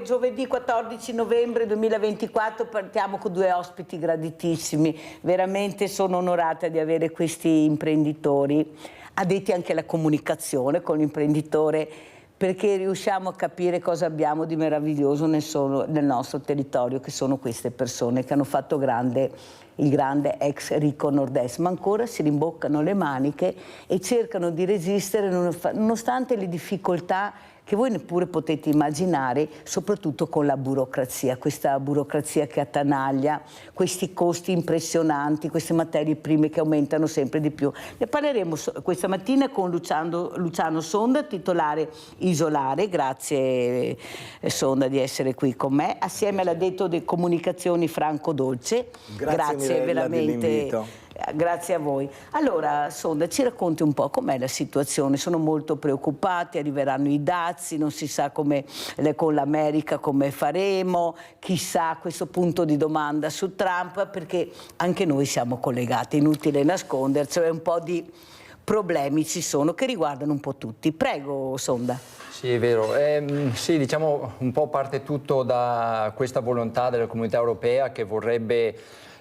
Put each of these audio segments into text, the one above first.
giovedì 14 novembre 2024 partiamo con due ospiti graditissimi. Veramente sono onorata di avere questi imprenditori, addetti anche alla comunicazione con l'imprenditore, perché riusciamo a capire cosa abbiamo di meraviglioso nel nostro territorio, che sono queste persone che hanno fatto il grande ex ricco nord-est, ma ancora si rimboccano le maniche e cercano di resistere nonostante le difficoltà che voi neppure potete immaginare, soprattutto con la burocrazia, questa burocrazia che attanaglia, questi costi impressionanti, queste materie prime che aumentano sempre di più. Ne parleremo questa mattina con Luciano Sonda, titolare Isolare. Grazie Sonda di essere qui con me, assieme all'addetto di comunicazioni Franco Dolce. Grazie veramente. Grazie a voi. Allora, Sonda, ci racconti un po' com'è la situazione? Sono molto preoccupati, arriveranno i dazi, non si sa come con l'America come faremo, chissà a questo punto di domanda su Trump, perché anche noi siamo collegati, inutile nasconderci, un po' di problemi ci sono che riguardano un po' tutti. Prego, Sonda. Sì, è vero. Sì, diciamo un po' parte tutto da questa volontà della Comunità Europea che vorrebbe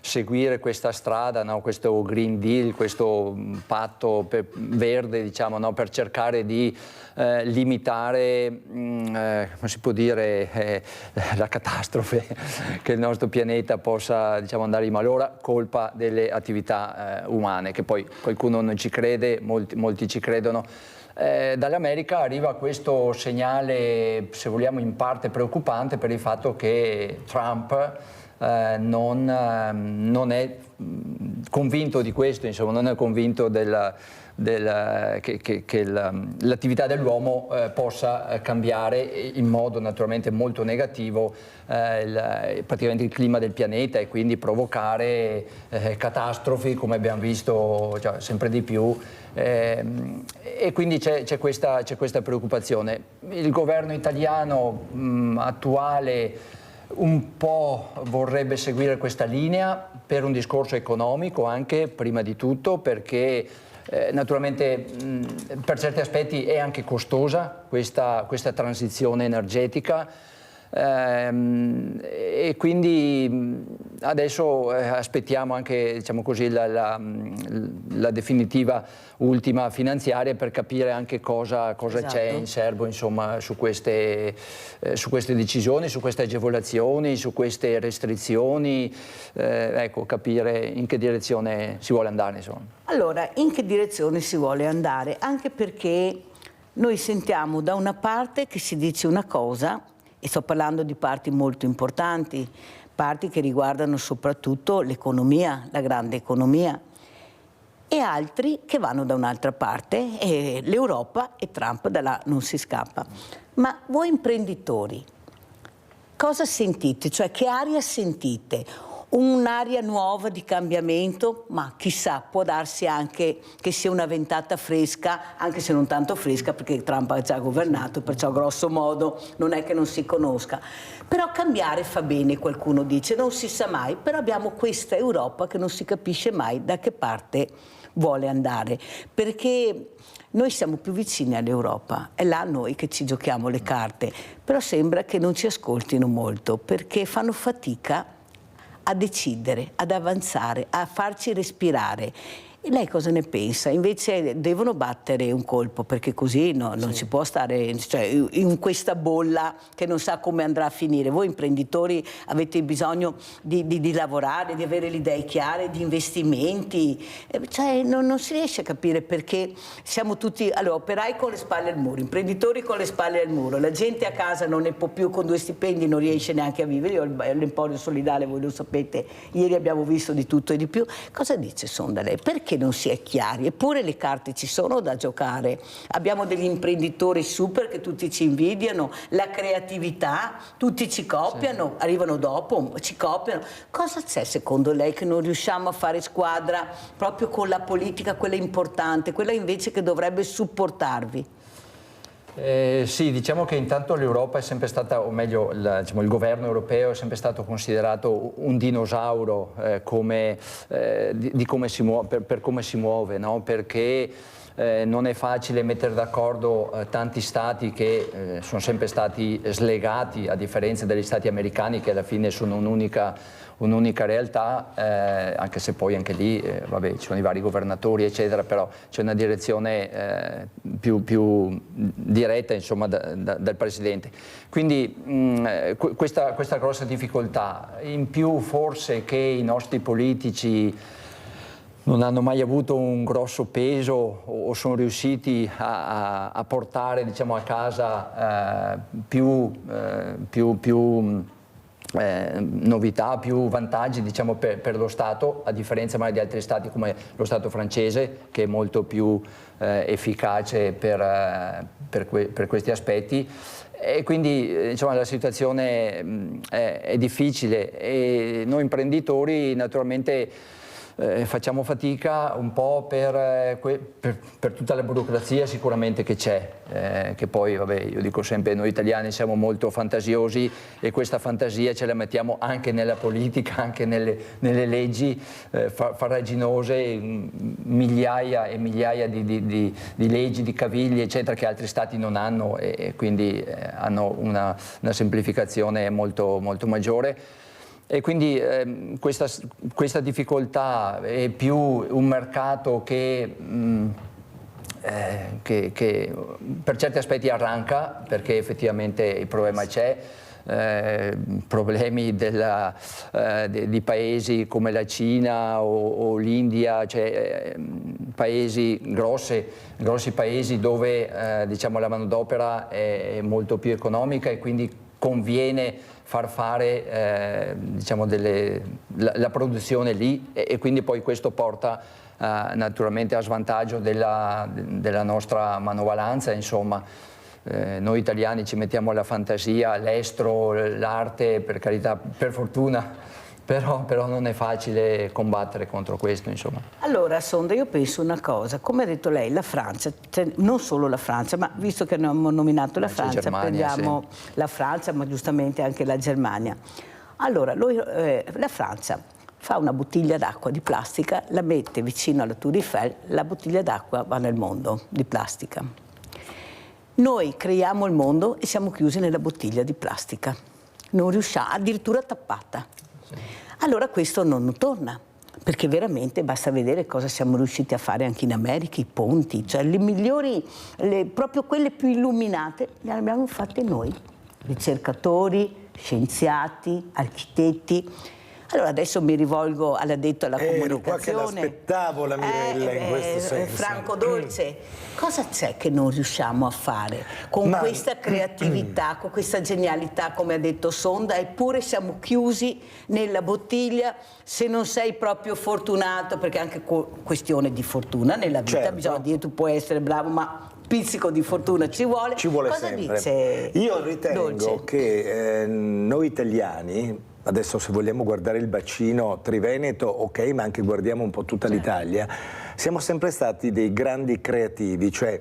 seguire questa strada, no? Questo Green Deal, questo patto verde, diciamo, no? Per cercare di limitare, come si può dire, la catastrofe che il nostro pianeta possa, diciamo, andare in malora, colpa delle attività umane, che poi qualcuno non ci crede, molti ci credono. Dall'America arriva questo segnale, se vogliamo, in parte preoccupante per il fatto che Trump non è convinto di questo, insomma, non è convinto che l'attività dell'uomo possa cambiare in modo naturalmente molto negativo praticamente il clima del pianeta e quindi provocare catastrofi, come abbiamo visto, cioè, sempre di più. E quindi c'è questa preoccupazione. Il governo italiano attuale un po' vorrebbe seguire questa linea per un discorso economico anche, prima di tutto, perché naturalmente per certi aspetti è anche costosa questa transizione energetica. E quindi adesso aspettiamo anche, diciamo così, la definitiva ultima finanziaria per capire anche cosa esatto. C'è in serbo, insomma, su queste decisioni, su queste agevolazioni, su queste restrizioni, ecco, capire in che direzione si vuole andare, insomma. Allora, in che direzione si vuole andare? Anche perché noi sentiamo da una parte che si dice una cosa, e sto parlando di parti molto importanti, parti che riguardano soprattutto l'economia, la grande economia, e altri che vanno da un'altra parte, e l'Europa e Trump da là non si scappa. Ma voi imprenditori, cosa sentite? Cioè, che aria sentite? Un'aria nuova di cambiamento, ma chissà, può darsi anche che sia una ventata fresca, anche se non tanto fresca perché Trump ha già governato, perciò grosso modo non è che non si conosca. Però cambiare fa bene, qualcuno dice, non si sa mai, però abbiamo questa Europa che non si capisce mai da che parte vuole andare, perché noi siamo più vicini all'Europa, è là noi che ci giochiamo le carte, però sembra che non ci ascoltino molto, perché fanno fatica a decidere, ad avanzare, a farci respirare. E lei cosa ne pensa? Invece devono battere un colpo, perché così non si può stare, cioè, in questa bolla che non sa come andrà a finire. Voi imprenditori avete bisogno di lavorare, di avere le idee chiare, di investimenti, cioè, non si riesce a capire perché siamo tutti, allora, operai con le spalle al muro, imprenditori con le spalle al muro, la gente a casa non ne può più, con 2 stipendi non riesce neanche a vivere. Io ho l'Emporio Solidale, voi lo sapete, ieri abbiamo visto di tutto e di più. Cosa dice Sonda lei? Perché non si è chiari? Eppure le carte ci sono da giocare. Abbiamo degli imprenditori super che tutti ci invidiano, la creatività, tutti ci copiano, sì. Arrivano dopo, ci copiano. Cosa c'è secondo lei che non riusciamo a fare squadra proprio con la politica, quella importante, quella invece che dovrebbe supportarvi? Sì, diciamo che intanto l'Europa è sempre stata, o meglio diciamo, il governo europeo è sempre stato considerato un dinosauro per come si muove, no? Perché non è facile mettere d'accordo tanti stati che sono sempre stati slegati, a differenza degli stati americani che alla fine sono un'unica realtà, anche se poi anche lì vabbè, ci sono i vari governatori eccetera, però c'è una direzione più diretta insomma dal Presidente. Quindi questa grossa difficoltà, in più forse che i nostri politici non hanno mai avuto un grosso peso o sono riusciti a portare diciamo, a casa più novità, più vantaggi diciamo, per lo Stato, a differenza magari di altri Stati come lo Stato francese, che è molto più efficace per questi aspetti. E quindi diciamo, la situazione è difficile e noi imprenditori naturalmente facciamo fatica un po' per tutta la burocrazia sicuramente che c'è, che poi vabbè, io dico sempre noi italiani siamo molto fantasiosi e questa fantasia ce la mettiamo anche nella politica, anche nelle leggi farraginose, migliaia e migliaia di leggi, di cavigli eccetera che altri stati non hanno e quindi hanno una semplificazione molto, molto maggiore. E quindi questa difficoltà è più un mercato che per certi aspetti arranca, perché effettivamente il problema c'è, problemi di paesi come la Cina o l'India, cioè paesi grossi paesi dove diciamo, la manodopera è molto più economica e quindi conviene far fare diciamo la produzione lì e quindi poi questo porta naturalmente a svantaggio della nostra manovalanza, insomma. Noi italiani ci mettiamo la fantasia, l'estro, l'arte, per carità, per fortuna, però non è facile combattere contro questo, insomma. Allora, Sonda, io penso una cosa, come ha detto lei, la Francia, non solo la Francia, ma visto che abbiamo nominato la Francia, Germania, prendiamo la Francia, ma giustamente anche la Germania. Allora, la Francia fa una bottiglia d'acqua di plastica, la mette vicino alla Tour Eiffel, la bottiglia d'acqua va nel mondo di plastica. Noi creiamo il mondo e siamo chiusi nella bottiglia di plastica, non riusciamo, addirittura tappata. Allora questo non torna, perché veramente basta vedere cosa siamo riusciti a fare anche in America, i ponti, cioè le migliori, proprio quelle più illuminate, le abbiamo fatte noi, ricercatori, scienziati, architetti. Allora adesso mi rivolgo all'addetto alla comunicazione. Ero qua che l'aspettavo la Mirella in questo senso. Franco Dolce, cosa c'è che non riusciamo a fare con questa creatività, con questa genialità, come ha detto Sonda, eppure siamo chiusi nella bottiglia? Se non sei proprio fortunato, perché è anche questione di fortuna nella vita, certo. Bisogna dire tu puoi essere bravo, ma pizzico di fortuna ci vuole. Ci vuole cosa sempre. Dice Io ritengo Dolce? che noi italiani, adesso se vogliamo guardare il bacino triveneto, ok, ma anche guardiamo un po' tutta l'Italia, siamo sempre stati dei grandi creativi, cioè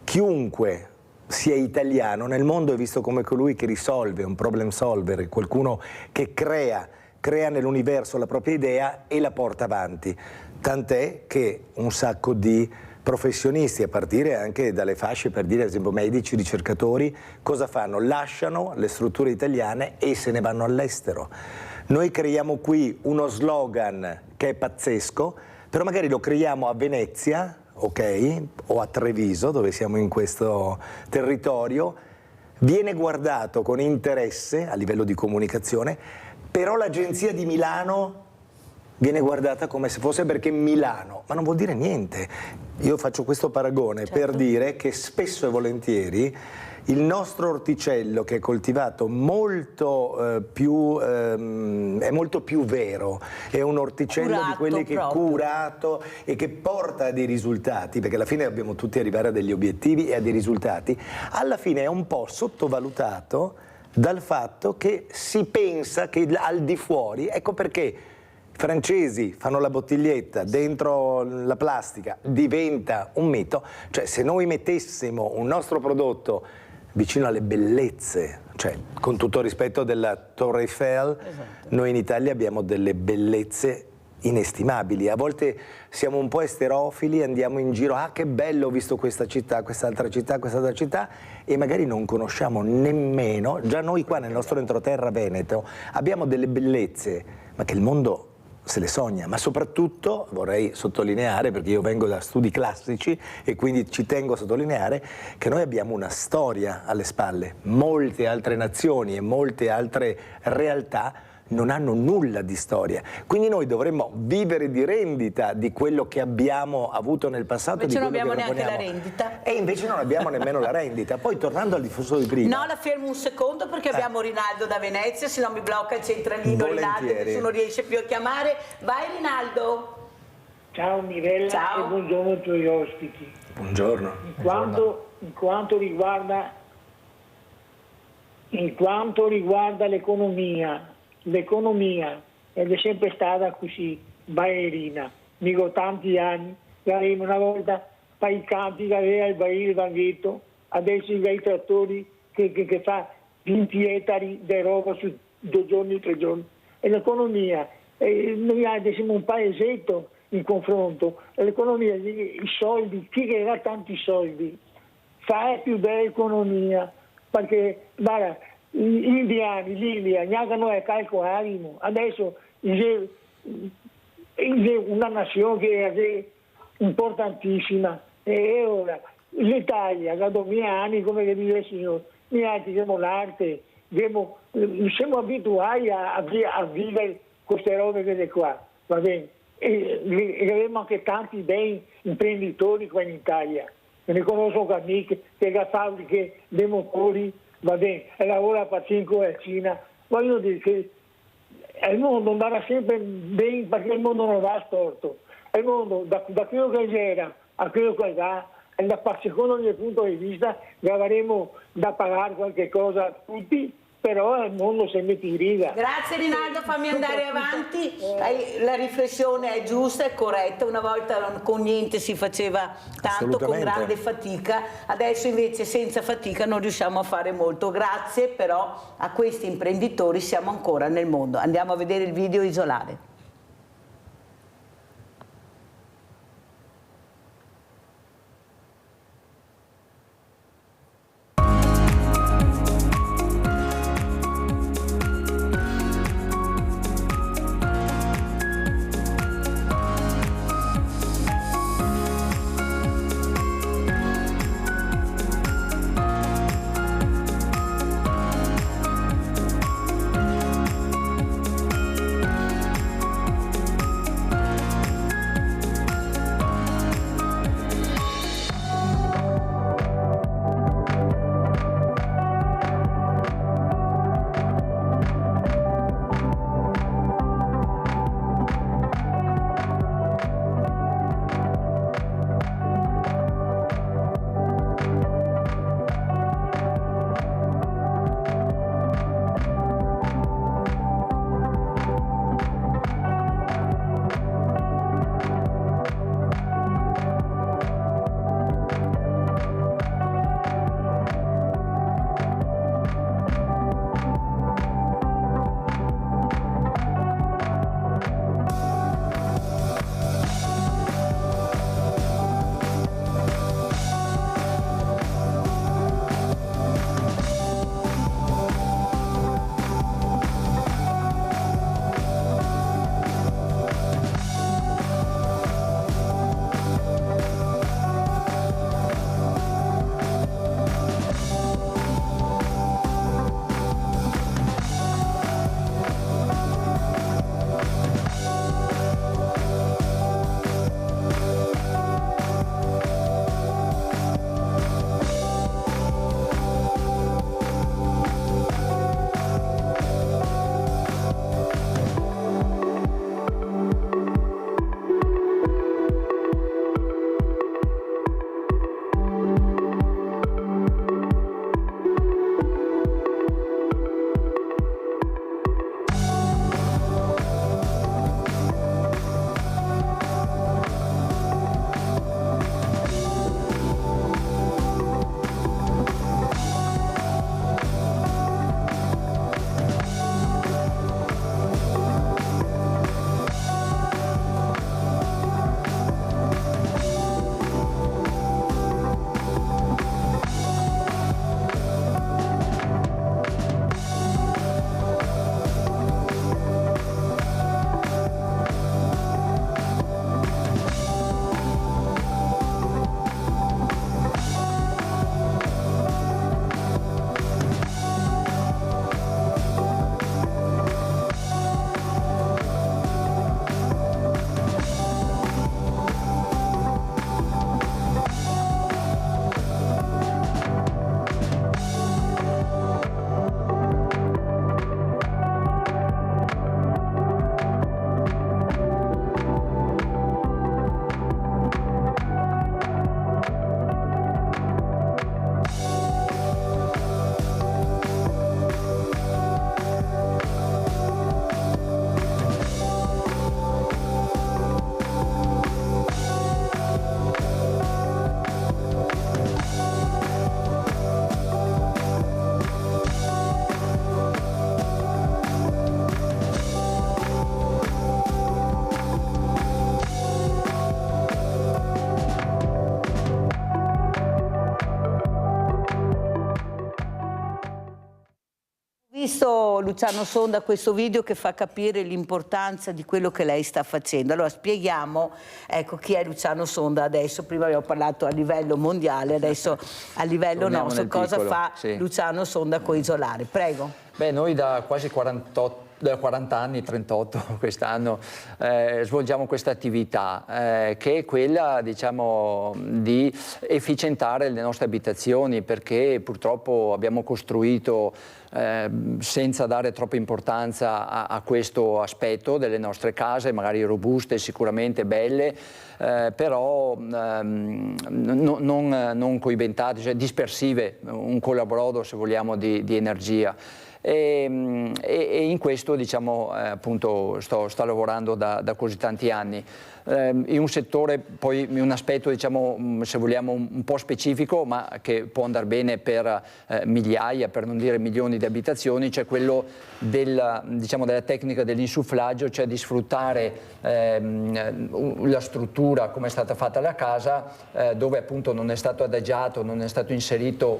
chiunque sia italiano nel mondo è visto come colui che risolve, un problem solver, qualcuno che crea nell'universo la propria idea e la porta avanti, tant'è che un sacco di professionisti, a partire anche dalle fasce, per dire ad esempio medici, ricercatori, cosa fanno? Lasciano le strutture italiane e se ne vanno all'estero. Noi creiamo qui uno slogan che è pazzesco, però magari lo creiamo a Venezia, ok? O a Treviso, dove siamo in questo territorio, viene guardato con interesse a livello di comunicazione, però l'agenzia di Milano viene guardata come se fosse perché Milano, ma non vuol dire niente. Io faccio questo paragone per dire che spesso e volentieri il nostro orticello, che è coltivato molto è molto più vero, è un orticello curato, di quelli che è curato e che porta a dei risultati, perché alla fine dobbiamo tutti arrivare a degli obiettivi e a dei risultati, alla fine è un po' sottovalutato dal fatto che si pensa che al di fuori, ecco perché francesi fanno la bottiglietta dentro la plastica, diventa un mito, cioè se noi mettessimo un nostro prodotto vicino alle bellezze, cioè con tutto il rispetto della Torre Eiffel, noi in Italia abbiamo delle bellezze inestimabili. A volte siamo un po' esterofili, andiamo in giro, ah che bello, ho visto questa città, quest'altra città, e magari non conosciamo nemmeno, già noi qua nel nostro entroterra veneto abbiamo delle bellezze, ma che il mondo se le sogna. Ma soprattutto vorrei sottolineare, perché io vengo da studi classici e quindi ci tengo a sottolineare, che noi abbiamo una storia alle spalle. Molte altre nazioni e molte altre realtà non hanno nulla di storia, quindi noi dovremmo vivere di rendita di quello che abbiamo avuto nel passato. Invece di non quello abbiamo che neanche la rendita. E invece non abbiamo nemmeno la rendita. Poi tornando al discorso di prima, No, la fermo un secondo perché abbiamo Rinaldo da Venezia, se no mi blocca il centralino. Rinaldo, nessuno riesce più a chiamare. Vai Rinaldo. Ciao Mirella. Ciao. E buongiorno ai tuoi ospiti. buongiorno. In quanto riguarda l'economia ed è sempre stata così, ballerina. Mica tanti anni, che avevamo una volta fai i campi che aveva il barile, il vanghetto, adesso i trattori che fa 20 ettari di roba su 2 giorni, 3 giorni. E l'economia, noi siamo un paesetto in confronto, l'economia, i soldi, chi che ha tanti soldi fa più bella economia, perché guarda, gli indiani, l'India, non è calcolare, adesso è una nazione che è importantissima, e ora l'Italia da 2000 anni, come che dice il signore, noi abbiamo l'arte, siamo abituati a vivere queste robe che qua, va bene? E abbiamo anche tanti bei imprenditori qua in Italia, ne conosco amici che ha fabbriche dei motori, va bene, e lavora per 5 a Cina. Voglio dire che il mondo andrà sempre bene perché il mondo non va storto. Il mondo da quello che c'era a quello che va, e secondo il mio punto di vista avremo da pagare qualche cosa a tutti, però il mondo si mette in riga. Grazie Rinaldo, fammi andare avanti. La riflessione è giusta, è corretta. Una volta con niente si faceva tanto, con grande fatica, adesso invece senza fatica non riusciamo a fare molto. Grazie però a questi imprenditori siamo ancora nel mondo. Andiamo a vedere il video isolare. visto, Luciano Sonda, questo video che fa capire l'importanza di quello che lei sta facendo. Allora spieghiamo, ecco, chi è Luciano Sonda adesso. Prima abbiamo parlato a livello mondiale, adesso a livello nostro. Cosa fa Luciano Sonda con Isolare? Prego. Beh, noi da quasi 40 anni, 38 quest'anno, svolgiamo questa attività che è quella, diciamo, di efficientare le nostre abitazioni, perché purtroppo abbiamo costruito senza dare troppa importanza a questo aspetto delle nostre case, magari robuste, sicuramente belle, però non coibentate, cioè dispersive, un colabrodo, se vogliamo, di energia. E in questo, diciamo, appunto sto lavorando da così tanti anni. In un settore, poi in un aspetto, diciamo, se vogliamo, un po' specifico, ma che può andare bene per migliaia, per non dire milioni di abitazioni, cioè quello della tecnica dell'insufflaggio, cioè di sfruttare la struttura come è stata fatta la casa, dove appunto non è stato adagiato, non è stato inserito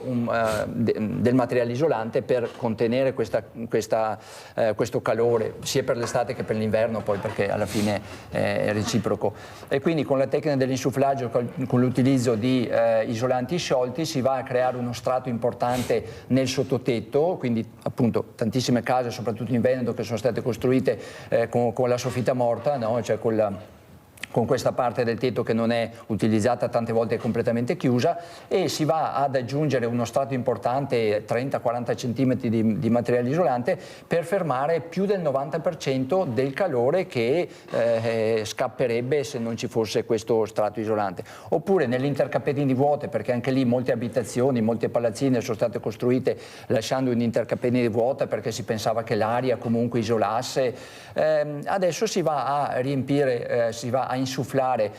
del materiale isolante per contenere questo calore, sia per l'estate che per l'inverno, poi, perché alla fine è reciproco. E quindi con la tecnica dell'insufflaggio, con l'utilizzo di isolanti sciolti, si va a creare uno strato importante nel sottotetto, quindi appunto tantissime case, soprattutto in Veneto, che sono state costruite con la soffitta morta, no? Cioè con questa parte del tetto che non è utilizzata, tante volte è completamente chiusa, e si va ad aggiungere uno strato importante, 30-40 cm di materiale isolante, per fermare più del 90% del calore che scapperebbe se non ci fosse questo strato isolante. Oppure nelle intercappedini vuote, perché anche lì molte abitazioni, molte palazzine sono state costruite lasciando un'intercappedine vuota perché si pensava che l'aria comunque isolasse. Adesso si va a riempire, si va a insufflare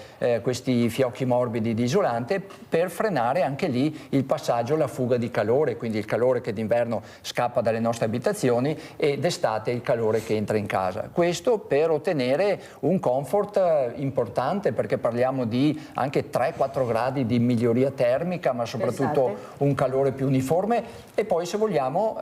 questi fiocchi morbidi di isolante per frenare anche lì il passaggio, la fuga di calore, quindi il calore che d'inverno scappa dalle nostre abitazioni e d'estate il calore che entra in casa. Questo per ottenere un comfort importante, perché parliamo di anche 3-4 gradi di miglioria termica, ma soprattutto un calore più uniforme. E poi, se vogliamo,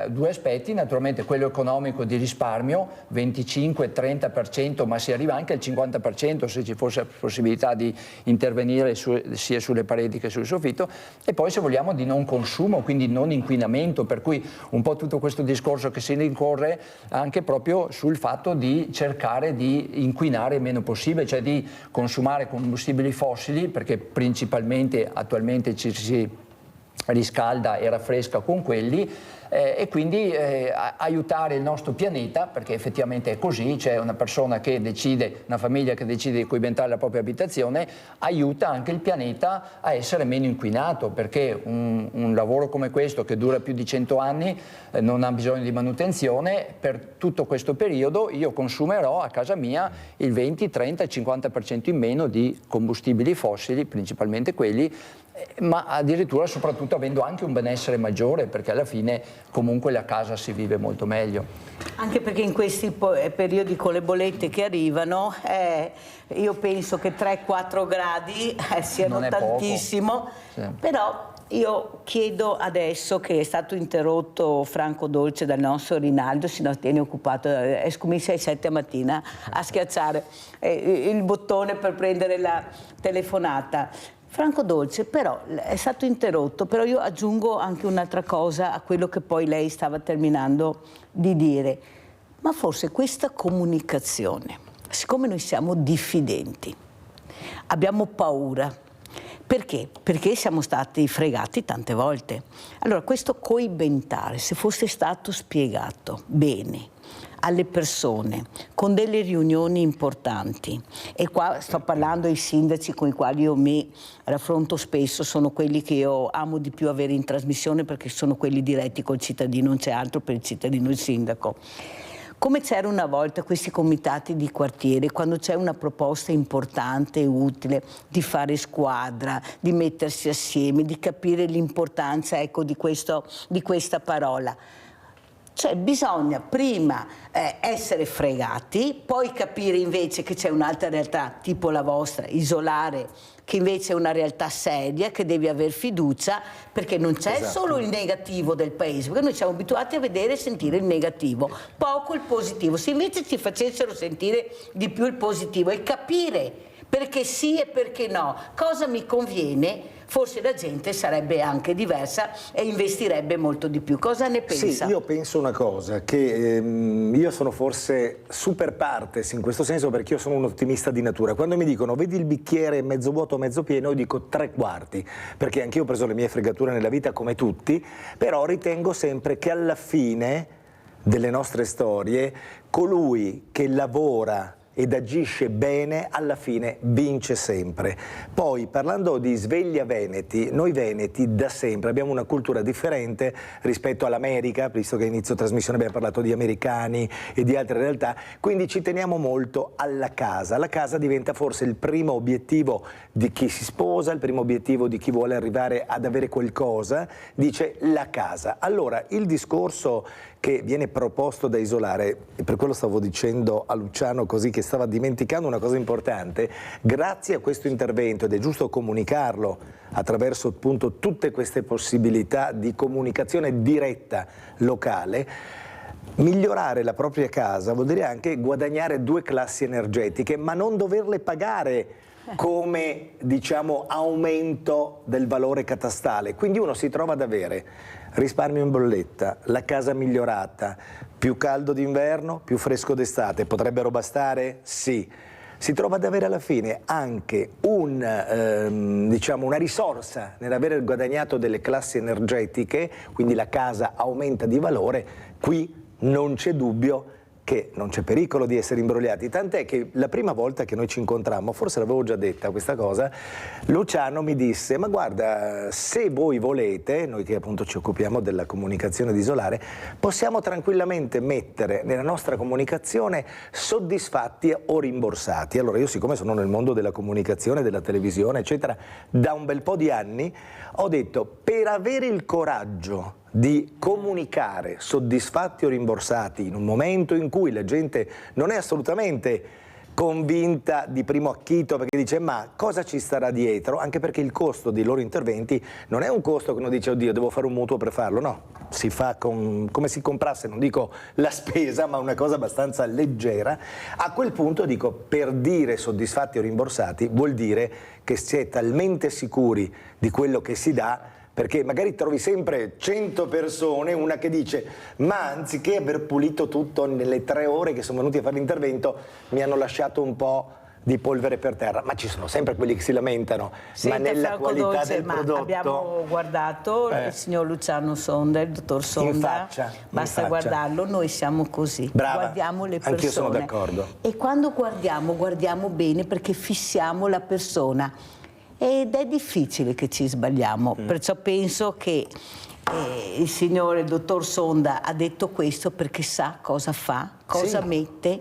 due aspetti: naturalmente quello economico di risparmio, 25-30%, ma si arriva anche al 50% se ci fosse possibilità di intervenire sia sulle pareti che sul soffitto, e poi, se vogliamo, di non consumo, quindi non inquinamento, per cui un po' tutto questo discorso che si rincorre anche proprio sul fatto di cercare di inquinare il meno possibile, cioè di consumare combustibili fossili, perché principalmente attualmente ci si riscalda e raffresca con quelli, e quindi aiutare il nostro pianeta, perché effettivamente è così. C'è una persona che decide, una famiglia che decide di coibentare la propria abitazione, aiuta anche il pianeta a essere meno inquinato, perché un lavoro come questo, che dura più di 100 anni, non ha bisogno di manutenzione. Per tutto questo periodo io consumerò a casa mia il 20, 30, 50% in meno di combustibili fossili, principalmente quelli, ma addirittura, soprattutto, avendo anche un benessere maggiore, perché alla fine comunque la casa si vive molto meglio. Anche perché in questi periodi con le bollette che arrivano, io penso che 3-4 gradi siano tantissimo, sì. Però io chiedo adesso, che è stato interrotto Franco Dolce dal nostro Rinaldo, si tiene occupato, è scommesso alle 7 mattina a schiacciare il bottone per prendere la telefonata. Franco Dolce, però, è stato interrotto, però io aggiungo anche un'altra cosa a quello che poi lei stava terminando di dire. Ma forse questa comunicazione, siccome noi siamo diffidenti, abbiamo paura. Perché? Perché siamo stati fregati tante volte. Allora, questo coibentare, se fosse stato spiegato bene alle persone, con delle riunioni importanti, e qua sto parlando ai sindaci con i quali io mi raffronto spesso, sono quelli che io amo di più avere in trasmissione, perché sono quelli diretti col cittadino, non c'è altro per il cittadino, il sindaco. Come c'era una volta questi comitati di quartiere, quando c'è una proposta importante e utile di fare squadra, di mettersi assieme, di capire l'importanza, ecco, di questa parola. Cioè bisogna prima essere fregati, poi capire invece che c'è un'altra realtà, tipo la vostra, isolare, che invece è una realtà seria, che devi aver fiducia, perché non c'è solo il negativo del paese, perché noi siamo abituati a vedere e sentire il negativo, poco il positivo. Se invece ci facessero sentire di più il positivo e capire perché sì e perché no, cosa mi conviene, forse la gente sarebbe anche diversa e investirebbe molto di più. Cosa ne pensa? Sì, io penso una cosa, che io sono forse super partes in questo senso, perché io sono un ottimista di natura. Quando mi dicono vedi il bicchiere mezzo vuoto o mezzo pieno, io dico 3/4, perché anch'io ho preso le mie fregature nella vita come tutti, però ritengo sempre che alla fine delle nostre storie colui che lavora ed agisce bene alla fine vince sempre. Poi, parlando di sveglia veneti, noi veneti da sempre abbiamo una cultura differente rispetto all'America, visto che all'inizio trasmissione abbiamo parlato di americani e di altre realtà, quindi ci teniamo molto alla casa. La casa diventa forse il primo obiettivo di chi si sposa, il primo obiettivo di chi vuole arrivare ad avere qualcosa, dice la casa. Allora, il discorso che viene proposto da Isolare, e per quello stavo dicendo a Luciano così, che stava dimenticando una cosa importante, grazie a questo intervento, ed è giusto comunicarlo attraverso appunto tutte queste possibilità di comunicazione diretta locale, migliorare la propria casa vuol dire anche guadagnare 2 classi energetiche, ma non doverle pagare come, diciamo, aumento del valore catastale. Quindi uno si trova ad avere risparmio in bolletta, la casa migliorata, più caldo d'inverno, più fresco d'estate. Potrebbero bastare? Sì. Si trova ad avere alla fine anche diciamo una risorsa nell'aver guadagnato delle classi energetiche, quindi la casa aumenta di valore. Qui non c'è dubbio che non c'è pericolo di essere imbrogliati, tant'è che la prima volta che noi ci incontrammo, forse l'avevo già detta questa cosa, Luciano mi disse: ma guarda, se voi volete, noi che appunto ci occupiamo della comunicazione di Isolare, possiamo tranquillamente mettere nella nostra comunicazione soddisfatti o rimborsati. Allora io, siccome sono nel mondo della comunicazione, della televisione eccetera, da un bel po' di anni, ho detto: per avere il coraggio di comunicare soddisfatti o rimborsati in un momento in cui la gente non è assolutamente convinta di primo acchito, perché dice ma cosa ci starà dietro, anche perché il costo dei loro interventi non è un costo che uno dice oddio devo fare un mutuo per farlo, no, si fa come si comprasse, non dico la spesa, ma una cosa abbastanza leggera. A quel punto dico, per dire soddisfatti o rimborsati vuol dire che si è talmente sicuri di quello che si dà, perché magari trovi sempre 100 persone, una che dice ma anziché aver pulito tutto nelle 3 ore che sono venuti a fare l'intervento mi hanno lasciato un po' di polvere per terra, ma ci sono sempre quelli che si lamentano. Senta, ma nella Franco qualità Dolce, del prodotto abbiamo guardato il signor Luciano Sonda, il dottor Sonda, in faccia. Basta guardarlo, noi siamo così. Brava. Guardiamo le persone. Anch'io sono d'accordo. E quando guardiamo bene, perché fissiamo la persona. Ed è difficile che ci sbagliamo, perciò penso che il signore, il dottor Sonda ha detto questo perché sa cosa fa, cosa mette,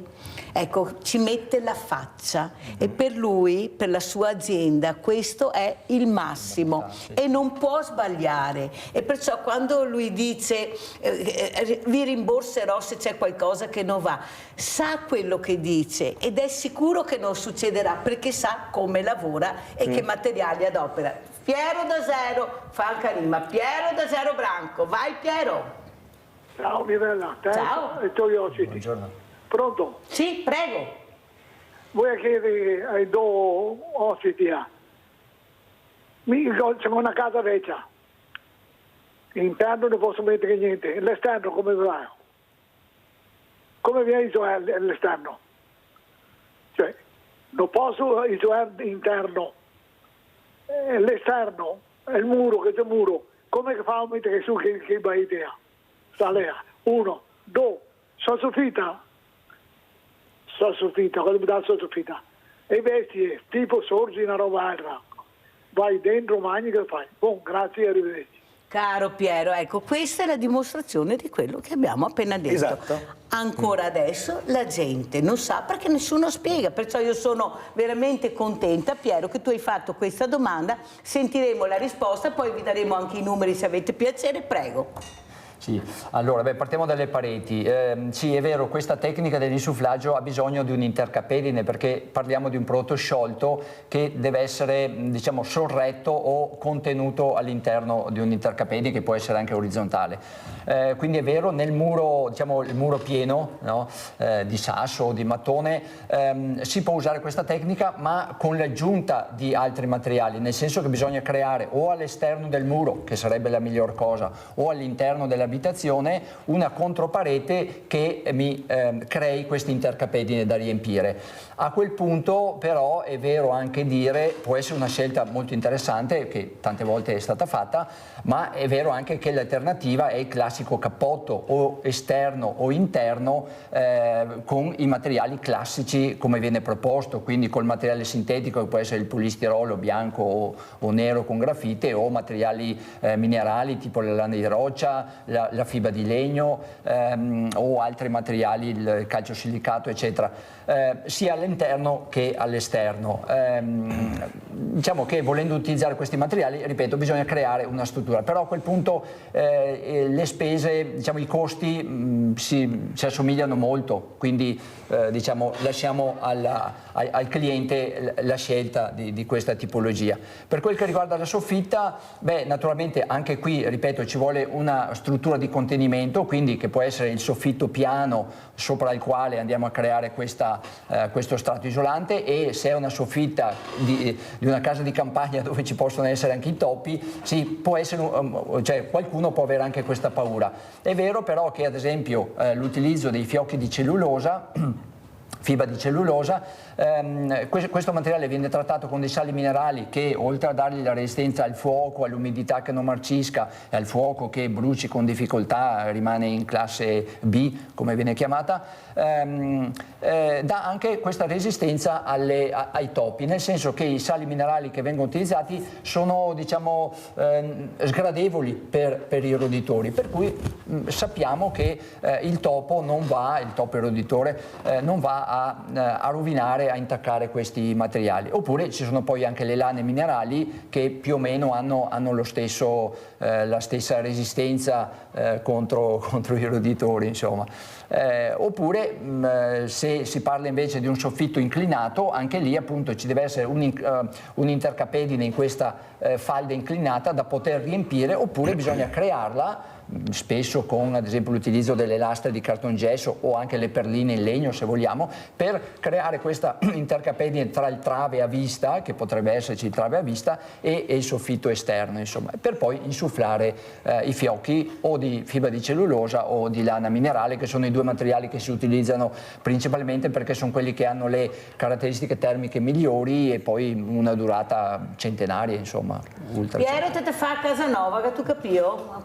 ecco, ci mette la faccia e per lui, per la sua azienda, questo è il massimo e non può sbagliare. E perciò quando lui dice vi rimborserò se c'è qualcosa che non va, sa quello che dice ed è sicuro che non succederà perché sa come lavora e che materiali adopera. Piero da Zero, Falca Rima, Piero da Zero Branco, vai Piero. Ciao Mirella, Ciao. e i tuoi ospiti. Buongiorno. Pronto? Sì, prego. Vuoi chiedere ai due ospiti? C'è una casa vecchia, l'interno non posso mettere niente, l'esterno come va? Come viene isolare l'esterno? Cioè, non posso isolare l'interno, l'esterno, è il muro, che c'è il muro, come fa a mettere su che va idea? Sta lì, 1, 2, soffitta, quello mi dà soffitta, e i vestiti, tipo sorgi una roba altra, vai dentro, mangi che fai. Buon, grazie, arrivederci. Caro Piero, ecco, questa è la dimostrazione di quello che abbiamo appena detto. Esatto. Ancora adesso la gente non sa perché nessuno spiega, perciò io sono veramente contenta, Piero, che tu hai fatto questa domanda, sentiremo la risposta, poi vi daremo anche i numeri se avete piacere, prego. Sì, allora partiamo dalle pareti. Sì, è vero, questa tecnica dell'insufflaggio ha bisogno di un intercapedine perché parliamo di un prodotto sciolto che deve essere, diciamo, sorretto o contenuto all'interno di un intercapedine che può essere anche orizzontale. Quindi è vero, nel muro, diciamo, il muro pieno, no, di sasso o di mattone, si può usare questa tecnica ma con l'aggiunta di altri materiali, nel senso che bisogna creare o all'esterno del muro, che sarebbe la miglior cosa, o all'interno dell'abitazione una controparete che mi crei questi intercapedine da riempire. A quel punto però è vero anche dire, può essere una scelta molto interessante che tante volte è stata fatta, ma è vero anche che l'alternativa è il classico cappotto o esterno o interno con i materiali classici come viene proposto, quindi col materiale sintetico che può essere il polistirolo bianco o nero con grafite o materiali minerali tipo la lana di roccia, la fibra di legno o altri materiali, il calciosilicato eccetera, sia all'interno che all'esterno. Diciamo che volendo utilizzare questi materiali, ripeto, bisogna creare una struttura, però a quel punto le spese, diciamo, i costi si assomigliano molto, quindi diciamo, lasciamo al cliente la scelta di questa tipologia. Per quel che riguarda la soffitta, naturalmente anche qui, ripeto, ci vuole una struttura di contenimento, quindi che può essere il soffitto piano sopra il quale andiamo a creare questo strato isolante, e se è una soffitta di una casa di campagna dove ci possono essere anche i topi, sì, può essere, cioè qualcuno può avere anche questa paura. È vero però che ad esempio l'utilizzo dei fiocchi di cellulosa, fibra di cellulosa, questo materiale viene trattato con dei sali minerali che, oltre a dargli la resistenza al fuoco, all'umidità che non marcisca e al fuoco che bruci con difficoltà, rimane in classe B come viene chiamata, dà anche questa resistenza ai topi, nel senso che i sali minerali che vengono utilizzati sono, diciamo, sgradevoli per i roditori, per cui sappiamo che il topo eroditore non va a rovinare, a intaccare questi materiali. Oppure ci sono poi anche le lane minerali che più o meno hanno la stessa resistenza contro i roditori, insomma. Oppure se si parla invece di un soffitto inclinato, anche lì appunto ci deve essere un intercapedine in questa falda inclinata da poter riempire, oppure bisogna crearla spesso con ad esempio l'utilizzo delle lastre di cartongesso o anche le perline in legno se vogliamo, per creare questa intercapedine tra il trave a vista, che potrebbe esserci il trave a vista, e il soffitto esterno, insomma, per poi insufflare i fiocchi o di fibra di cellulosa o di lana minerale, che sono i due materiali che si utilizzano principalmente perché sono quelli che hanno le caratteristiche termiche migliori e poi una durata centenaria, insomma. Piero, te fa a Casanova, che tu capio?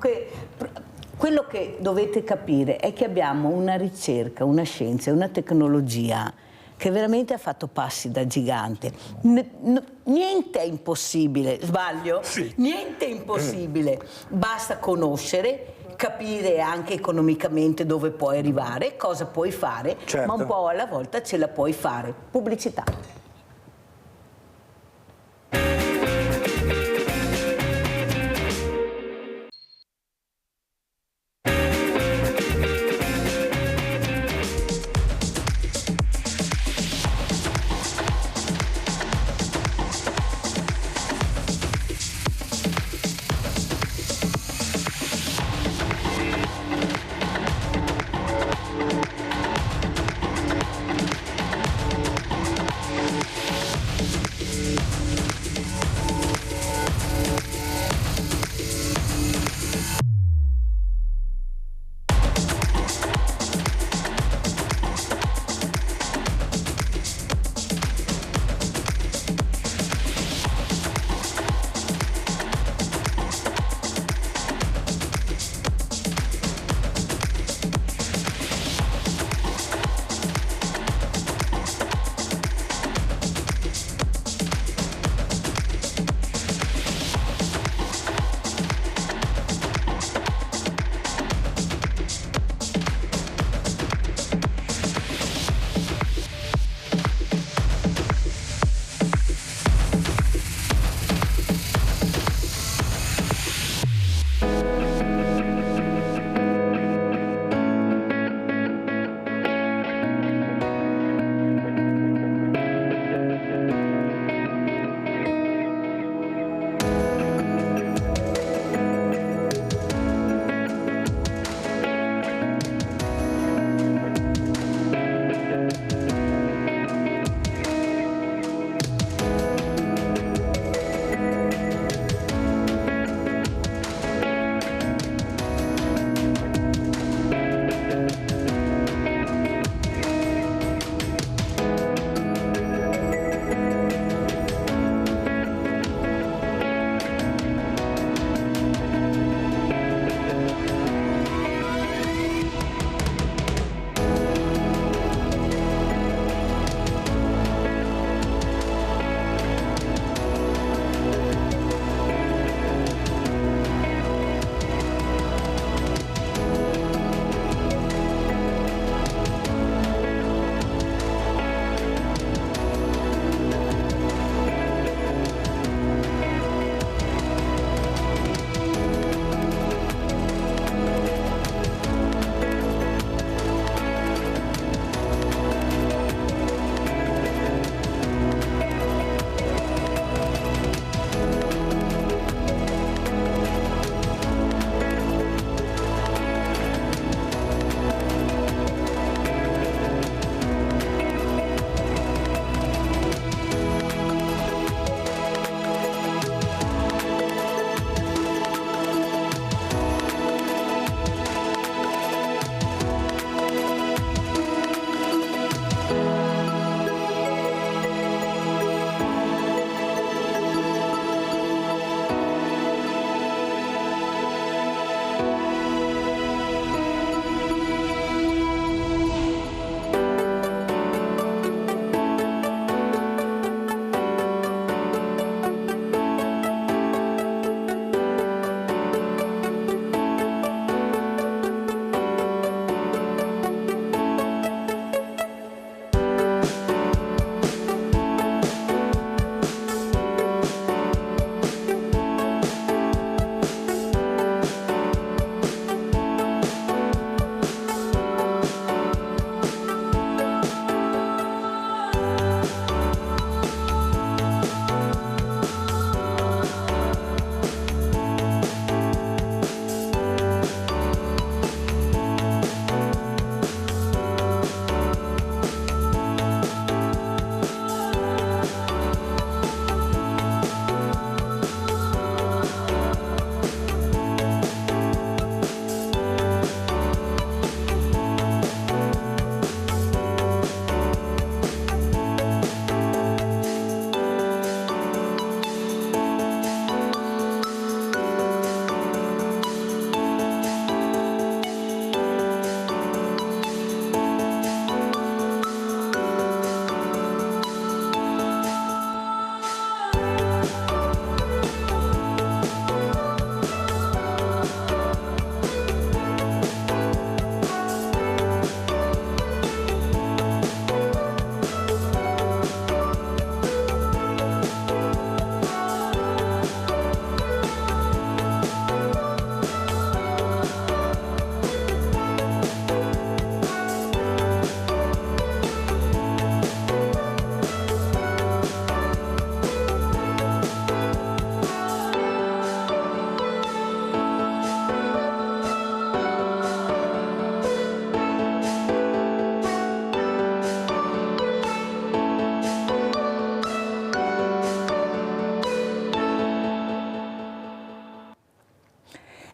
Quello che dovete capire è che abbiamo una ricerca, una scienza e una tecnologia che veramente ha fatto passi da gigante. Niente è impossibile, sbaglio? Sì. Niente è impossibile, basta conoscere, capire anche economicamente dove puoi arrivare, cosa puoi fare, certo, ma un po' alla volta ce la puoi fare. Pubblicità.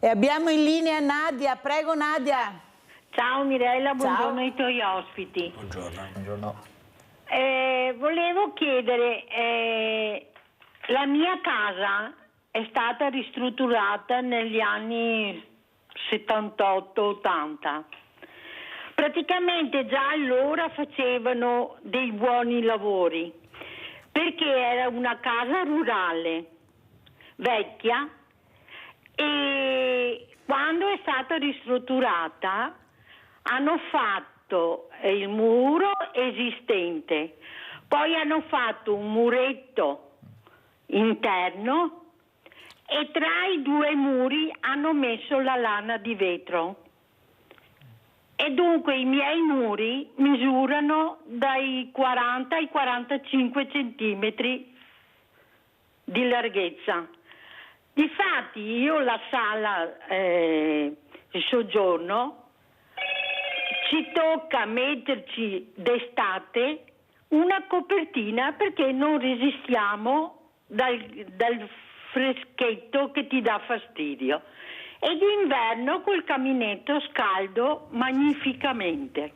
E abbiamo in linea Nadia, prego Nadia. Ciao Mirella, buongiorno Ciao. ai tuoi ospiti. Buongiorno. Volevo chiedere, la mia casa è stata ristrutturata negli anni 78-80. Praticamente già allora facevano dei buoni lavori, perché era una casa rurale, vecchia, e quando è stata ristrutturata hanno fatto il muro esistente, poi hanno fatto un muretto interno e tra i due muri hanno messo la lana di vetro. E dunque i miei muri misurano dai 40 ai 45 centimetri di larghezza. Difatti io la sala di soggiorno ci tocca metterci d'estate una copertina perché non resistiamo dal freschetto che ti dà fastidio. E d'inverno col caminetto scaldo magnificamente.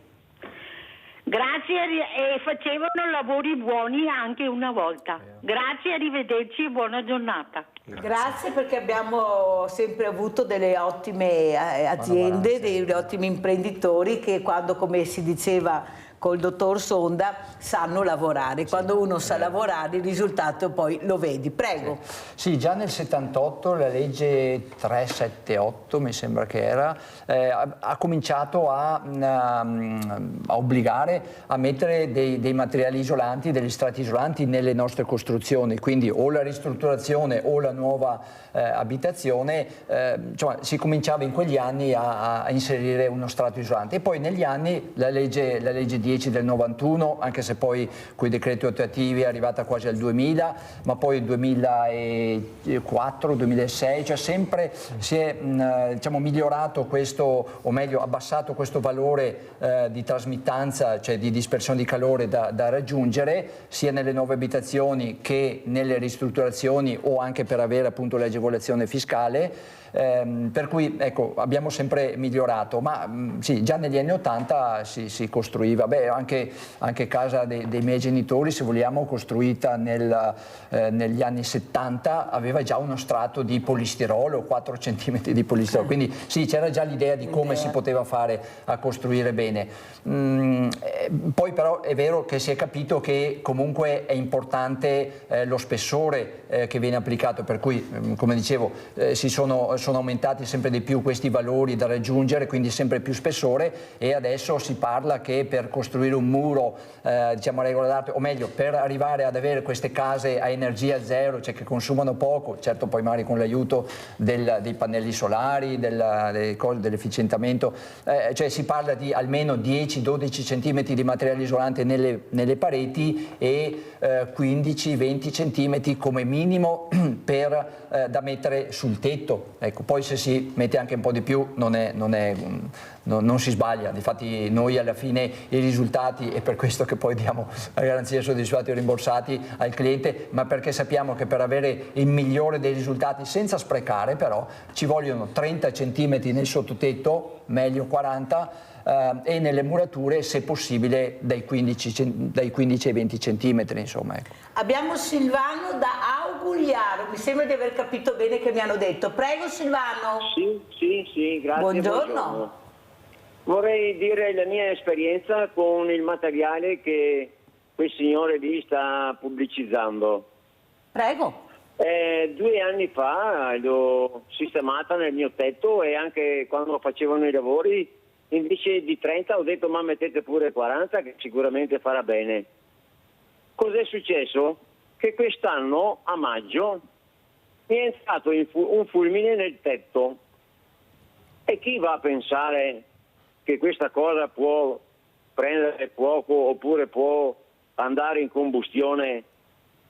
Grazie e facevano lavori buoni anche una volta. Grazie, arrivederci e buona giornata. Grazie perché abbiamo sempre avuto delle ottime aziende, degli ottimi imprenditori che quando, come si diceva col dottor Sonda, sanno lavorare. Quando uno sa lavorare il risultato poi lo vedi. Prego. Sì, già nel 78 la legge 378, mi sembra che era, ha cominciato a obbligare a mettere dei materiali isolanti, degli strati isolanti nelle nostre costruzioni, quindi o la ristrutturazione o la nuova abitazione, insomma, si cominciava in quegli anni a inserire uno strato isolante. E poi negli anni la legge 10 del 91, anche se poi con i decreti attuativi è arrivata quasi al 2000, ma poi 2004, 2006, cioè sempre si è diciamo, migliorato questo, o meglio abbassato questo valore di trasmittanza, cioè di dispersione di calore da raggiungere, sia nelle nuove abitazioni che nelle ristrutturazioni o anche per avere appunto l'agevolazione fiscale. Per cui ecco, abbiamo sempre migliorato, ma sì, già negli anni 80 si costruiva, anche casa dei miei genitori, se vogliamo, costruita negli anni 70, aveva già uno strato di polistirolo, 4 centimetri di polistirolo, quindi sì, c'era già l'idea di come si poteva fare a costruire bene. Poi però è vero che si è capito che comunque è importante lo spessore che viene applicato, per cui come dicevo sono aumentati sempre di più questi valori da raggiungere, quindi sempre più spessore, e adesso si parla che per costruire un muro diciamo a regola d'arte, o meglio per arrivare ad avere queste case a energia zero, cioè che consumano poco, certo poi magari con l'aiuto dei pannelli solari, dell'efficientamento, cioè si parla di almeno 10-12 centimetri di materiale isolante nelle pareti e 15-20 centimetri come minimo da mettere sul tetto. Ecco, poi se si mette anche un po' di più non si sbaglia. Difatti noi alla fine i risultati, è per questo che poi diamo la garanzia soddisfatti o rimborsati al cliente, ma perché sappiamo che per avere il migliore dei risultati senza sprecare però ci vogliono 30 centimetri nel sottotetto, meglio 40, e nelle murature se possibile dai 15 ai 20 centimetri, insomma. Ecco. Abbiamo Silvano da Augugliaro, mi sembra di aver capito bene che mi hanno detto. Prego Silvano. Sì, grazie. Buongiorno. Vorrei dire la mia esperienza con il materiale che quel signore lì sta pubblicizzando. Prego. 2 anni fa l'ho sistemata nel mio tetto, e anche quando facevano i lavori invece di 30 ho detto ma mettete pure 40 che sicuramente farà bene. Cos'è successo? Che quest'anno a maggio mi è entrato un fulmine nel tetto, e chi va a pensare che questa cosa può prendere fuoco oppure può andare in combustione?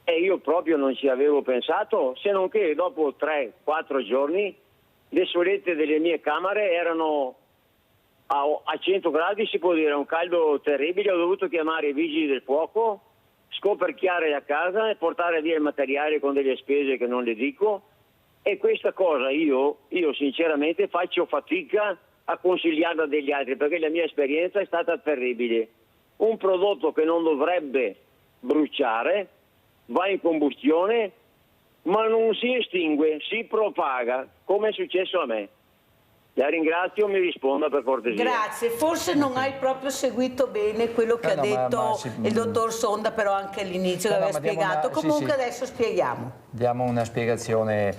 E io proprio non ci avevo pensato, se non che dopo 3-4 giorni le solette delle mie camere erano a 100 gradi, si può dire, un caldo terribile. Ho dovuto chiamare i vigili del fuoco, scoperchiare la casa e portare via il materiale con delle spese che non le dico, E questa cosa io sinceramente faccio fatica a consigliarla degli altri, perché la mia esperienza è stata terribile. Un prodotto che non dovrebbe bruciare va in combustione, ma non si estingue, si propaga, come è successo a me. La ringrazio, mi risponda per cortesia. Grazie, forse non hai proprio seguito bene quello che ha detto il dottor Sonda, però anche all'inizio che aveva spiegato. Comunque adesso spieghiamo. Diamo una spiegazione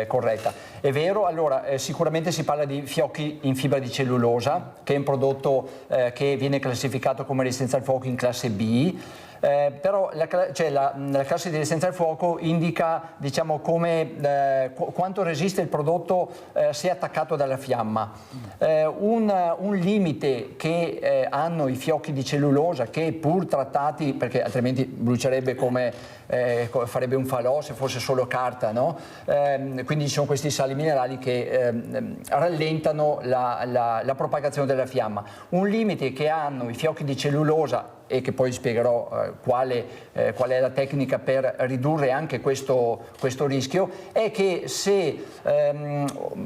corretta. È vero, allora sicuramente si parla di fiocchi in fibra di cellulosa, che è un prodotto che viene classificato come resistenza al fuoco in classe B. Però la classe di resistenza al fuoco indica, diciamo, quanto resiste il prodotto se attaccato dalla fiamma. Un limite che hanno i fiocchi di cellulosa, che pur trattati, perché altrimenti brucierebbe come farebbe un falò se fosse solo carta, no? Quindi ci sono questi sali minerali che rallentano la propagazione della fiamma. Un limite che hanno i fiocchi di cellulosa, e che poi spiegherò qual è la tecnica per ridurre anche questo rischio, è che se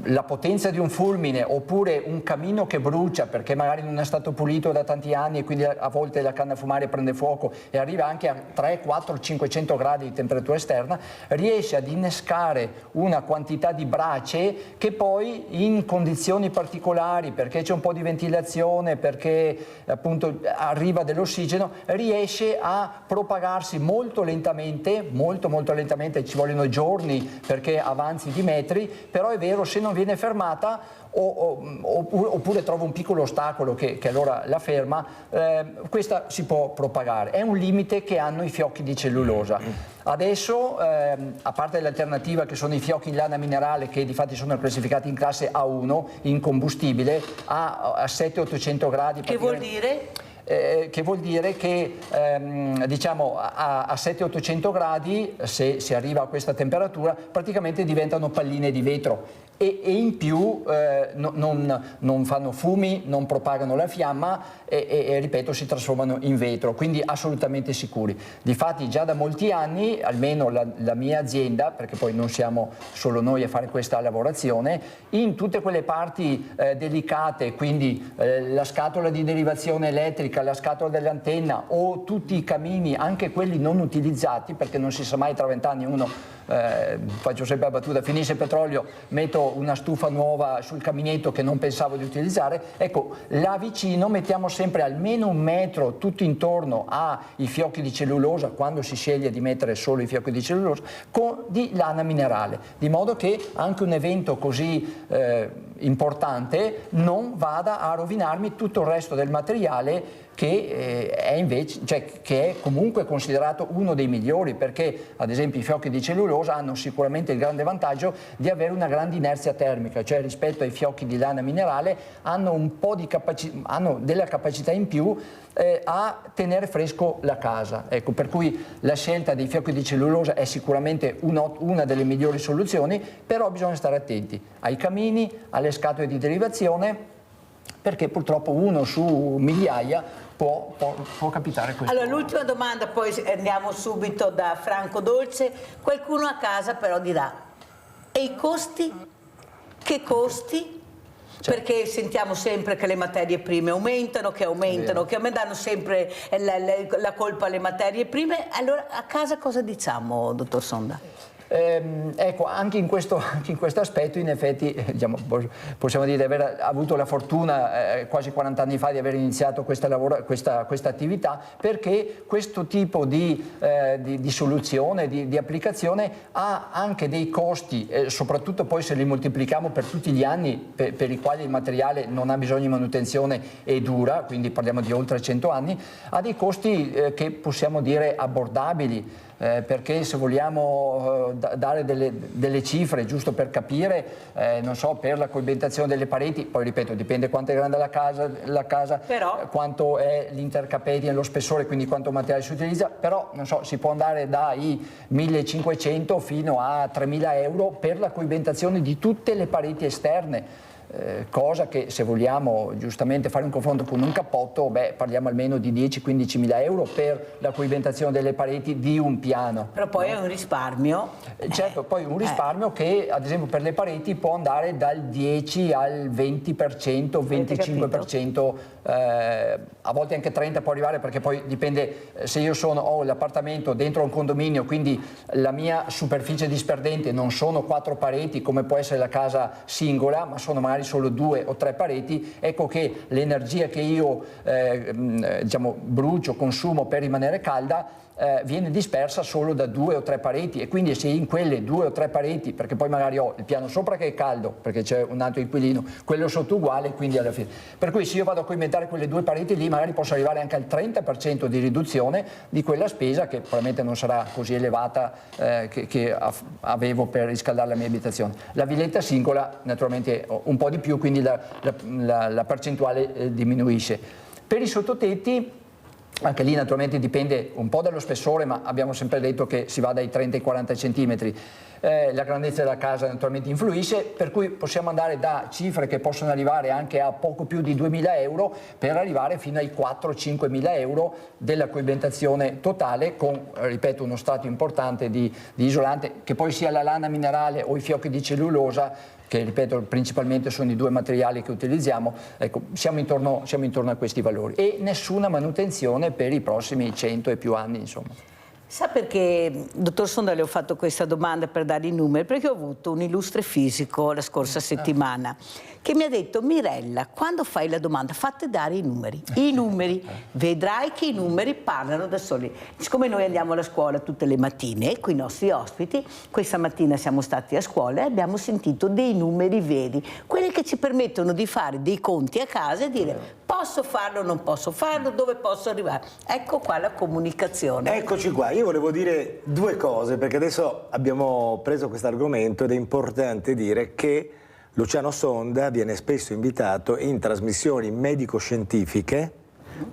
la potenza di un fulmine oppure un camino che brucia perché magari non è stato pulito da tanti anni e quindi a volte la canna a fumare prende fuoco e arriva anche a 3, 4, 500 gradi di temperatura esterna, riesce ad innescare una quantità di brace che poi in condizioni particolari, perché c'è un po' di ventilazione, perché appunto arriva dell'ossigeno, riesce a propagarsi molto lentamente, molto lentamente, ci vogliono giorni perché avanzi di metri, però è vero, se non viene fermata oppure trova un piccolo ostacolo che allora la ferma, questa si può propagare. È un limite che hanno i fiocchi di cellulosa. Adesso, a parte l'alternativa che sono i fiocchi in lana minerale, che di fatti sono classificati in classe A1, in combustibile, a 700-800 gradi. Che vuol dire? Che vuol dire che diciamo a 700-800 gradi, se si arriva a questa temperatura, praticamente diventano palline di vetro e in più non fanno fumi, non propagano la fiamma e ripeto, si trasformano in vetro, quindi assolutamente sicuri. Difatti già da molti anni, almeno la mia azienda, perché poi non siamo solo noi a fare questa lavorazione, in tutte quelle parti delicate, quindi la scatola di derivazione elettrica, la scatola dell'antenna o tutti i camini, anche quelli non utilizzati, perché non si sa mai, tra 20 anni uno, faccio sempre la battuta, finisce il petrolio, metto una stufa nuova sul caminetto che non pensavo di utilizzare, ecco, là vicino mettiamo sempre almeno 1 metro tutto intorno ai fiocchi di cellulosa, quando si sceglie di mettere solo i fiocchi di cellulosa, di lana minerale, di modo che anche un evento così importante non vada a rovinarmi tutto il resto del materiale che è invece, che è comunque considerato uno dei migliori, perché ad esempio i fiocchi di cellulosa hanno sicuramente il grande vantaggio di avere una grande inerzia termica, cioè rispetto ai fiocchi di lana minerale hanno un po' di hanno della capacità in più a tenere fresco la casa. Ecco, per cui la scelta dei fiocchi di cellulosa è sicuramente una delle migliori soluzioni, però bisogna stare attenti ai camini, alle scatole di derivazione, perché purtroppo uno su migliaia può capitare questo. Allora, l'ultima domanda, poi andiamo subito da Franco Dolce. Qualcuno a casa però dirà: e i costi? Che costi? Perché sentiamo sempre che le materie prime aumentano, che danno sempre la colpa alle materie prime. Allora, a casa cosa diciamo, dottor Sonda? Ecco, anche in questo aspetto in effetti diciamo, possiamo dire di aver avuto la fortuna quasi 40 anni fa di aver iniziato questa attività, perché questo tipo di soluzione, di applicazione ha anche dei costi, soprattutto poi se li moltiplichiamo per tutti gli anni per i quali il materiale non ha bisogno di manutenzione e dura, quindi parliamo di oltre 100 anni, ha dei costi che possiamo dire abbordabili. Perché se vogliamo dare delle cifre giusto per capire, non so, per la coibentazione delle pareti, poi ripeto, dipende quanto è grande la casa però, quanto è l'intercapedine, lo spessore, quindi quanto materiale si utilizza, però non so, si può andare dai 1.500 fino a 3.000 euro per la coibentazione di tutte le pareti esterne. cosa che, se vogliamo giustamente fare un confronto con un cappotto, parliamo almeno di 10-15 mila euro per la coibentazione delle pareti di un piano. Però poi è un risparmio. Certo, poi un risparmio che ad esempio per le pareti può andare dal 10 al 20%, 25%, a volte anche 30% può arrivare, perché poi dipende se io ho l'appartamento dentro un condominio, quindi la mia superficie disperdente non sono 4 pareti come può essere la casa singola, ma sono magari solo 2 o 3 pareti, ecco che l'energia che io brucio, consumo per rimanere calda, viene dispersa solo da 2 o 3 pareti, e quindi se in quelle 2 o 3 pareti, perché poi magari ho il piano sopra che è caldo perché c'è un altro inquilino, quello sotto uguale, quindi alla fine, per cui se io vado a coibentare quelle 2 pareti lì, magari posso arrivare anche al 30% di riduzione di quella spesa, che probabilmente non sarà così elevata che avevo per riscaldare la mia abitazione. La villetta singola naturalmente un po' di più, quindi la percentuale diminuisce. Per i sottotetti, anche lì naturalmente dipende un po' dallo spessore, ma abbiamo sempre detto che si va dai 30 ai 40 centimetri. La grandezza della casa naturalmente influisce, per cui possiamo andare da cifre che possono arrivare anche a poco più di 2.000 euro per arrivare fino ai 4-5.000 euro della coibentazione totale, con, ripeto, uno strato importante di isolante, che poi sia la lana minerale o i fiocchi di cellulosa, che ripeto principalmente sono i 2 materiali che utilizziamo. Ecco, siamo intorno a questi valori, e nessuna manutenzione per i prossimi 100 e più anni, insomma. Sa perché, dottor Sonda, le ho fatto questa domanda per dare i numeri? Perché ho avuto un illustre fisico la scorsa settimana che mi ha detto: Mirella, quando fai la domanda fate dare i numeri, vedrai che i numeri parlano da soli. Siccome noi andiamo alla scuola tutte le mattine con i nostri ospiti, questa mattina siamo stati a scuola e abbiamo sentito dei numeri veri, quelli che ci permettono di fare dei conti a casa e dire: posso farlo o non posso farlo, dove posso arrivare. Ecco qua la comunicazione. Eccoci qua, io volevo dire 2 cose, perché adesso abbiamo preso questo argomento ed è importante dire che Luciano Sonda viene spesso invitato in trasmissioni medico-scientifiche.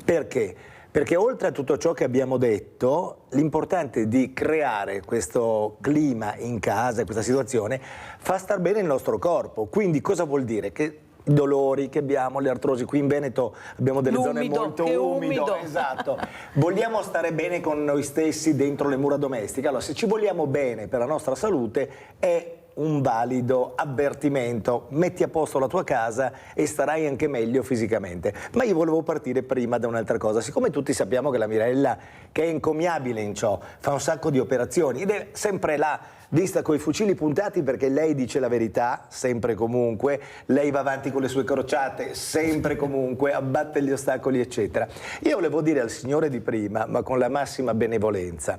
Perché? Perché oltre a tutto ciò che abbiamo detto, l'importante di creare questo clima in casa, questa situazione, fa star bene il nostro corpo. Quindi cosa vuol dire? Che i dolori che abbiamo, le artrosi, qui in Veneto abbiamo delle zone molto umido, esatto. Vogliamo stare bene con noi stessi dentro le mura domestiche. Allora, se ci vogliamo bene per la nostra salute, è un valido avvertimento: metti a posto la tua casa e starai anche meglio fisicamente. Ma io volevo partire prima da un'altra cosa. Siccome tutti sappiamo che la Mirella, che è encomiabile in ciò, fa un sacco di operazioni ed è sempre là, vista coi fucili puntati, perché lei dice la verità sempre e comunque, lei va avanti con le sue crociate sempre e comunque, abbatte gli ostacoli eccetera. Io volevo dire al signore di prima, ma con la massima benevolenza,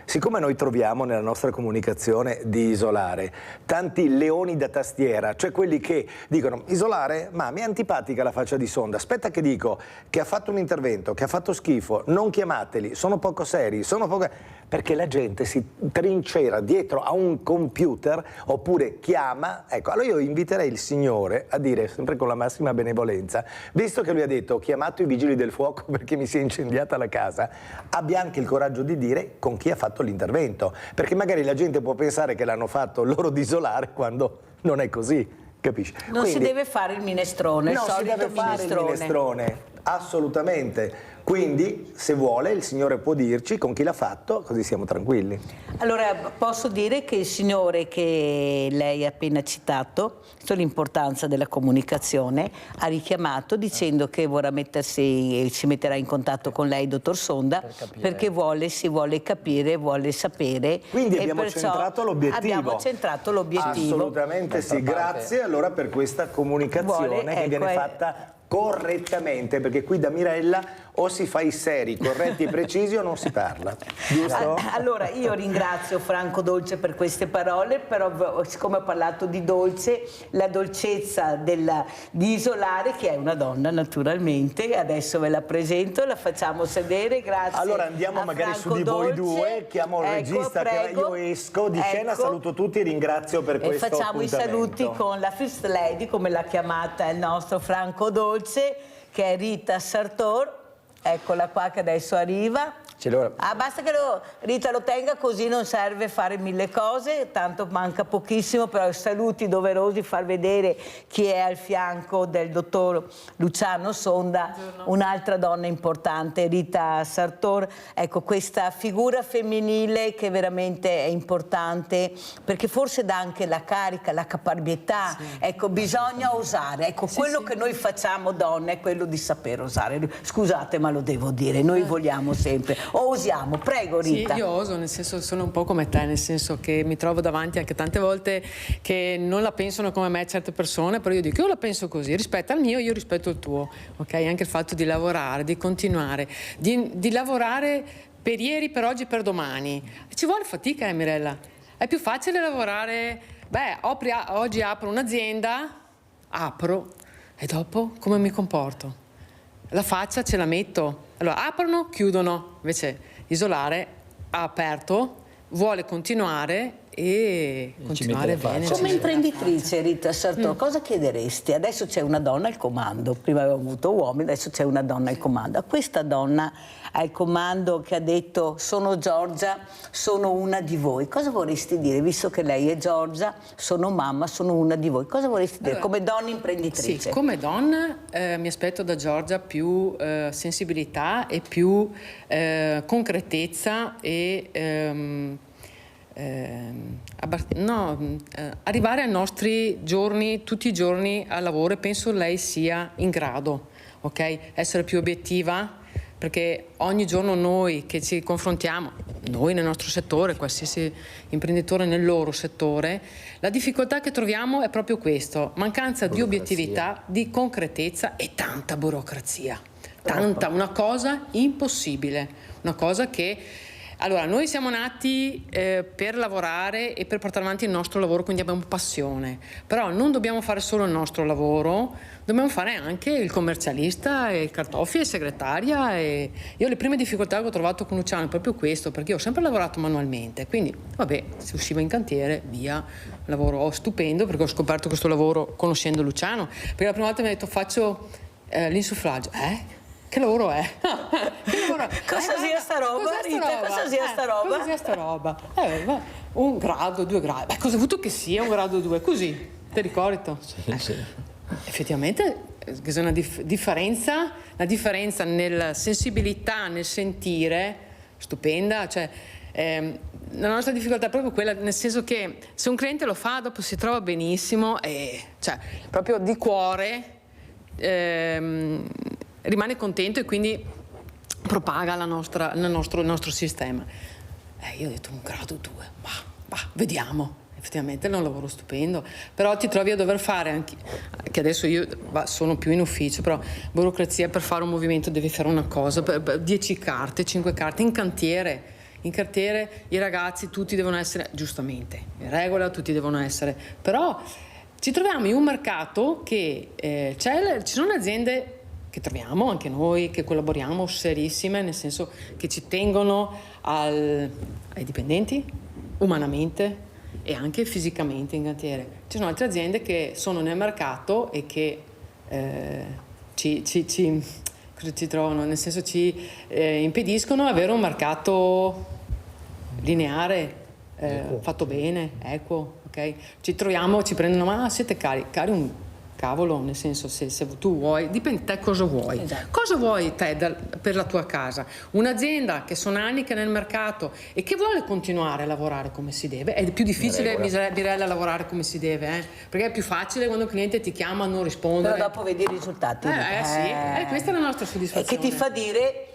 siccome noi troviamo nella nostra comunicazione di isolare tanti leoni da tastiera, cioè quelli che dicono: isolare? Ma mi è antipatica la faccia di Sonda, aspetta che dico che ha fatto un intervento, che ha fatto schifo, non chiamateli, sono poco seri, perché la gente si trincera dietro a un computer oppure chiama. Ecco, allora io inviterei il signore a dire, sempre con la massima benevolenza, visto che lui ha detto: ho chiamato i vigili del fuoco perché mi si è incendiata la casa, abbia anche il coraggio di dire con chi ha fatto l'intervento, perché magari la gente può pensare che l'hanno fatto loro di isolare quando non è così, capisci? Non si deve fare il minestrone, il solito minestrone, assolutamente. Quindi, se vuole, il signore può dirci con chi l'ha fatto, così siamo tranquilli. Allora, posso dire che il signore che lei ha appena citato, sull'importanza della comunicazione, ha richiamato dicendo che vorrà si metterà in contatto con lei, dottor Sonda, perché si vuole capire, vuole sapere. Quindi abbiamo centrato l'obiettivo. Abbiamo centrato l'obiettivo. Assolutamente sì, grazie allora per questa comunicazione che viene fatta correttamente, perché qui da Mirella o si fa i seri, corretti e precisi o non si parla, giusto? Allora io ringrazio Franco Dolce per queste parole, però siccome ho parlato di dolce, la dolcezza di Isolare, che è una donna naturalmente, adesso ve la presento, la facciamo sedere, grazie. Allora andiamo magari Franco su di voi Dolce. due, chiamo il regista, prego. Che io esco di scena, saluto tutti e ringrazio per questo facciamo appuntamento. I saluti con la First Lady, come l'ha chiamata il nostro Franco Dolce, che è Rita Sartor. Eccola qua che adesso arriva. Basta che Rita lo tenga, così non serve fare 1000 cose, tanto manca pochissimo, però saluti doverosi, far vedere chi è al fianco del dottor Luciano Sonda, un'altra donna importante, Rita Sartor. Ecco, questa figura femminile che veramente è importante, perché forse dà anche la carica, la caparbietà. Ecco, bisogna osare. Ecco, quello che noi facciamo donne è quello di saper osare. Scusate, ma lo devo dire, noi vogliamo sempre. Osiamo, prego Rita. Sì, io oso, nel senso sono un po' come te, nel senso che mi trovo davanti anche tante volte che non la pensano come me certe persone, però io dico, io la penso così, rispetta il mio, io rispetto il tuo, ok? Anche il fatto di lavorare, di continuare, di lavorare per ieri, per oggi, per domani. Ci vuole fatica, Mirella. È più facile lavorare, oggi apro un'azienda, e dopo come mi comporto? La faccia ce la metto. Allora, aprono, chiudono. Invece isolare, ha aperto, vuole continuare e continuare bene. Come imprenditrice, Rita Sartor, cosa chiederesti? Adesso c'è una donna al comando, prima avevamo avuto uomini, adesso c'è una donna al comando. A questa donna al comando che ha detto sono Giorgia, sono una di voi, cosa vorresti dire? Visto che lei è Giorgia, sono mamma, sono una di voi, cosa vorresti dire come donna imprenditrice? Sì, come donna mi aspetto da Giorgia più sensibilità e più concretezza e arrivare ai nostri giorni, tutti i giorni al lavoro, e penso lei sia in grado, ok? Essere più obiettiva, perché ogni giorno noi che ci confrontiamo, noi nel nostro settore, qualsiasi imprenditore nel loro settore, la difficoltà che troviamo è proprio questo: mancanza di obiettività, di concretezza e tanta burocrazia. Tanta, una cosa impossibile, una cosa che... Allora, noi siamo nati per lavorare e per portare avanti il nostro lavoro, quindi abbiamo passione. Però non dobbiamo fare solo il nostro lavoro, dobbiamo fare anche il commercialista, il cartoffi e segretaria. E io le prime difficoltà che ho trovato con Luciano è proprio questo, perché io ho sempre lavorato manualmente, quindi vabbè, si usciva in cantiere, via, lavoro stupendo, perché ho scoperto questo lavoro conoscendo Luciano. Perché la prima volta mi ha detto faccio l'insufflaggio. Che lavoro è? Cosa sia sta roba, Rita? Cosa sia sta roba? Cosa sia sta roba? Un grado, 2 gradi. Cosa ho avuto che sia un grado 2? Così, ti ricordi? Sì. Effettivamente c'è una differenza nella sensibilità, nel sentire, stupenda. Cioè, la nostra difficoltà è proprio quella, nel senso che se un cliente lo fa, dopo si trova benissimo e cioè, proprio di cuore rimane contento e quindi propaga il nostro sistema. Io ho detto un grado 2, ma vediamo. Effettivamente è un lavoro stupendo, però ti trovi a dover fare anche, che adesso io sono più in ufficio, però burocrazia, per fare un movimento devi fare una cosa, 10 carte, 5 carte, in cantiere i ragazzi tutti devono essere, giustamente, in regola tutti devono essere, però ci troviamo in un mercato che ci sono aziende che troviamo anche noi, che collaboriamo, serissime, nel senso che ci tengono ai dipendenti, umanamente e anche fisicamente in cantiere. Ci sono altre aziende che sono nel mercato e che ci trovano, nel senso ci impediscono di avere un mercato lineare, fatto bene, equo, ok? Ci troviamo, ci prendono, ma siete cari un cavolo, nel senso se tu vuoi, dipende te cosa vuoi. Esatto. Cosa vuoi te per la tua casa? Un'azienda che sono anni che è nel mercato e che vuole continuare a lavorare come si deve. È più difficile, Mirella, lavorare come si deve, perché è più facile quando il cliente ti chiama a non rispondere. Però dopo vedi i risultati. Sì, questa è la nostra soddisfazione. Che ti fa dire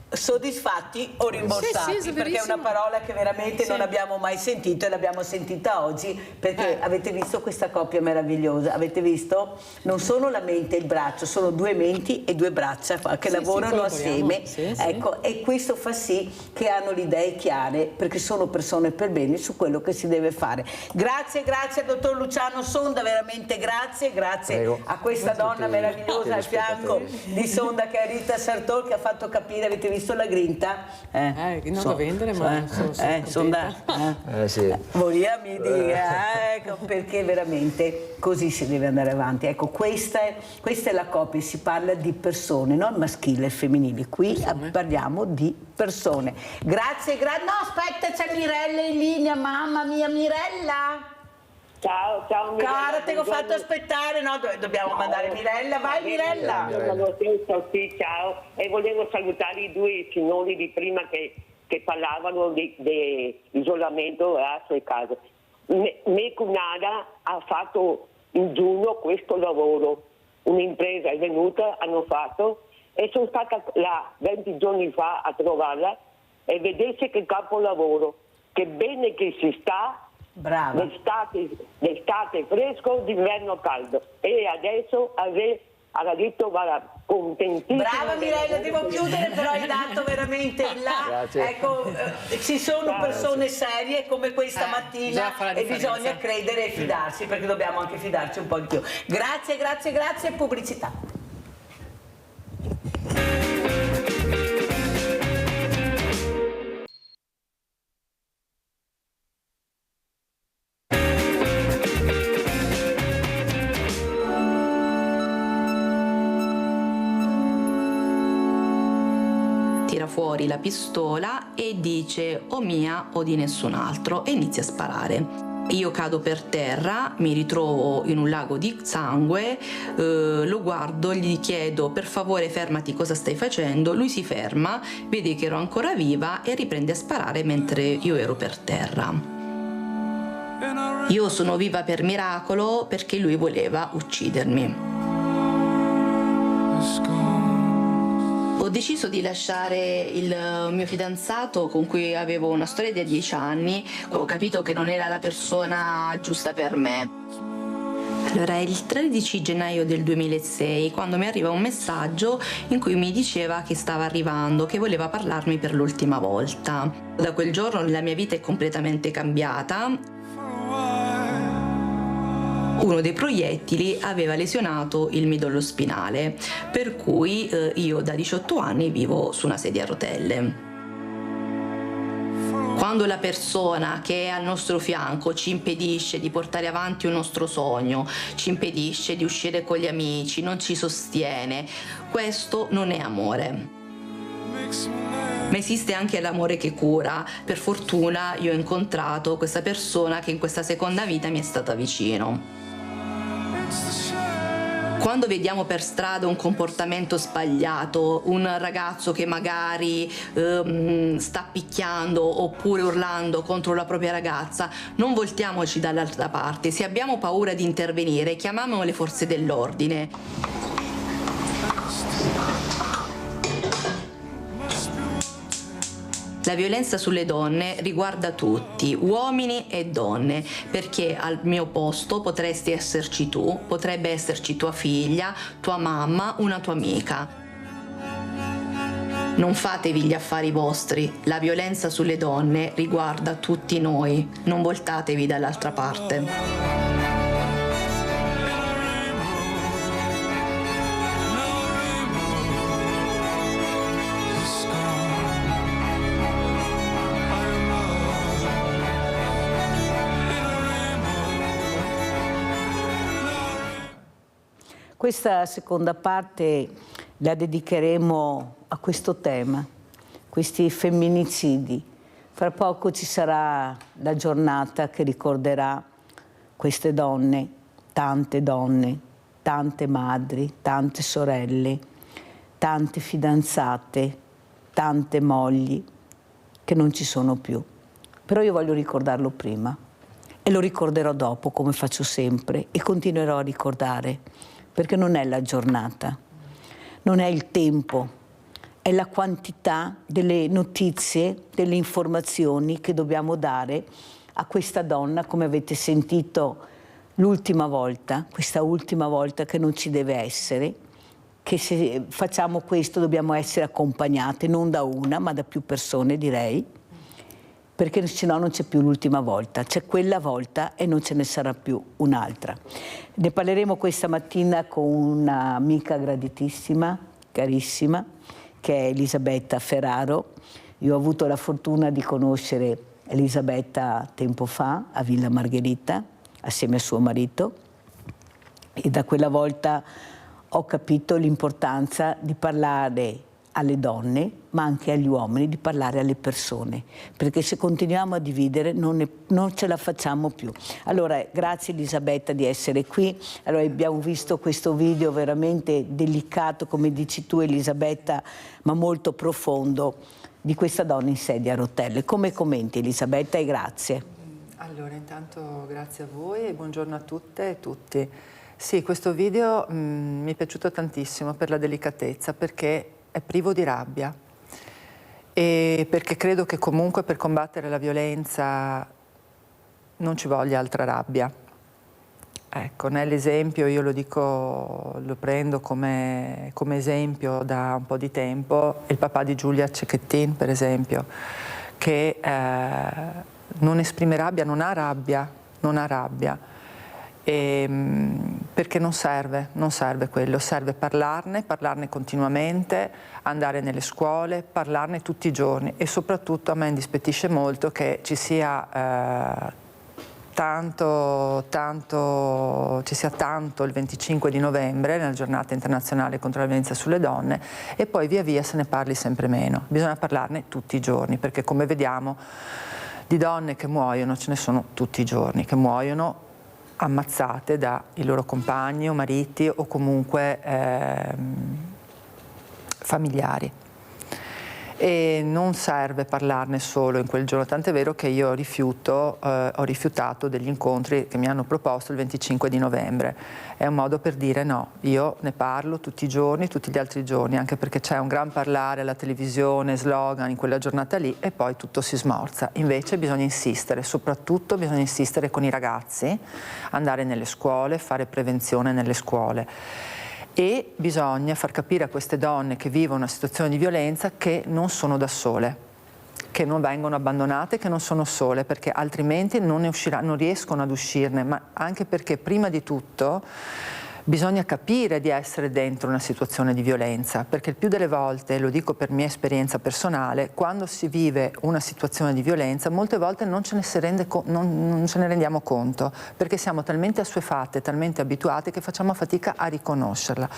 soddisfatti o rimborsati, sì, perché è una parola che veramente non abbiamo mai sentito e l'abbiamo sentita oggi, perché avete visto questa coppia meravigliosa, avete visto? Non sono la mente e il braccio, sono 2 menti e 2 braccia che lavorano assieme, ecco, e questo fa sì che hanno le idee chiare, perché sono persone per bene su quello che si deve fare. Grazie dottor Luciano Sonda, veramente grazie. Prego. A questa donna meravigliosa al fianco di Sonda, che è Rita Sartor, che ha fatto capire, avete visto visto la grinta? Non da vendere, ma sono da... Sì. Vogliami dire, ecco, perché veramente così si deve andare avanti. Ecco, questa è la coppia, si parla di persone, non maschile e femminile, qui parliamo di persone. Grazie, no aspetta, c'è Mirella in linea, mamma mia Mirella! Ciao Mirella. Cara, te l'ho fatto aspettare, no? Dobbiamo mandare Mirella, vai Mirella! Sì, ciao, e volevo salutare i due signori di prima che parlavano di isolamento a sue case. Mia cognata ha fatto in giugno questo lavoro, un'impresa è venuta, hanno fatto, e sono stata là 20 giorni fa a trovarla e vedesse che capolavoro, che bene che si sta. Brava. D'estate fresco, d'inverno caldo, e adesso ha detto guarda, contentissima. Brava Mirella, devo chiudere, però hai dato veramente in là. Grazie. Ecco, ci sono persone serie come questa mattina e bisogna credere e fidarsi, perché dobbiamo anche fidarci un po' di più. Grazie, pubblicità. Tira fuori la pistola e dice o mia o di nessun altro e inizia a sparare. Io cado per terra, mi ritrovo in un lago di sangue, lo guardo, gli chiedo per favore fermati, cosa stai facendo? Lui si ferma, vede che ero ancora viva e riprende a sparare mentre io ero per terra. Io sono viva per miracolo perché lui voleva uccidermi. Ho deciso di lasciare il mio fidanzato con cui avevo una storia di 10 anni, ho capito che non era la persona giusta per me. Allora, è il 13 gennaio del 2006 quando mi arriva un messaggio in cui mi diceva che stava arrivando, che voleva parlarmi per l'ultima volta. Da quel giorno la mia vita è completamente cambiata. Uno dei proiettili aveva lesionato il midollo spinale, per cui io da 18 anni vivo su una sedia a rotelle. Quando la persona che è al nostro fianco ci impedisce di portare avanti un nostro sogno, ci impedisce di uscire con gli amici, non ci sostiene, questo non è amore. Ma esiste anche l'amore che cura. Per fortuna io ho incontrato questa persona che in questa seconda vita mi è stata vicino. Quando vediamo per strada un comportamento sbagliato, un ragazzo che magari sta picchiando oppure urlando contro la propria ragazza, non voltiamoci dall'altra parte. Se abbiamo paura di intervenire, chiamiamo le forze dell'ordine. La violenza sulle donne riguarda tutti, uomini e donne, perché al mio posto potresti esserci tu, potrebbe esserci tua figlia, tua mamma, una tua amica. Non fatevi gli affari vostri, la violenza sulle donne riguarda tutti noi, non voltatevi dall'altra parte. Questa seconda parte la dedicheremo a questo tema, questi femminicidi. Fra poco ci sarà la giornata che ricorderà queste donne, tante madri, tante sorelle, tante fidanzate, tante mogli che non ci sono più. Però io voglio ricordarlo prima e lo ricorderò dopo, come faccio sempre, e continuerò a ricordare. Perché non è la giornata, non è il tempo, è la quantità delle notizie, delle informazioni che dobbiamo dare a questa donna, come avete sentito l'ultima volta, questa ultima volta che non ci deve essere, che se facciamo questo dobbiamo essere accompagnate non da una ma da più persone, direi, perché sennò non c'è più l'ultima volta, c'è quella volta e non ce ne sarà più un'altra. Ne parleremo questa mattina con un'amica graditissima, carissima, che è Elisabetta Ferraro. Io ho avuto la fortuna di conoscere Elisabetta tempo fa a Villa Margherita, assieme a suo marito, e da quella volta ho capito l'importanza di parlare alle donne, ma anche agli uomini, di parlare alle persone, perché se continuiamo a dividere non ce la facciamo più. Allora, grazie Elisabetta di essere qui. Allora, abbiamo visto questo video veramente delicato, come dici tu Elisabetta, ma molto profondo, di questa donna in sedia a rotelle. Come commenti Elisabetta, e grazie. Allora, intanto grazie a voi e buongiorno a tutte e tutti. Sì, questo video mi è piaciuto tantissimo per la delicatezza, perché è privo di rabbia e perché credo che comunque per combattere la violenza non ci voglia altra rabbia. Ecco, nell'esempio io lo prendo come esempio da un po' di tempo, il papà di Giulia Cecchettin, per esempio, che non esprime rabbia, non ha rabbia. Perché non serve quello, serve parlarne continuamente, andare nelle scuole, parlarne tutti i giorni, e soprattutto a me indispettisce molto che ci sia tanto il 25 di novembre, nella giornata internazionale contro la violenza sulle donne, e poi via via se ne parli sempre meno. Bisogna parlarne tutti i giorni, perché come vediamo di donne che muoiono ce ne sono tutti i giorni, che muoiono ammazzate dai loro compagni o mariti o comunque familiari. E non serve parlarne solo in quel giorno, tant'è vero che io ho rifiutato degli incontri che mi hanno proposto il 25 di novembre. È un modo per dire no, io ne parlo tutti i giorni, tutti gli altri giorni, anche perché c'è un gran parlare alla televisione, slogan in quella giornata lì, e poi tutto si smorza. Invece bisogna insistere, soprattutto bisogna insistere con i ragazzi, andare nelle scuole, fare prevenzione nelle scuole. E bisogna far capire a queste donne che vivono una situazione di violenza che non sono da sole, che non vengono abbandonate, che non sono sole, perché altrimenti non riescono ad uscirne, ma anche perché prima di tutto bisogna capire di essere dentro una situazione di violenza, perché il più delle volte, lo dico per mia esperienza personale, quando si vive una situazione di violenza molte volte non ce ne rendiamo conto, perché siamo talmente assuefatte, talmente abituate che facciamo fatica a riconoscerla.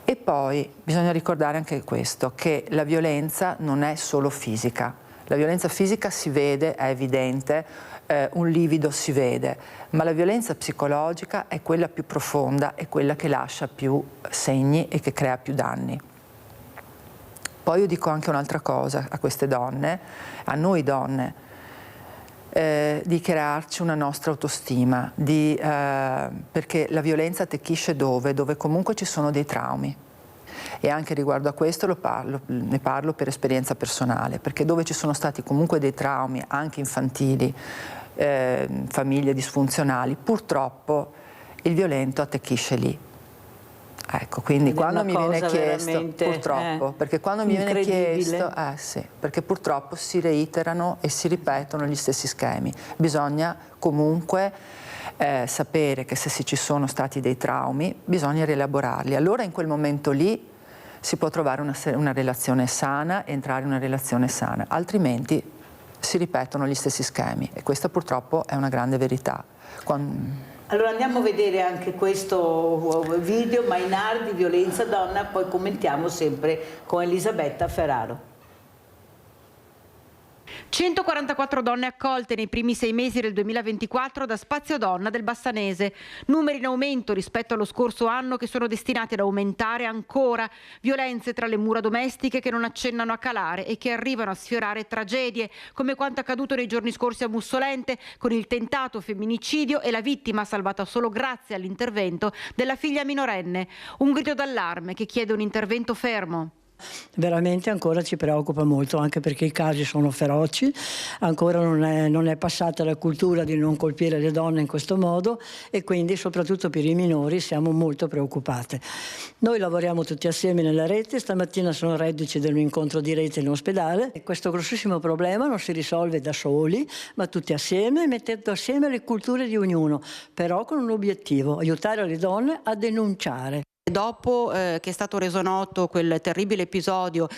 E poi bisogna ricordare anche questo, che la violenza non è solo fisica. La violenza fisica si vede, è evidente, un livido si vede, ma la violenza psicologica è quella più profonda, è quella che lascia più segni e che crea più danni. Poi io dico anche un'altra cosa a queste donne, a noi donne, di crearci una nostra autostima, perché la violenza attecchisce dove comunque ci sono dei traumi. E anche riguardo a questo ne parlo per esperienza personale, perché dove ci sono stati comunque dei traumi, anche infantili, famiglie disfunzionali, purtroppo il violento attecchisce lì. Ecco, quindi quando mi viene chiesto, purtroppo, perché quando mi viene chiesto, sì, perché purtroppo si reiterano e si ripetono gli stessi schemi. Bisogna comunque sapere che se ci sono stati dei traumi bisogna rielaborarli. Allora in quel momento lì si può trovare una relazione sana, entrare in una relazione sana, altrimenti si ripetono gli stessi schemi, e questa purtroppo è una grande verità. Allora andiamo a vedere anche questo video, Mainardi, violenza donna, poi commentiamo sempre con Elisabetta Ferraro. 144 donne accolte nei primi 6 mesi del 2024 da Spazio Donna del Bassanese, numeri in aumento rispetto allo scorso anno che sono destinati ad aumentare ancora, violenze tra le mura domestiche che non accennano a calare e che arrivano a sfiorare tragedie come quanto accaduto nei giorni scorsi a Mussolente con il tentato femminicidio e la vittima salvata solo grazie all'intervento della figlia minorenne, un grido d'allarme che chiede un intervento fermo. Veramente ancora ci preoccupa molto, anche perché i casi sono feroci, ancora non è passata la cultura di non colpire le donne in questo modo, e quindi soprattutto per i minori siamo molto preoccupate. Noi lavoriamo tutti assieme nella rete, stamattina sono reduci da un incontro di rete in ospedale, e questo grossissimo problema non si risolve da soli, ma tutti assieme, mettendo assieme le culture di ognuno, però con un obiettivo: aiutare le donne a denunciare. dopo che è stato reso noto quel terribile episodio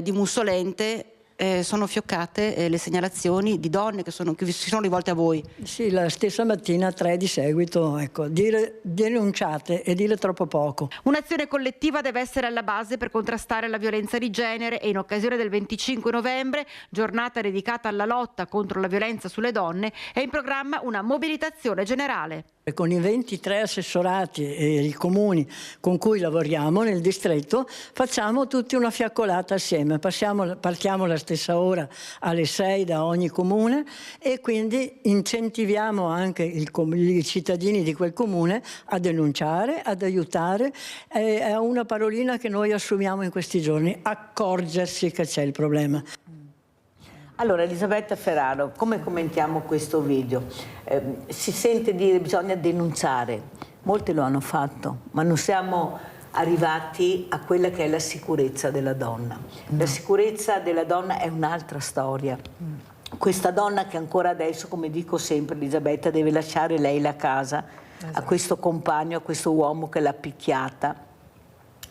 di Mussolente, sono fioccate le segnalazioni di donne che si sono rivolte a voi. Sì, la stessa mattina 3 di seguito, ecco, dire denunciate e dire troppo poco. Un'azione collettiva deve essere alla base per contrastare la violenza di genere e in occasione del 25 novembre, giornata dedicata alla lotta contro la violenza sulle donne, è in programma una mobilitazione generale. Con i 23 assessorati e i comuni con cui lavoriamo nel distretto facciamo tutti una fiaccolata assieme, partiamo la stessa ora alle 6 da ogni comune e quindi incentiviamo anche i cittadini di quel comune a denunciare, ad aiutare. È una parolina che noi assumiamo in questi giorni, accorgersi che c'è il problema. Allora, Elisabetta Ferraro, come commentiamo questo video? Si sente dire che bisogna denunciare, molti lo hanno fatto, ma non siamo arrivati a quella che è la sicurezza della donna. La sicurezza della donna è un'altra storia. Questa donna che ancora adesso, come dico sempre, Elisabetta, deve lasciare lei la casa a questo compagno, a questo uomo che l'ha picchiata,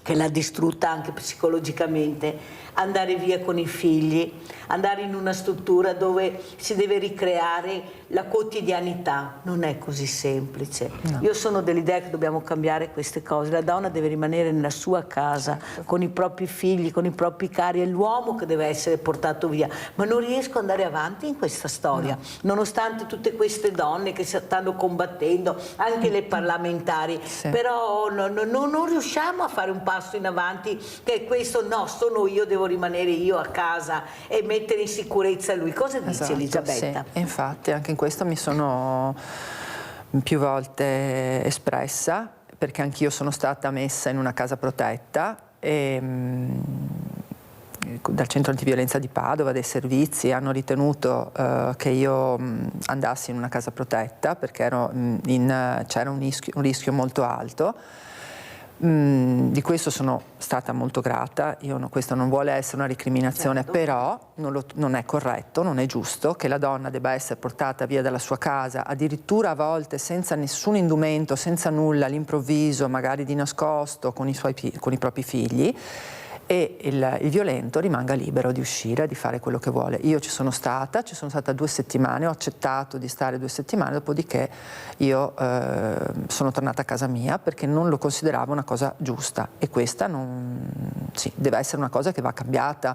che l'ha distrutta anche psicologicamente, andare via con i figli, andare in una struttura dove si deve ricreare la quotidianità. Non è così semplice. No. Io sono dell'idea che dobbiamo cambiare queste cose. La donna deve rimanere nella sua casa, con i propri figli, con i propri cari, è l'uomo che deve essere portato via. Ma non riesco ad andare avanti in questa storia, nonostante tutte queste donne che stanno combattendo, anche le parlamentari, però non riusciamo a fare un passo in avanti, che è questo: no, sono io, devo rimanere io a casa e mettere in sicurezza lui. Cosa dice Elisabetta? Sì, infatti anche in questo mi sono più volte espressa, perché anch'io sono stata messa in una casa protetta dal centro antiviolenza di Padova, dei servizi hanno ritenuto che io andassi in una casa protetta perché c'era un rischio molto alto. Di questo sono stata molto grata. Questo non vuole essere una recriminazione, però non è corretto, non è giusto che la donna debba essere portata via dalla sua casa, addirittura a volte senza nessun indumento, senza nulla, all'improvviso, magari di nascosto, con i propri figli, e il violento rimanga libero di uscire, di fare quello che vuole. Io ci sono stata 2 settimane, ho accettato di stare 2 settimane, dopodiché io sono tornata a casa mia perché non lo consideravo una cosa giusta, e questa deve essere una cosa che va cambiata.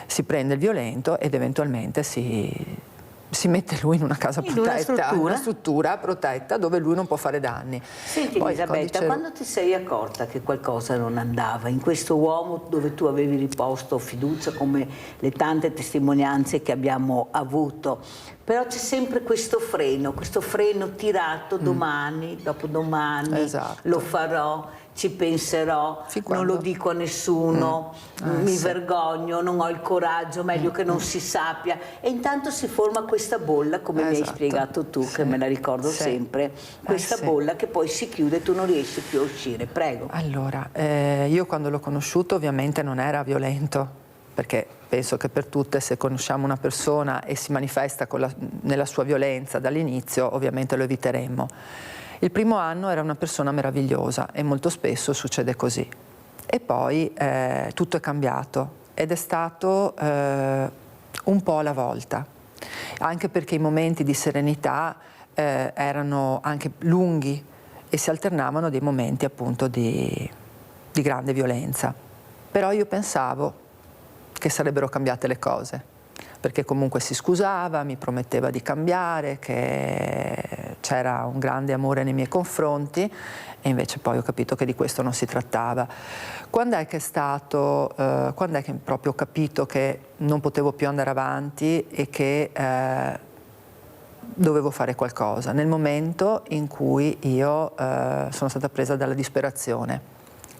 Si prende il violento ed eventualmente si mette lui in una casa protetta, una struttura protetta dove lui non può fare danni. Senti Elisabetta, quando ti sei accorta che qualcosa non andava in questo uomo dove tu avevi riposto fiducia, come le tante testimonianze che abbiamo avuto, però c'è sempre questo freno tirato, domani, dopodomani, lo farò, ci penserò, non lo dico a nessuno, mi vergogno, non ho il coraggio, meglio che non si sappia, e intanto si forma questa bolla, come mi hai spiegato tu, che me la ricordo sempre, questa bolla che poi si chiude e tu non riesci più a uscire. Prego. Allora, io quando l'ho conosciuto ovviamente non era violento, perché penso che per tutte, se conosciamo una persona e si manifesta nella sua violenza dall'inizio, ovviamente lo eviteremmo. Il primo anno era una persona meravigliosa e molto spesso succede così. E poi tutto è cambiato ed è stato un po' alla volta, anche perché i momenti di serenità erano anche lunghi e si alternavano dei momenti appunto di grande violenza. Però io pensavo che sarebbero cambiate le cose, perché comunque si scusava, mi prometteva di cambiare, che c'era un grande amore nei miei confronti, e invece poi ho capito che di questo non si trattava. Quando è che proprio ho capito che non potevo più andare avanti e che dovevo fare qualcosa? Nel momento in cui io sono stata presa dalla disperazione,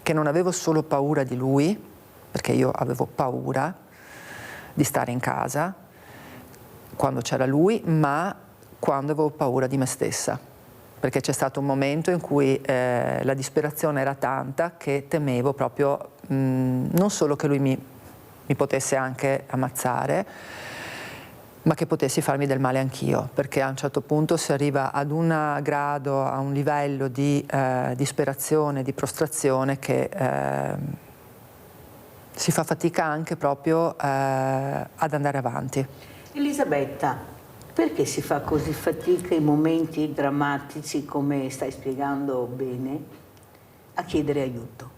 che non avevo solo paura di lui, perché io avevo paura di stare in casa quando c'era lui, ma quando avevo paura di me stessa, perché c'è stato un momento in cui la disperazione era tanta che temevo proprio non solo che lui mi potesse anche ammazzare, ma che potessi farmi del male anch'io, perché a un certo punto si arriva ad un grado, a un livello di disperazione, di prostrazione che si fa fatica anche proprio ad andare avanti. Elisabetta, perché si fa così fatica in momenti drammatici, come stai spiegando bene, a chiedere aiuto?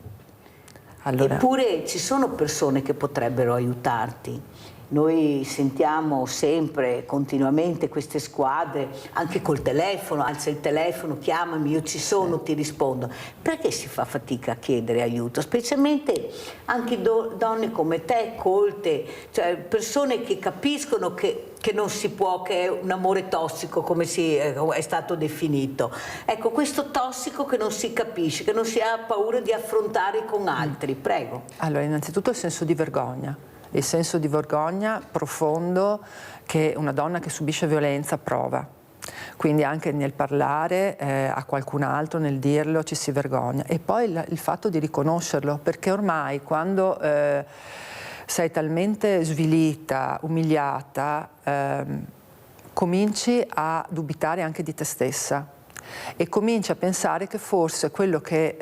Allora, Eppure ci sono persone che potrebbero aiutarti. Noi sentiamo sempre, continuamente, queste squadre, anche col telefono, alza il telefono, chiamami, io ci sono, ti rispondo. Perché si fa fatica a chiedere aiuto? Specialmente anche donne come te, colte, cioè persone che capiscono che non si può, che è un amore tossico, come è stato definito. Ecco, questo tossico che non si capisce, che non si ha paura di affrontare con altri. Prego. Allora, innanzitutto il senso di vergogna. Il senso di vergogna profondo che una donna che subisce violenza prova. Quindi anche nel parlare a qualcun altro, nel dirlo, ci si vergogna. E poi il fatto di riconoscerlo, perché ormai quando sei talmente svilita, umiliata, cominci a dubitare anche di te stessa e cominci a pensare che forse quello che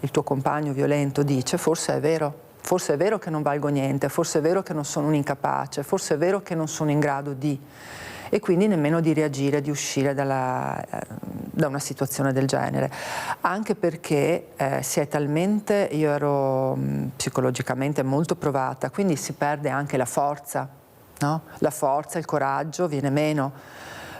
il tuo compagno violento dice forse è vero. Forse è vero che non valgo niente, forse è vero che non sono un incapace, forse è vero che non sono in grado di... E quindi nemmeno di reagire, di uscire da una situazione del genere. Anche perché si è talmente... Io ero psicologicamente molto provata, quindi si perde anche la forza, no? La forza, il coraggio viene meno.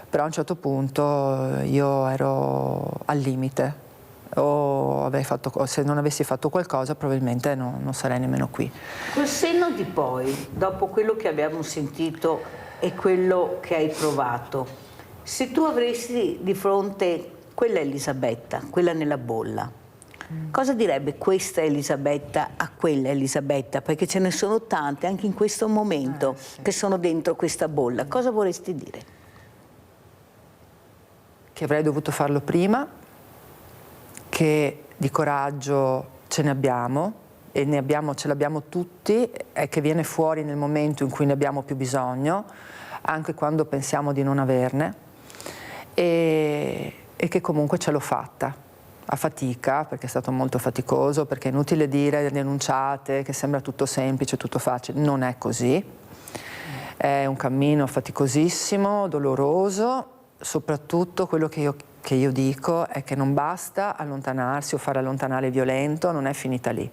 Però a un certo punto io ero al limite. Se non avessi fatto qualcosa probabilmente non sarei nemmeno qui. Col senno di poi, dopo quello che abbiamo sentito e quello che hai provato, se tu avessi di fronte quella Elisabetta, quella nella bolla, cosa direbbe questa Elisabetta a quella Elisabetta? Perché ce ne sono tante anche in questo momento che sono dentro questa bolla. Cosa vorresti dire? Che avrei dovuto farlo prima, che di coraggio ce ne abbiamo e ce l'abbiamo tutti e che viene fuori nel momento in cui ne abbiamo più bisogno, anche quando pensiamo di non averne, e che comunque ce l'ho fatta a fatica, perché è stato molto faticoso, perché è inutile dire denunciate che sembra tutto semplice, tutto facile, non è così, è un cammino faticosissimo, doloroso, soprattutto quello che io dico è che non basta allontanarsi o far allontanare il violento, non è finita lì.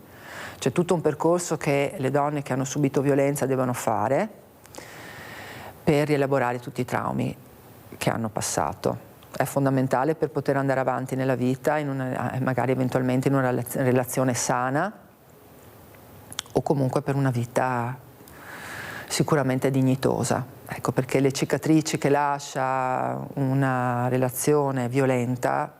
C'è tutto un percorso che le donne che hanno subito violenza devono fare per rielaborare tutti i traumi che hanno passato. È fondamentale per poter andare avanti nella vita, magari eventualmente in una relazione sana o comunque per una vita sicuramente dignitosa. Ecco, perché le cicatrici che lascia una relazione violenta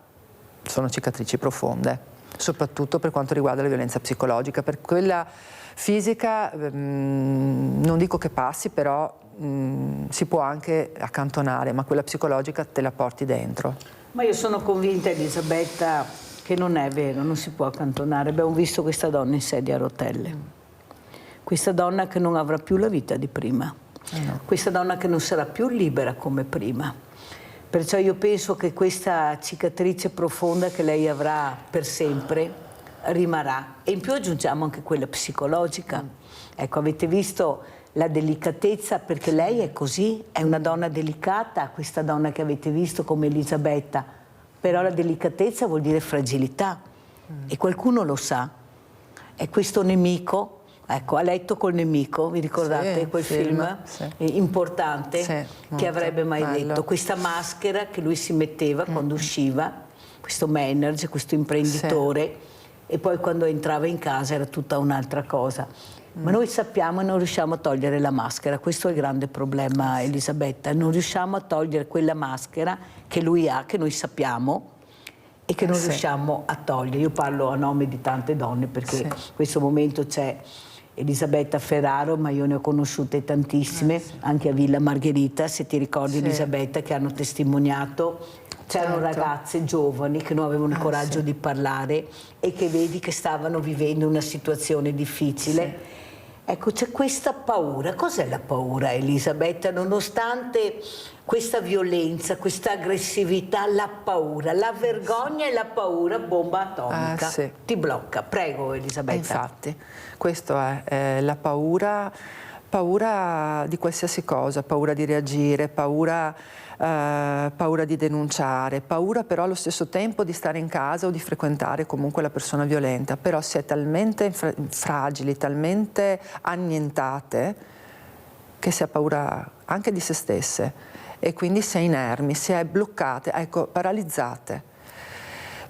sono cicatrici profonde, soprattutto per quanto riguarda la violenza psicologica. Per quella fisica non dico che passi, però si può anche accantonare, ma quella psicologica te la porti dentro. Ma io sono convinta, Elisabetta, che non è vero, non si può accantonare. Abbiamo visto questa donna in sedia a rotelle, questa donna che non avrà più la vita di prima. No. Questa donna che non sarà più libera come prima. Perciò io penso che questa cicatrice profonda che lei avrà per sempre rimarrà. E in più aggiungiamo anche quella psicologica. Ecco, avete visto la delicatezza, perché lei è così, è una donna delicata, questa donna che avete visto come Elisabetta. Però la delicatezza vuol dire fragilità. E qualcuno lo sa. È questo nemico. Ecco, A letto col nemico, vi ricordate quel film? Sì. Importante che avrebbe mai detto. Questa maschera che lui si metteva quando usciva, questo manager, questo imprenditore, e poi quando entrava in casa era tutta un'altra cosa. Ma noi sappiamo e non riusciamo a togliere la maschera, questo è il grande problema, Elisabetta, non riusciamo a togliere quella maschera che lui ha, che noi sappiamo, e che non riusciamo a togliere. Io parlo a nome di tante donne, perché in questo momento c'è Elisabetta Ferraro, ma io ne ho conosciute tantissime, anche a Villa Margherita, se ti ricordi Elisabetta, che hanno testimoniato. C'erano ragazze giovani che non avevano il coraggio di parlare e che vedi che stavano vivendo una situazione difficile. Ecco, c'è questa paura. Cos'è la paura, Elisabetta? Nonostante questa violenza, questa aggressività, la paura, la vergogna e la paura, bomba atomica, sì. Ti blocca. Prego, Elisabetta. Infatti, questo è la paura di qualsiasi cosa, paura di reagire, paura di denunciare, paura però allo stesso tempo di stare in casa o di frequentare comunque la persona violenta, però si è talmente fragili, talmente annientate che si ha paura anche di se stesse e quindi si è inermi, si è bloccate, ecco, paralizzate.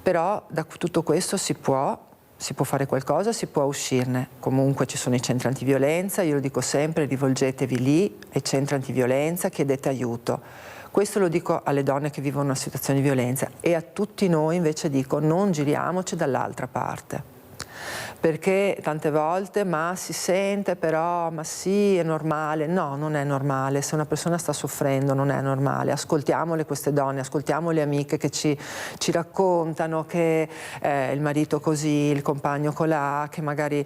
Però da tutto questo si può fare qualcosa, si può uscirne. Comunque ci sono i centri antiviolenza, io lo dico sempre, rivolgetevi lì ai centri antiviolenza, chiedete aiuto. Questo lo dico alle donne che vivono una situazione di violenza e a tutti noi invece dico non giriamoci dall'altra parte. Perché tante volte ma si sente però, ma sì è normale, no non è normale, se una persona sta soffrendo non è normale, ascoltiamole queste donne, ascoltiamo le amiche che ci raccontano che il marito così, il compagno colà, che magari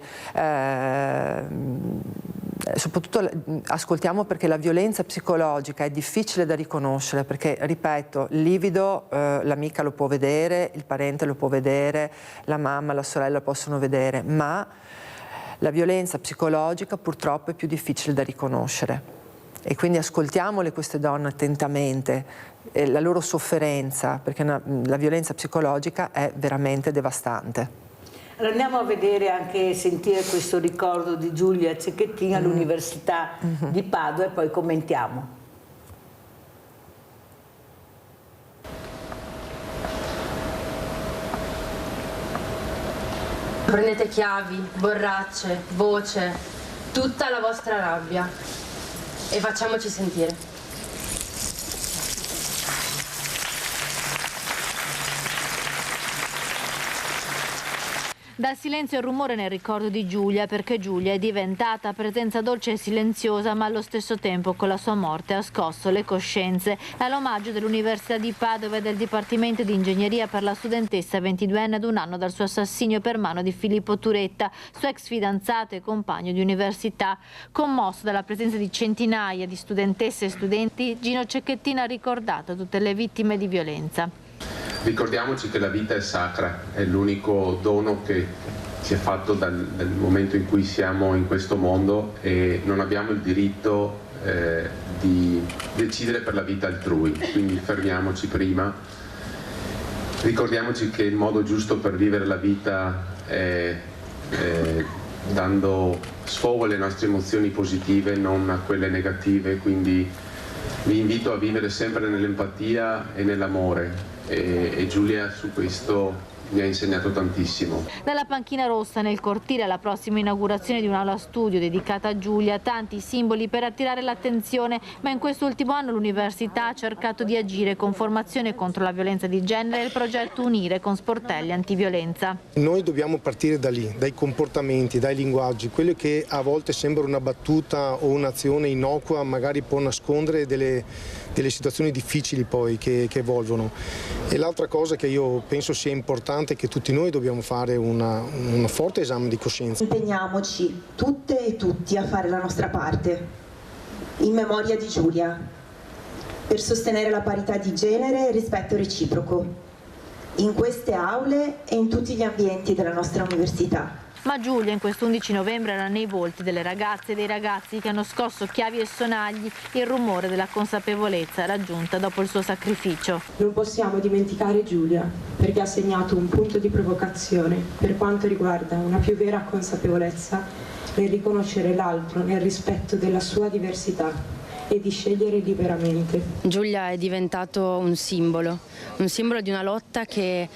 soprattutto ascoltiamo perché la violenza psicologica è difficile da riconoscere perché, ripeto, il livido l'amica lo può vedere, il parente lo può vedere, la mamma, la sorella lo possono vedere, ma la violenza psicologica purtroppo è più difficile da riconoscere e quindi ascoltiamole queste donne attentamente, la loro sofferenza, perché la violenza psicologica è veramente devastante. Allora andiamo a vedere anche, sentire questo ricordo di Giulia Cecchettin all'Università di Padova e poi commentiamo. Prendete chiavi, borracce, voce, tutta la vostra rabbia e facciamoci sentire. Dal silenzio al rumore nel ricordo di Giulia, perché Giulia è diventata presenza dolce e silenziosa, ma allo stesso tempo con la sua morte ha scosso le coscienze. È l'omaggio dell'Università di Padova e del Dipartimento di Ingegneria per la studentessa 22enne ad un anno dal suo assassinio per mano di Filippo Turetta, suo ex fidanzato e compagno di università. Commosso dalla presenza di centinaia di studentesse e studenti, Gino Cecchettin ha ricordato tutte le vittime di violenza. Ricordiamoci che la vita è sacra, è l'unico dono che ci è fatto dal momento in cui siamo in questo mondo e non abbiamo il diritto di decidere per la vita altrui, quindi fermiamoci prima, ricordiamoci che il modo giusto per vivere la vita è dando sfogo alle nostre emozioni positive, non a quelle negative, quindi vi invito a vivere sempre nell'empatia e nell'amore. E Giulia su questo mi ha insegnato tantissimo. Dalla panchina rossa nel cortile alla prossima inaugurazione di un'aula studio dedicata a Giulia, tanti simboli per attirare l'attenzione, ma in quest'ultimo anno l'università ha cercato di agire con formazione contro la violenza di genere e il progetto Unire con sportelli antiviolenza. Noi dobbiamo partire da lì, dai comportamenti, dai linguaggi, quello che a volte sembra una battuta o un'azione innocua magari può nascondere delle situazioni difficili poi che evolvono. E l'altra cosa che io penso sia importante è che tutti noi dobbiamo fare un forte esame di coscienza. Impegniamoci tutte e tutti a fare la nostra parte, in memoria di Giulia, per sostenere la parità di genere e il rispetto reciproco, in queste aule e in tutti gli ambienti della nostra università. Ma Giulia in questo 11 novembre era nei volti delle ragazze e dei ragazzi che hanno scosso chiavi e sonagli, il rumore della consapevolezza raggiunta dopo il suo sacrificio. Non possiamo dimenticare Giulia, perché ha segnato un punto di provocazione per quanto riguarda una più vera consapevolezza nel riconoscere l'altro nel rispetto della sua diversità e di scegliere liberamente. Giulia è diventato un simbolo di una lotta che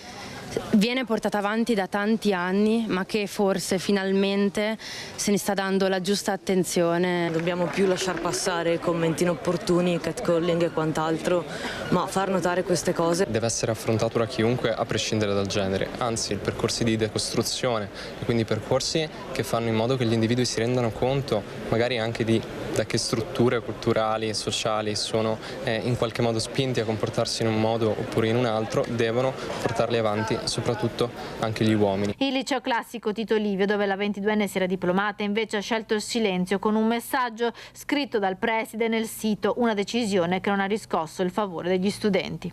viene portata avanti da tanti anni, ma che forse finalmente se ne sta dando la giusta attenzione. Dobbiamo più lasciar passare commenti inopportuni, catcalling e quant'altro, ma far notare queste cose. Deve essere affrontato da chiunque a prescindere dal genere, anzi, percorsi di decostruzione, e quindi percorsi che fanno in modo che gli individui si rendano conto magari anche di da che strutture culturali e sociali sono in qualche modo spinti a comportarsi in un modo oppure in un altro, devono portarli avanti soprattutto anche gli uomini. Il liceo classico Tito Livio, dove la 22enne si era diplomata, invece ha scelto il silenzio con un messaggio scritto dal preside nel sito, una decisione che non ha riscosso il favore degli studenti.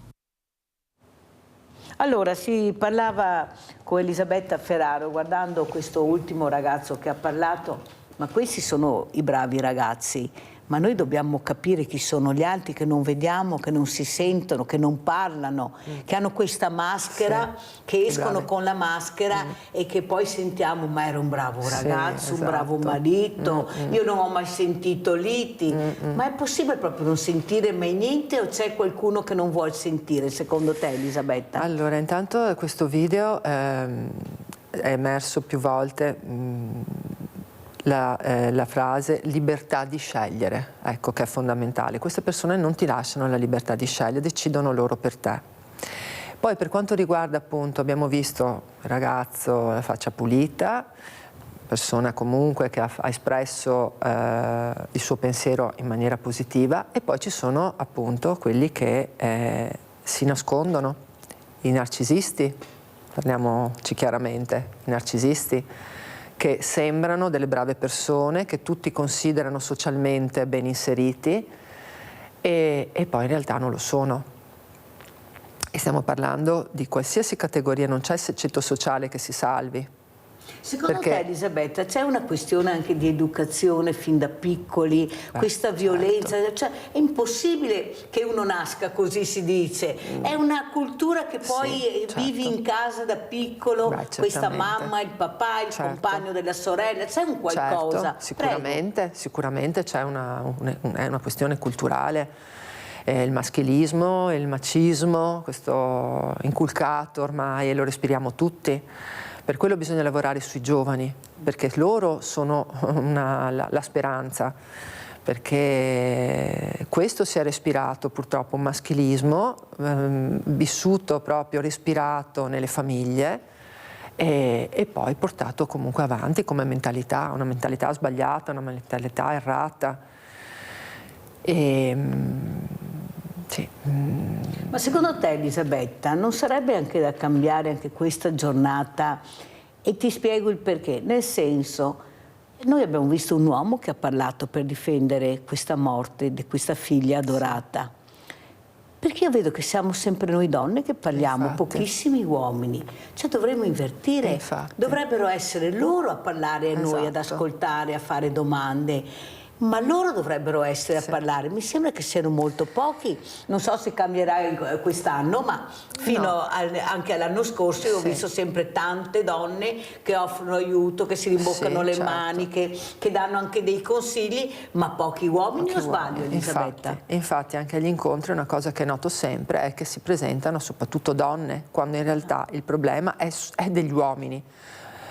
Allora, si parlava con Elisabetta Ferraro, guardando questo ultimo ragazzo che ha parlato, ma questi sono i bravi ragazzi, ma noi dobbiamo capire chi sono gli altri che non vediamo, che non si sentono, che non parlano, che hanno questa maschera, che escono con la maschera e che poi sentiamo, ma era un bravo ragazzo, un bravo marito, io non ho mai sentito liti, ma è possibile proprio non sentire mai niente o c'è qualcuno che non vuol sentire, secondo te, Elisabetta? Allora, intanto questo video è emerso più volte la frase libertà di scegliere, ecco, che è fondamentale. Queste persone non ti lasciano la libertà di scegliere, decidono loro per te. Poi per quanto riguarda, appunto, abbiamo visto il ragazzo, la faccia pulita, persona comunque che ha espresso il suo pensiero in maniera positiva, e poi ci sono appunto quelli che si nascondono, i narcisisti, parliamoci chiaramente, i narcisisti, che sembrano delle brave persone, che tutti considerano socialmente ben inseriti e poi in realtà non lo sono. E stiamo parlando di qualsiasi categoria, non c'è ceto sociale che si salvi. Secondo te, Elisabetta, c'è una questione anche di educazione fin da piccoli, questa violenza, cioè è impossibile che uno nasca così, si dice, è una cultura che poi vivi in casa da piccolo, questa mamma, il papà, il compagno della sorella, c'è un qualcosa? Sicuramente c'è una questione culturale. Il maschilismo, il macismo, questo inculcato ormai, e lo respiriamo tutti. Per quello bisogna lavorare sui giovani, perché loro sono la speranza, perché questo si è respirato purtroppo, un maschilismo vissuto proprio, respirato nelle famiglie e poi portato comunque avanti come mentalità, una mentalità sbagliata, una mentalità errata. Ma secondo te, Elisabetta, non sarebbe anche da cambiare anche questa giornata? E ti spiego il perché. Nel senso, noi abbiamo visto un uomo che ha parlato per difendere questa morte di questa figlia adorata. Perché io vedo che siamo sempre noi donne che parliamo, pochissimi uomini. Cioè dovremmo invertire. Dovrebbero essere loro a parlare a noi, ad ascoltare, a fare domande. Ma loro dovrebbero essere a parlare. Mi sembra che siano molto pochi. Non so se cambierà quest'anno, ma fino anche all'anno scorso io ho visto sempre tante donne che offrono aiuto, che si rimboccano le maniche, che danno anche dei consigli, ma pochi uomini. O sbaglio, Elisabetta? Infatti anche agli incontri una cosa che noto sempre è che si presentano soprattutto donne, quando in realtà il problema è degli uomini.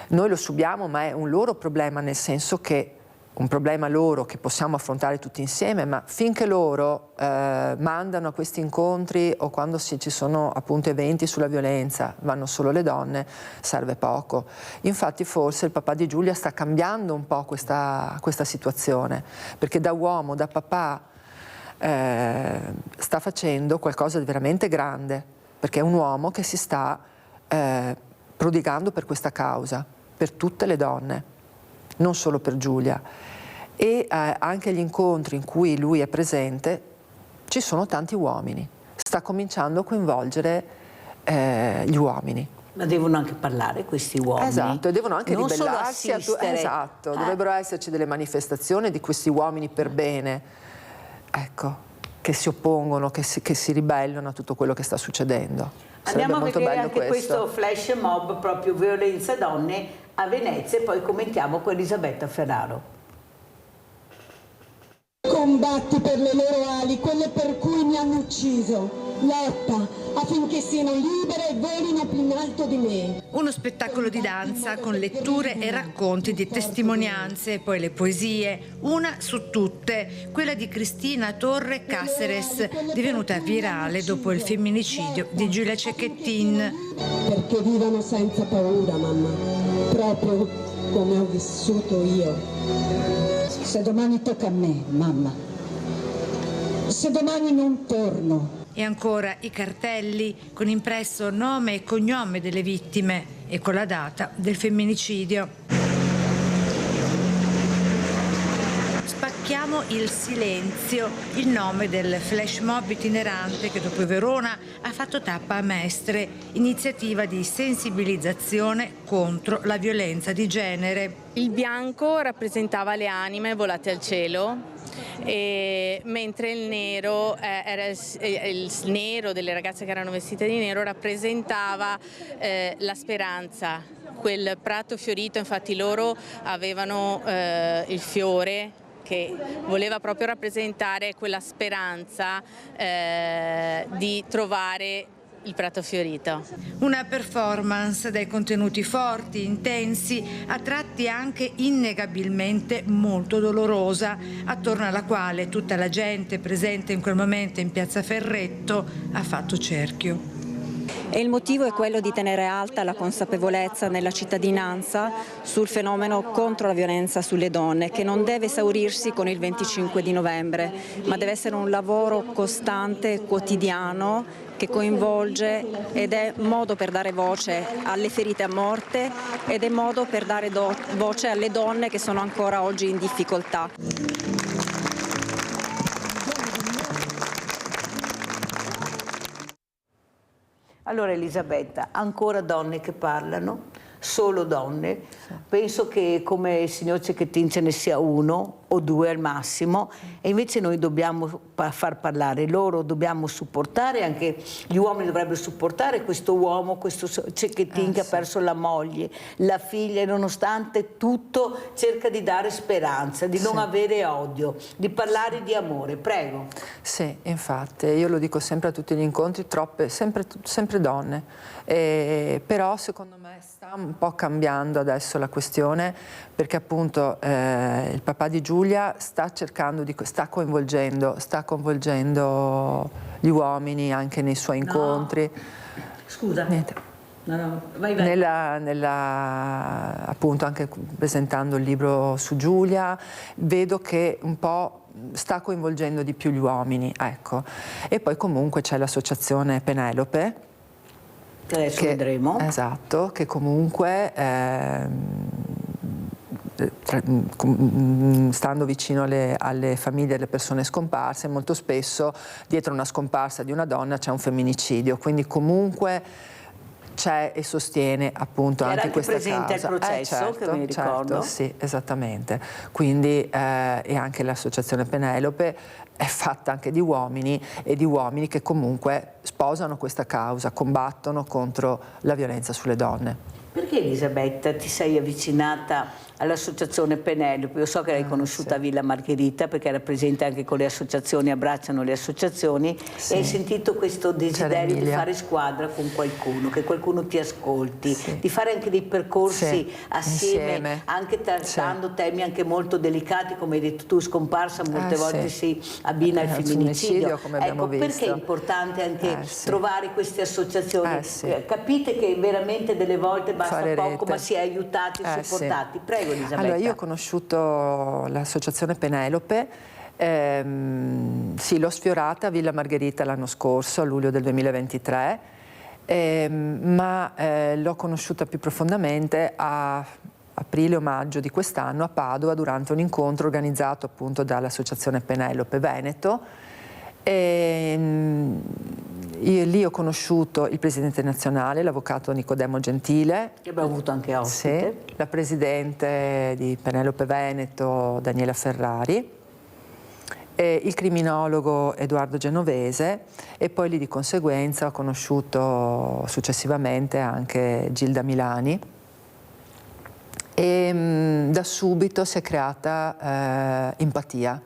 Noi lo subiamo, ma è un loro problema, nel senso che un problema loro che possiamo affrontare tutti insieme, ma finché loro mandano a questi incontri o quando ci sono appunto eventi sulla violenza, vanno solo le donne, serve poco. Infatti forse il papà di Giulia sta cambiando un po' questa situazione, perché da uomo, da papà, sta facendo qualcosa di veramente grande, perché è un uomo che si sta prodigando per questa causa, per tutte le donne, non solo per Giulia. E anche agli incontri in cui lui è presente ci sono tanti uomini, sta cominciando a coinvolgere gli uomini. Ma devono anche parlare questi uomini. Esatto, e devono anche non ribellarsi. Esatto, dovrebbero esserci delle manifestazioni di questi uomini per bene, ecco, che si oppongono, che si ribellano a tutto quello che sta succedendo. Andiamo a molto vedere bello anche questo flash mob, proprio violenza donne a Venezia, e poi commentiamo con Elisabetta Ferraro. Combatti per le loro ali, quelle per cui mi hanno ucciso. Lotta affinché siano libere e volino più in alto di me. Uno spettacolo di danza con letture e racconti di testimonianze, poi le poesie, una su tutte, quella di Cristina Torre Cáceres, divenuta virale dopo il femminicidio di Giulia Cecchettin. Perché vivano senza paura, mamma, proprio come ho vissuto io. Se domani tocca a me, mamma, se domani non torno. E ancora i cartelli con impresso nome e cognome delle vittime e con la data del femminicidio. Spacchiamo il silenzio, il nome del flash mob itinerante che dopo Verona ha fatto tappa a Mestre, iniziativa di sensibilizzazione contro la violenza di genere. Il bianco rappresentava le anime volate al cielo, mentre il nero, il nero delle ragazze che erano vestite di nero rappresentava la speranza, quel prato fiorito. Infatti loro avevano il fiore che voleva proprio rappresentare quella speranza di trovare il prato fiorito. Una performance dai contenuti forti, intensi, a tratti anche innegabilmente molto dolorosa, attorno alla quale tutta la gente presente in quel momento in piazza Ferretto ha fatto cerchio. E il motivo è quello di tenere alta la consapevolezza nella cittadinanza sul fenomeno contro la violenza sulle donne, che non deve esaurirsi con il 25 di novembre, ma deve essere un lavoro costante, quotidiano, che coinvolge ed è modo per dare voce alle ferite a morte ed è modo per dare voce alle donne che sono ancora oggi in difficoltà. Allora Elisabetta, ancora donne che parlano, solo donne. Sì. Penso che come il signor Cecchettin ce ne sia uno o due al massimo, e invece noi dobbiamo far parlare loro, dobbiamo supportare, anche gli uomini dovrebbero supportare questo uomo, questo Cecchettin che ha perso la moglie, la figlia, e nonostante tutto cerca di dare speranza, di non avere odio, di parlare di amore. Prego. Sì, infatti, io lo dico sempre a tutti gli incontri, sempre donne, però secondo me sta un po' cambiando adesso la questione, perché appunto il papà di Giulia sta coinvolgendo gli uomini anche nei suoi incontri. Scusa. Niente. No, vai. Appunto anche presentando il libro su Giulia, vedo che un po' sta coinvolgendo di più gli uomini, ecco. E poi comunque c'è l'associazione Penelope, che adesso vedremo. Esatto, che comunque stando vicino alle famiglie delle persone scomparse, molto spesso dietro una scomparsa di una donna c'è un femminicidio, quindi comunque c'è e sostiene appunto anche questa causa. Era presente al processo, certo, che mi ricordo. Certo, sì, esattamente. Quindi e anche l'associazione Penelope è fatta anche di uomini, e di uomini che comunque sposano questa causa, combattono contro la violenza sulle donne. Perché Elisabetta ti sei avvicinata all'associazione Penelope? Io so che l'hai conosciuta a Villa Margherita, perché era presente anche con le associazioni, abbracciano le associazioni, e hai sentito questo desiderio di fare squadra con qualcuno, che qualcuno ti ascolti, di fare anche dei percorsi assieme, anche trattando temi anche molto delicati, come hai detto tu, scomparsa molte volte si abbina al femminicidio, come abbiamo visto. Perché è importante anche trovare queste associazioni? Capite che veramente delle volte basta poco, ma si è aiutati e supportati. Prego Elisabetta. Allora, io ho conosciuto l'associazione Penelope, l'ho sfiorata a Villa Margherita l'anno scorso, a luglio del 2023, ma l'ho conosciuta più profondamente a aprile o maggio di quest'anno a Padova, durante un incontro organizzato appunto dall'associazione Penelope Veneto. Io lì ho conosciuto il presidente nazionale, l'avvocato Nicodemo Gentile, che abbiamo avuto anche ospite, la presidente di Penelope Veneto Daniela Ferrari, il criminologo Edoardo Genovese, e poi lì di conseguenza ho conosciuto successivamente anche Gilda Milani, e da subito si è creata empatia.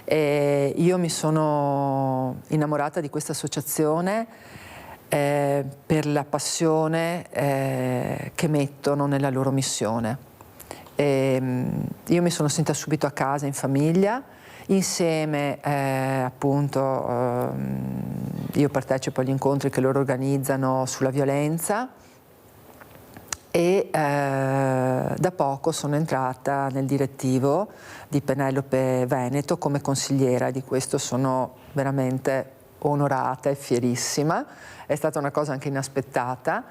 Io mi sono innamorata di questa associazione per la passione che mettono nella loro missione. Io mi sono sentita subito a casa, in famiglia, insieme appunto io partecipo agli incontri che loro organizzano sulla violenza, e da poco sono entrata nel direttivo di Penelope Veneto come consigliera, di questo sono veramente onorata e fierissima, è stata una cosa anche inaspettata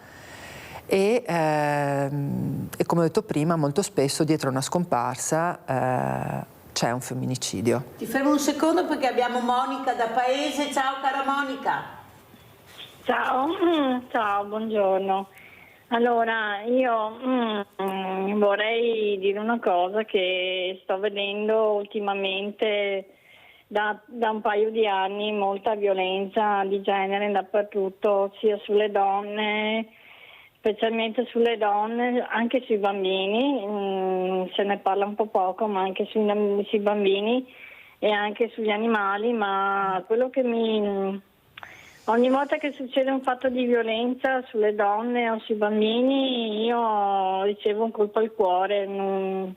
e come ho detto prima, molto spesso dietro una scomparsa c'è un femminicidio. Ti fermo un secondo perché abbiamo Monica da Paese. Ciao cara Monica. Ciao, buongiorno. Allora, io vorrei dire una cosa che sto vedendo ultimamente da un paio di anni, molta violenza di genere dappertutto, sia sulle donne, specialmente sulle donne, anche sui bambini, se ne parla un po' poco, ma anche sui bambini e anche sugli animali, ma quello che ogni volta che succede un fatto di violenza sulle donne o sui bambini, io ricevo un colpo al cuore, non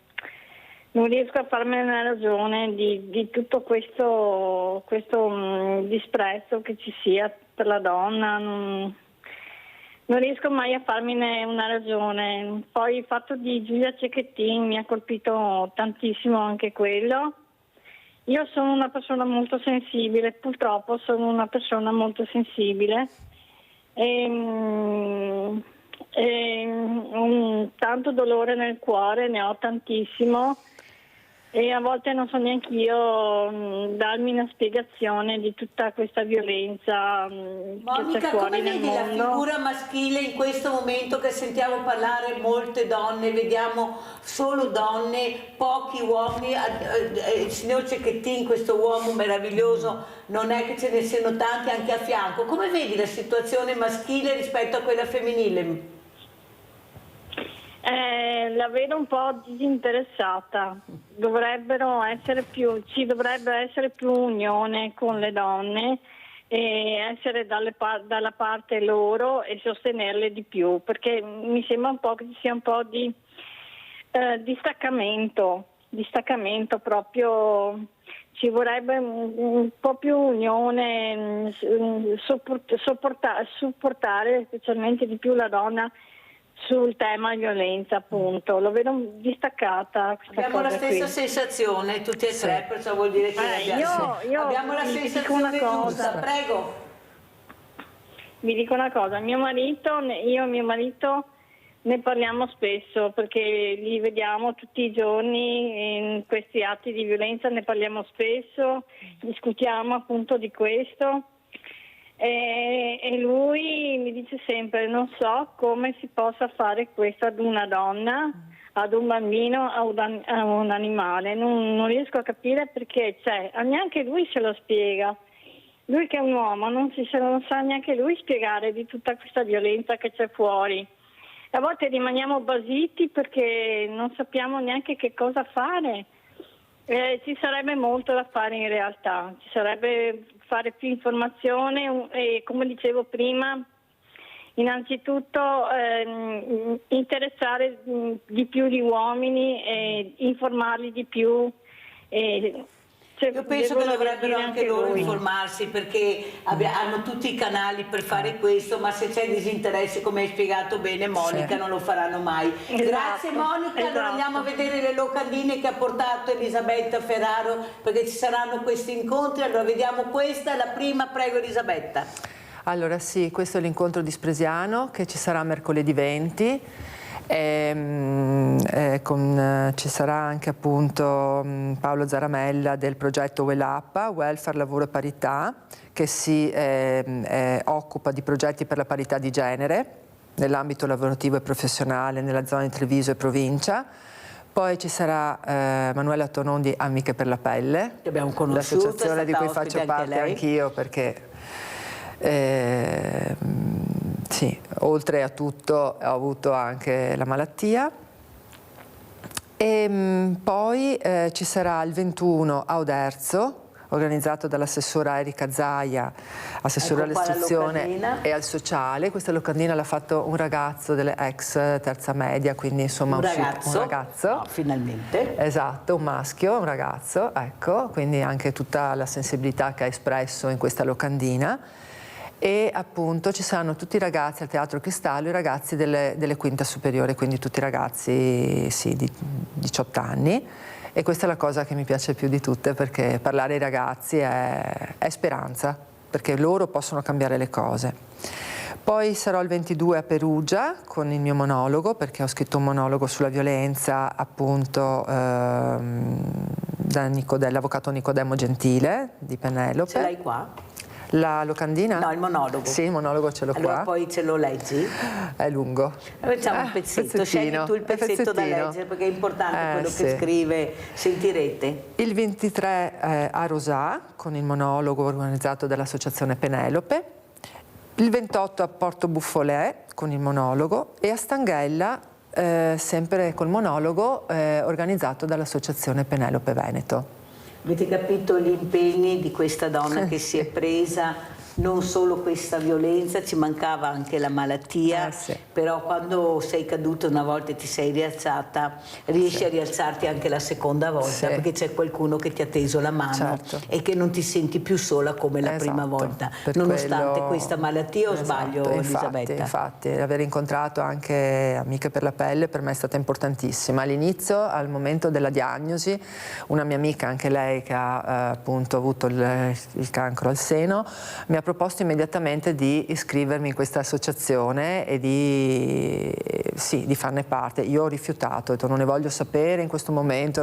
riesco a farmene una ragione di tutto questo disprezzo che ci sia per la donna, non riesco mai a farmene una ragione. Poi il fatto di Giulia Cecchettin mi ha colpito tantissimo anche quello. Io sono una persona molto sensibile, purtroppo sono una persona molto sensibile tanto dolore nel cuore, ne ho tantissimo e a volte non so neanche io darmi una spiegazione di tutta questa violenza che c'è fuori nel mondo. Monica, come vedi la figura maschile in questo momento che sentiamo parlare molte donne, vediamo solo donne, pochi uomini, il signor Cecchettin, questo uomo meraviglioso, non è che ce ne siano tanti anche a fianco. Come vedi la situazione maschile rispetto a quella femminile? La vedo un po' disinteressata, ci dovrebbe essere più unione con le donne e essere dalla parte loro e sostenerle di più, perché mi sembra un po' che ci sia un po' di distaccamento proprio, ci vorrebbe un po' più unione, supportare specialmente di più la donna sul tema violenza, appunto. Lo vedo distaccata questa abbiamo cosa la stessa qui. sensazione tutti e tre, perciò vuol dire che abbiamo la sensazione giusta. Prego. Vi dico una cosa, io e mio marito ne parliamo spesso perché li vediamo tutti i giorni in questi atti di violenza, ne parliamo spesso, discutiamo appunto di questo. E lui mi dice sempre: non so come si possa fare questo ad una donna, ad un bambino, a un animale, non riesco a capire perché neanche lui se lo spiega, lui che è un uomo non sa neanche lui spiegare di tutta questa violenza che c'è fuori. A volte rimaniamo basiti perché non sappiamo neanche che cosa fare. Ci sarebbe molto da fare in realtà, ci sarebbe fare più informazione e, come dicevo prima, innanzitutto interessare di più gli uomini e informarli di più. Io penso che dovrebbero anche loro informarsi perché hanno tutti i canali per fare questo, ma se c'è disinteresse, come hai spiegato bene Monica, non lo faranno mai. Grazie Monica, allora andiamo a vedere le locandine che ha portato Elisabetta Ferraro perché ci saranno questi incontri, allora vediamo questa, la prima, prego Elisabetta. Allora sì, questo è l'incontro di Spresiano che ci sarà mercoledì 20. Ci sarà anche appunto Paolo Zaramella del progetto WellUp, Welfare, Lavoro e Parità, che si occupa di progetti per la parità di genere nell'ambito lavorativo e professionale nella zona di Treviso e provincia. Poi ci sarà Manuela Tonon di Amiche per la Pelle, che abbiamo conosciuto, l'associazione di cui faccio parte anch'io perché sì, oltre a tutto ho avuto anche la malattia. E poi ci sarà il 21 a Oderzo, organizzato dall'assessora Erika Zaia, assessore all'istruzione e al sociale. Questa locandina l'ha fatto un ragazzo delle ex terza media, quindi insomma un ragazzo. No, finalmente. Esatto, un maschio, un ragazzo, ecco, quindi anche tutta la sensibilità che ha espresso in questa locandina. e appunto ci saranno tutti i ragazzi al Teatro Cristallo, i ragazzi delle quinta superiore, quindi tutti i ragazzi sì, di 18 anni. E questa è la cosa che mi piace più di tutte, perché parlare ai ragazzi è speranza, perché loro possono cambiare le cose. Poi sarò il 22 a Perugia con il mio monologo, perché ho scritto un monologo sulla violenza appunto dall'avvocato Nicodemo Gentile di Penelope. Ce l'hai qua? La locandina? No, il monologo. Sì, il monologo ce l'ho allora, qua. Poi ce lo leggi? È lungo. Facciamo un pezzetto, scegli tu il pezzetto da leggere, perché è importante quello sì. che scrive, sentirete. Il 23 a Rosà con il monologo organizzato dall'associazione Penelope. Il 28 a Porto Buffolè con il monologo e a Stanghella sempre col monologo organizzato dall'associazione Penelope Veneto. Avete capito gli impegni di questa donna che si è presa non solo questa violenza, ci mancava anche la malattia, però quando sei caduta una volta e ti sei rialzata, riesci a rialzarti anche la seconda volta, perché c'è qualcuno che ti ha teso la mano e che non ti senti più sola come la prima volta, nonostante questa malattia, o sbaglio, Elisabetta? Infatti, aver incontrato anche Amiche per la Pelle per me è stata importantissima. All'inizio, al momento della diagnosi, una mia amica, anche lei che ha appunto avuto il cancro al seno, mi ha proposto immediatamente di iscrivermi in questa associazione e di farne parte. Io ho rifiutato, ho detto non ne voglio sapere in questo momento,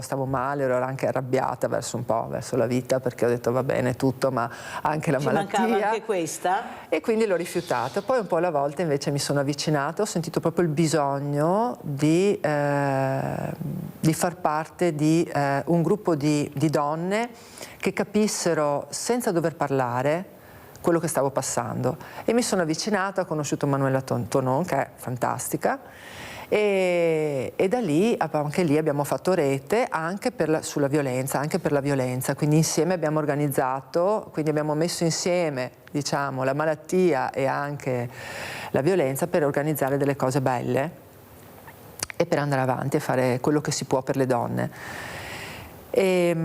stavo male, ero anche arrabbiata verso la vita, perché ho detto va bene tutto, ma anche la malattia. Ci mancava anche questa? E quindi l'ho rifiutato. Poi un po' alla volta invece mi sono avvicinata, ho sentito proprio il bisogno di far parte di un gruppo di donne che capissero senza dover parlare quello che stavo passando, e mi sono avvicinata, ho conosciuto Manuela Tonon, che è fantastica, e da lì, anche lì abbiamo fatto rete anche sulla violenza, anche per la violenza, quindi insieme abbiamo organizzato, quindi abbiamo messo insieme, diciamo, la malattia e anche la violenza per organizzare delle cose belle e per andare avanti e fare quello che si può per le donne. E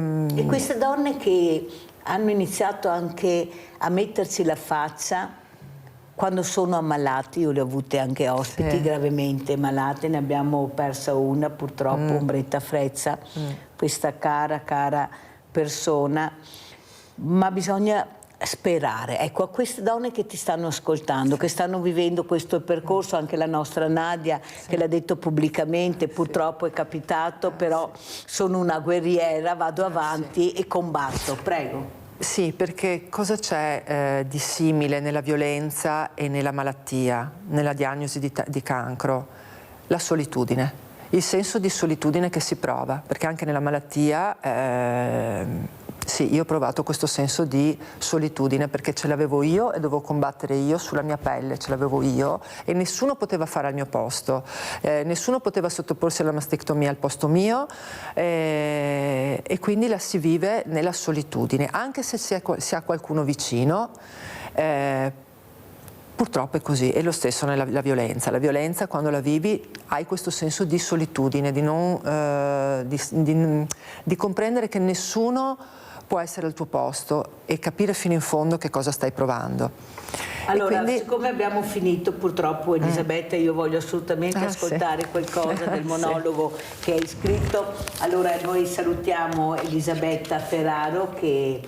queste donne che hanno iniziato anche a metterci la faccia quando sono ammalati, io le ho avute anche ospiti gravemente malate, ne abbiamo persa una purtroppo, Umbretta Frezza, questa cara persona, ma bisogna sperare. Ecco, a queste donne che ti stanno ascoltando, che stanno vivendo questo percorso, anche la nostra Nadia che l'ha detto pubblicamente, purtroppo è capitato, però sono una guerriera, vado avanti e combatto. Prego. Sì, perché cosa c'è di simile nella violenza e nella malattia, nella diagnosi di cancro? La solitudine, il senso di solitudine che si prova, perché anche nella malattia sì, io ho provato questo senso di solitudine, perché ce l'avevo io e dovevo combattere io sulla mia pelle, ce l'avevo io e nessuno poteva fare al mio posto, nessuno poteva sottoporsi alla mastectomia al posto mio, e quindi la si vive nella solitudine, anche se si ha qualcuno vicino. Purtroppo è così, è lo stesso nella violenza. La violenza, quando la vivi, hai questo senso di solitudine, di comprendere che nessuno può essere al tuo posto e capire fino in fondo che cosa stai provando. Allora, quindi, siccome abbiamo finito purtroppo, Elisabetta, io voglio assolutamente ascoltare qualcosa del monologo che hai scritto. Allora noi salutiamo Elisabetta Ferraro che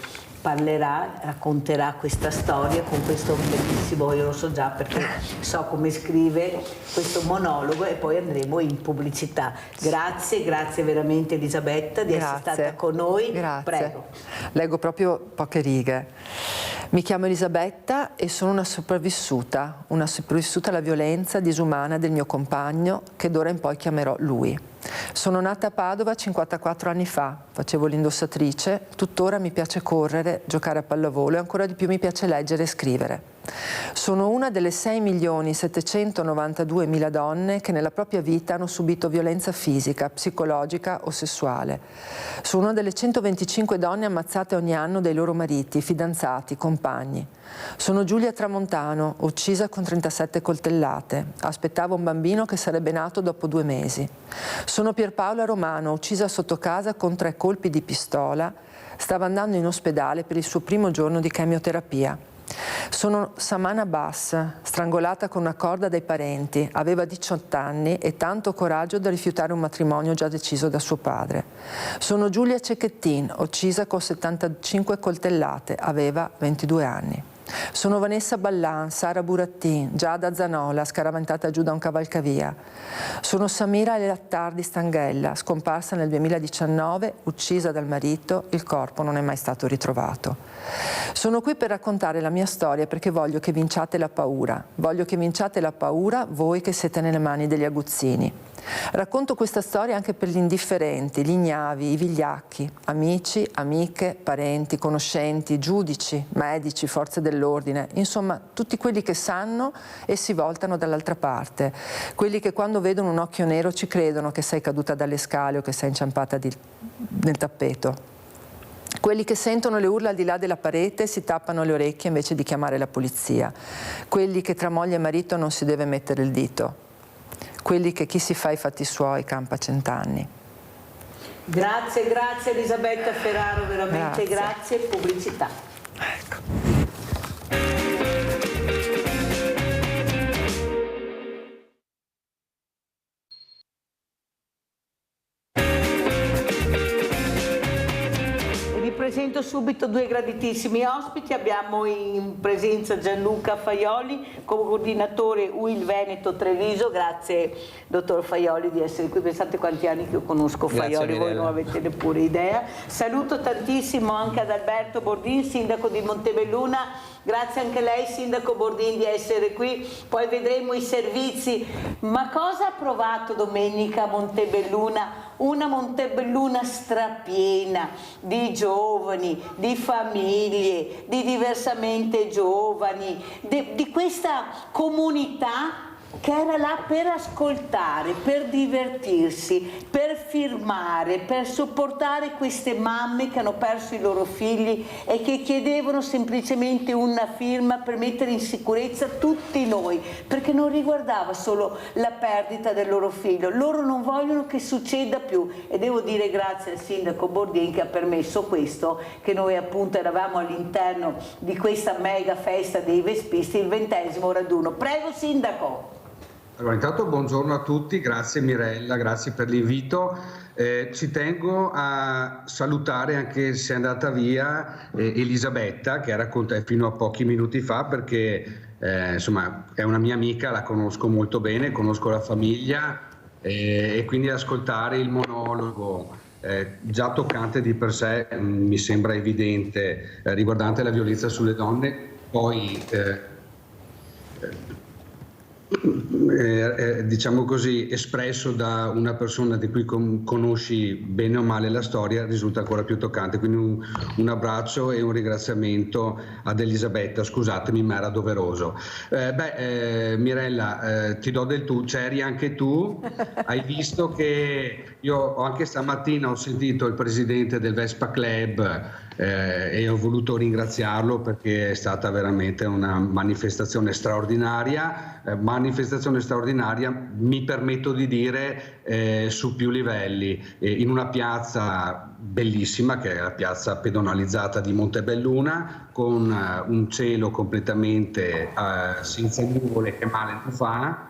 racconterà questa storia con questo bellissimo, io lo so già perché so come scrive questo monologo, e poi andremo in pubblicità. Grazie veramente Elisabetta di essere stata con noi. Grazie. Prego. Leggo proprio poche righe. Mi chiamo Elisabetta e sono una sopravvissuta alla violenza disumana del mio compagno, che d'ora in poi chiamerò lui. Sono nata a Padova 54 anni fa, facevo l'indossatrice, tuttora mi piace correre, giocare a pallavolo e ancora di più mi piace leggere e scrivere. Sono una delle 6.792.000 donne che nella propria vita hanno subito violenza fisica, psicologica o sessuale. Sono una delle 125 donne ammazzate ogni anno dai loro mariti, fidanzati, compagni. Sono Giulia Tramontano, uccisa con 37 coltellate. Aspettavo un bambino che sarebbe nato dopo 2 mesi. Sono Pierpaola Romano, uccisa sotto casa con 3 colpi di pistola. Stava andando in ospedale per il suo primo giorno di chemioterapia. Sono Samana Bass, strangolata con una corda dai parenti, aveva 18 anni e tanto coraggio da rifiutare un matrimonio già deciso da suo padre. Sono Giulia Cecchettin, uccisa con 75 coltellate, aveva 22 anni. Sono Vanessa Ballan, Sara Burattin, Giada Zanola, scaraventata giù da un cavalcavia. Sono Samira Lattardi Stanghella, scomparsa nel 2019, uccisa dal marito, il corpo non è mai stato ritrovato. Sono qui per raccontare la mia storia perché voglio che vinciate la paura. Voglio che vinciate la paura voi che siete nelle mani degli aguzzini. Racconto questa storia anche per gli indifferenti, gli ignavi, i vigliacchi, amici, amiche, parenti, conoscenti, giudici, medici, forze dell'ordine, insomma tutti quelli che sanno e si voltano dall'altra parte, quelli che quando vedono un occhio nero ci credono che sei caduta dalle scale o che sei inciampata nel tappeto. Quelli che sentono le urla al di là della parete e si tappano le orecchie invece di chiamare la polizia. Quelli che tra moglie e marito non si deve mettere il dito. Quelli che chi si fa i fatti suoi campa 100 anni. Grazie Elisabetta Ferraro, veramente grazie. Pubblicità. Ecco. Presento subito due graditissimi ospiti. Abbiamo in presenza Gianluca Faioli, coordinatore UIL Veneto Treviso. Grazie dottor Faioli di essere qui, pensate quanti anni che io conosco Faioli, voi non avete neppure idea. Saluto tantissimo anche ad Alberto Bordin, sindaco di Montebelluna. Grazie anche a lei, sindaco Bordin, di essere qui. Poi vedremo i servizi. Ma cosa ha provato domenica a Montebelluna? Una Montebelluna strapiena di giovani, di famiglie, di diversamente giovani, di questa comunità che era là per ascoltare, per divertirsi, per firmare, per supportare queste mamme che hanno perso i loro figli e che chiedevano semplicemente una firma per mettere in sicurezza tutti noi, perché non riguardava solo la perdita del loro figlio, loro non vogliono che succeda più. E devo dire grazie al sindaco Bordin che ha permesso questo, che noi appunto eravamo all'interno di questa mega festa dei vespisti, il 20° raduno. Prego sindaco. Allora, intanto buongiorno a tutti, grazie Mirella, grazie per l'invito. Ci tengo a salutare, anche se è andata via, Elisabetta, che era con te fino a pochi minuti fa, perché insomma è una mia amica, la conosco molto bene, conosco la famiglia e quindi ascoltare il monologo già toccante di per sé mi sembra evidente, riguardante la violenza sulle donne, poi diciamo così, espresso da una persona di cui conosci bene o male la storia, risulta ancora più toccante. Quindi un abbraccio e un ringraziamento ad Elisabetta. Scusatemi, ma era doveroso. Mirella, ti do del tu, c'eri anche tu, hai visto che io anche stamattina ho sentito il presidente del Vespa Club e ho voluto ringraziarlo perché è stata veramente una manifestazione straordinaria, mi permetto di dire su più livelli, in una piazza bellissima che è la piazza pedonalizzata di Montebelluna, con un cielo completamente senza nuvole che male non fa,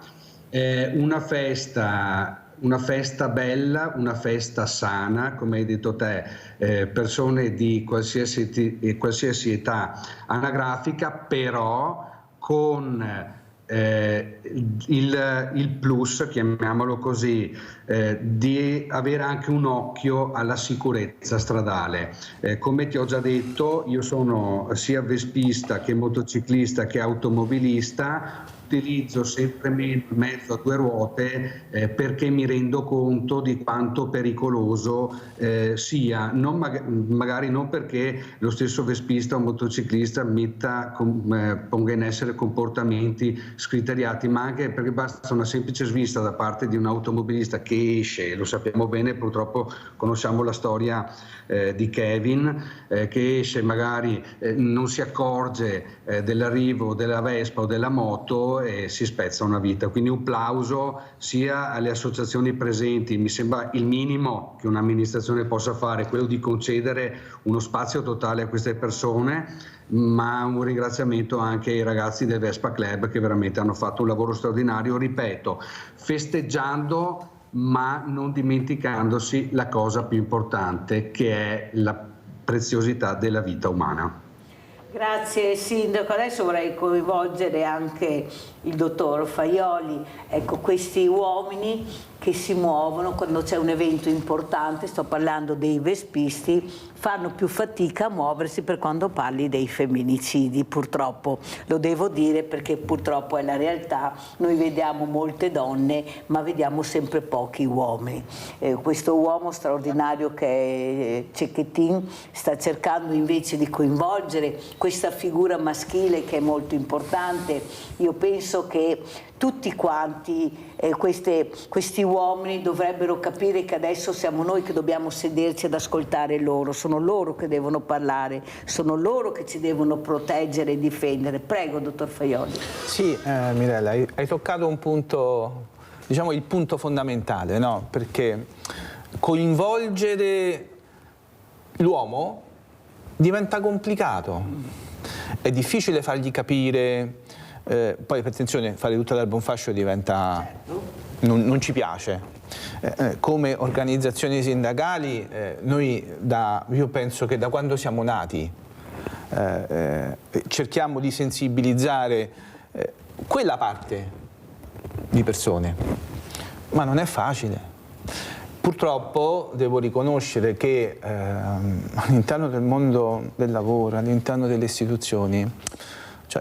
una festa bella, una festa sana, come hai detto te, persone di qualsiasi età anagrafica, però con il plus, chiamiamolo così, di avere anche un occhio alla sicurezza stradale. Come ti ho già detto, io sono sia vespista che motociclista che automobilista, utilizzo sempre meno il mezzo a due ruote perché mi rendo conto di quanto pericoloso sia, magari non perché lo stesso vespista o motociclista ponga in essere comportamenti scriteriati, ma anche perché basta una semplice svista da parte di un automobilista che esce, lo sappiamo bene, purtroppo conosciamo la storia di Kevin, che esce, magari non si accorge dell'arrivo della Vespa o della moto e si spezza una vita. Quindi un plauso sia alle associazioni presenti, mi sembra il minimo che un'amministrazione possa fare, quello di concedere uno spazio totale a queste persone, ma un ringraziamento anche ai ragazzi del Vespa Club che veramente hanno fatto un lavoro straordinario, ripeto, festeggiando ma non dimenticandosi la cosa più importante, che è la preziosità della vita umana. Grazie Sindaco, adesso vorrei coinvolgere anche il dottor Faioli. Ecco, questi uomini che si muovono quando c'è un evento importante, sto parlando dei vespisti, fanno più fatica a muoversi per quando parli dei femminicidi, purtroppo, lo devo dire perché purtroppo è la realtà, noi vediamo molte donne ma vediamo sempre pochi uomini. Questo uomo straordinario che è Cecchettin sta cercando invece di coinvolgere questa figura maschile che è molto importante. Io penso che tutti quanti questi uomini dovrebbero capire che adesso siamo noi che dobbiamo sederci ad ascoltare loro, sono loro che devono parlare, sono loro che ci devono proteggere e difendere. Prego, dottor Faioli. Sì, Mirella, hai toccato un punto, diciamo il punto fondamentale, no? Perché coinvolgere l'uomo diventa complicato, è difficile fargli capire. Poi attenzione, fare tutta l'erba un fascio diventa, non ci piace. Come organizzazioni sindacali io penso che da quando siamo nati cerchiamo di sensibilizzare quella parte di persone, ma non è facile. Purtroppo devo riconoscere che all'interno del mondo del lavoro, all'interno delle istituzioni,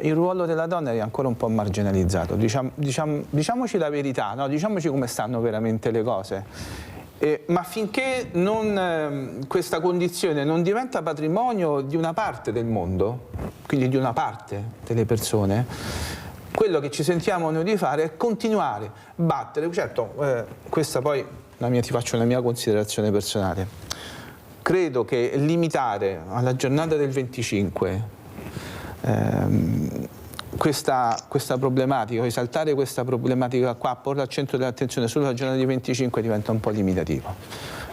il ruolo della donna è ancora un po' marginalizzato, diciamoci la verità, no? Diciamoci come stanno veramente le cose, ma finché questa condizione non diventa patrimonio di una parte del mondo, quindi di una parte delle persone, quello che ci sentiamo noi di fare è continuare, battere, certo, questa poi ti faccio una mia considerazione personale, credo che limitare alla giornata del 25 questa problematica, risaltare questa problematica qua, porre al centro dell'attenzione solo la giornata di 25 diventa un po' limitativo.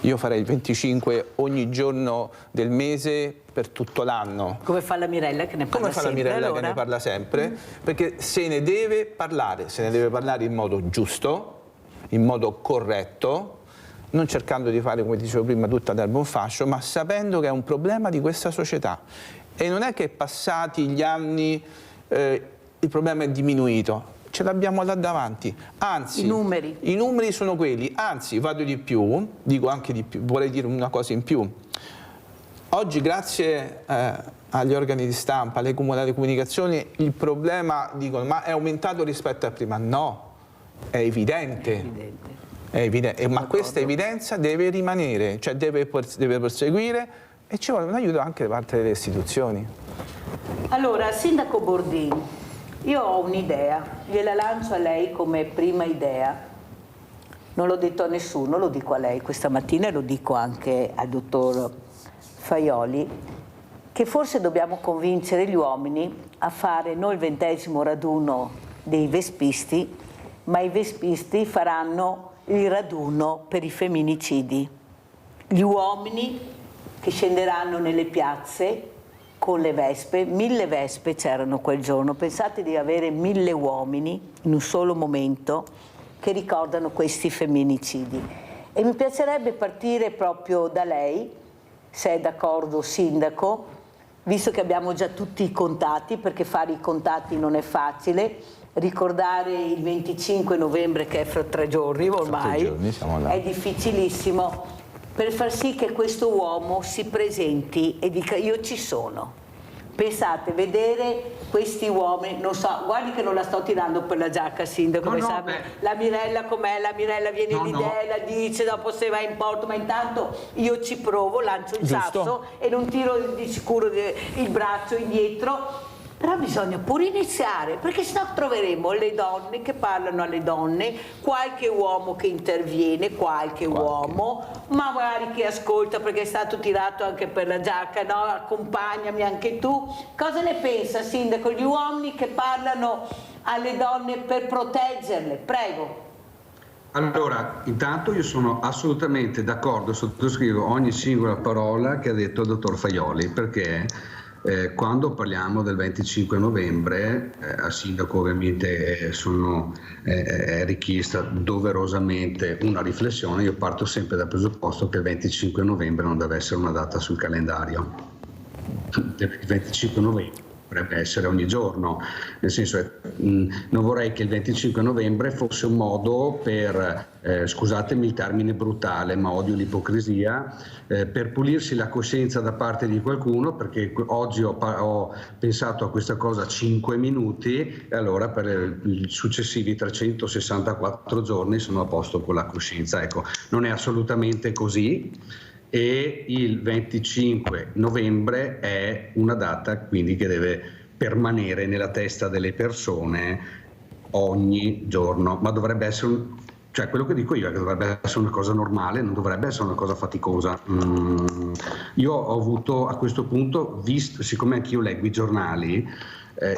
Io farei il 25 ogni giorno del mese per tutto l'anno. Come fa la Mirella che ne parla sempre. Come fa la Mirella che ne parla sempre, perché se ne deve parlare in modo giusto, in modo corretto, non cercando di fare, come dicevo prima, tutta l'erba un fascio, ma sapendo che è un problema di questa società. E non è che passati gli anni il problema è diminuito, ce l'abbiamo là davanti, anzi i numeri sono quelli, anzi vado di più, dico anche di più, vorrei dire una cosa in più. Oggi grazie agli organi di stampa, alle comunicazioni, il problema dicono ma è aumentato rispetto a prima, no, è evidente. È evidente. Ma questa evidenza deve rimanere, cioè deve proseguire. E ci vuole un aiuto anche da parte delle istituzioni. Allora, Sindaco Bordin, io ho un'idea, gliela lancio a lei come prima idea. Non l'ho detto a nessuno, lo dico a lei questa mattina e lo dico anche al dottor Faioli, che forse dobbiamo convincere gli uomini a fare non il 20° raduno dei vespisti, ma i vespisti faranno il raduno per i femminicidi. Gli uomini che scenderanno nelle piazze con le vespe, 1000 vespe c'erano quel giorno, pensate di avere 1000 uomini in un solo momento che ricordano questi femminicidi. E mi piacerebbe partire proprio da lei, se è d'accordo Sindaco, visto che abbiamo già tutti i contatti, perché fare i contatti non è facile, ricordare il 25 novembre che è fra 3 giorni ormai, è difficilissimo, per far sì che questo uomo si presenti e dica io ci sono. Pensate, vedere questi uomini, non so, guardi che non la sto tirando per la giacca, Sindaco, la Mirella com'è, la Mirella viene l'idea, la dice, dopo se va in porto, ma intanto io ci provo, lancio il sasso e non tiro di sicuro il braccio indietro. Però bisogna pure iniziare, perché sennò troveremo le donne che parlano alle donne, qualche uomo che interviene, qualche uomo, ma magari che ascolta perché è stato tirato anche per la giacca, no? Accompagnami anche tu. Cosa ne pensa, Sindaco? Gli uomini che parlano alle donne per proteggerle? Prego. Allora, intanto io sono assolutamente d'accordo, sottoscrivo ogni singola parola che ha detto il dottor Faioli, perché quando parliamo del 25 novembre, al sindaco ovviamente è richiesta doverosamente una riflessione. Io parto sempre dal presupposto che il 25 novembre non deve essere una data sul calendario. Il 25 novembre dovrebbe essere ogni giorno, nel senso non vorrei che il 25 novembre fosse un modo per, scusatemi il termine brutale, ma odio l'ipocrisia, per pulirsi la coscienza da parte di qualcuno, perché oggi ho pensato a questa cosa 5 minuti e allora per i successivi 364 giorni sono a posto con la coscienza. Ecco, non è assolutamente così. E il 25 novembre è una data quindi che deve permanere nella testa delle persone ogni giorno, ma dovrebbe essere, cioè quello che dico io è che dovrebbe essere una cosa normale, non dovrebbe essere una cosa faticosa. Io ho avuto a questo punto, visto, siccome anch'io leggo i giornali,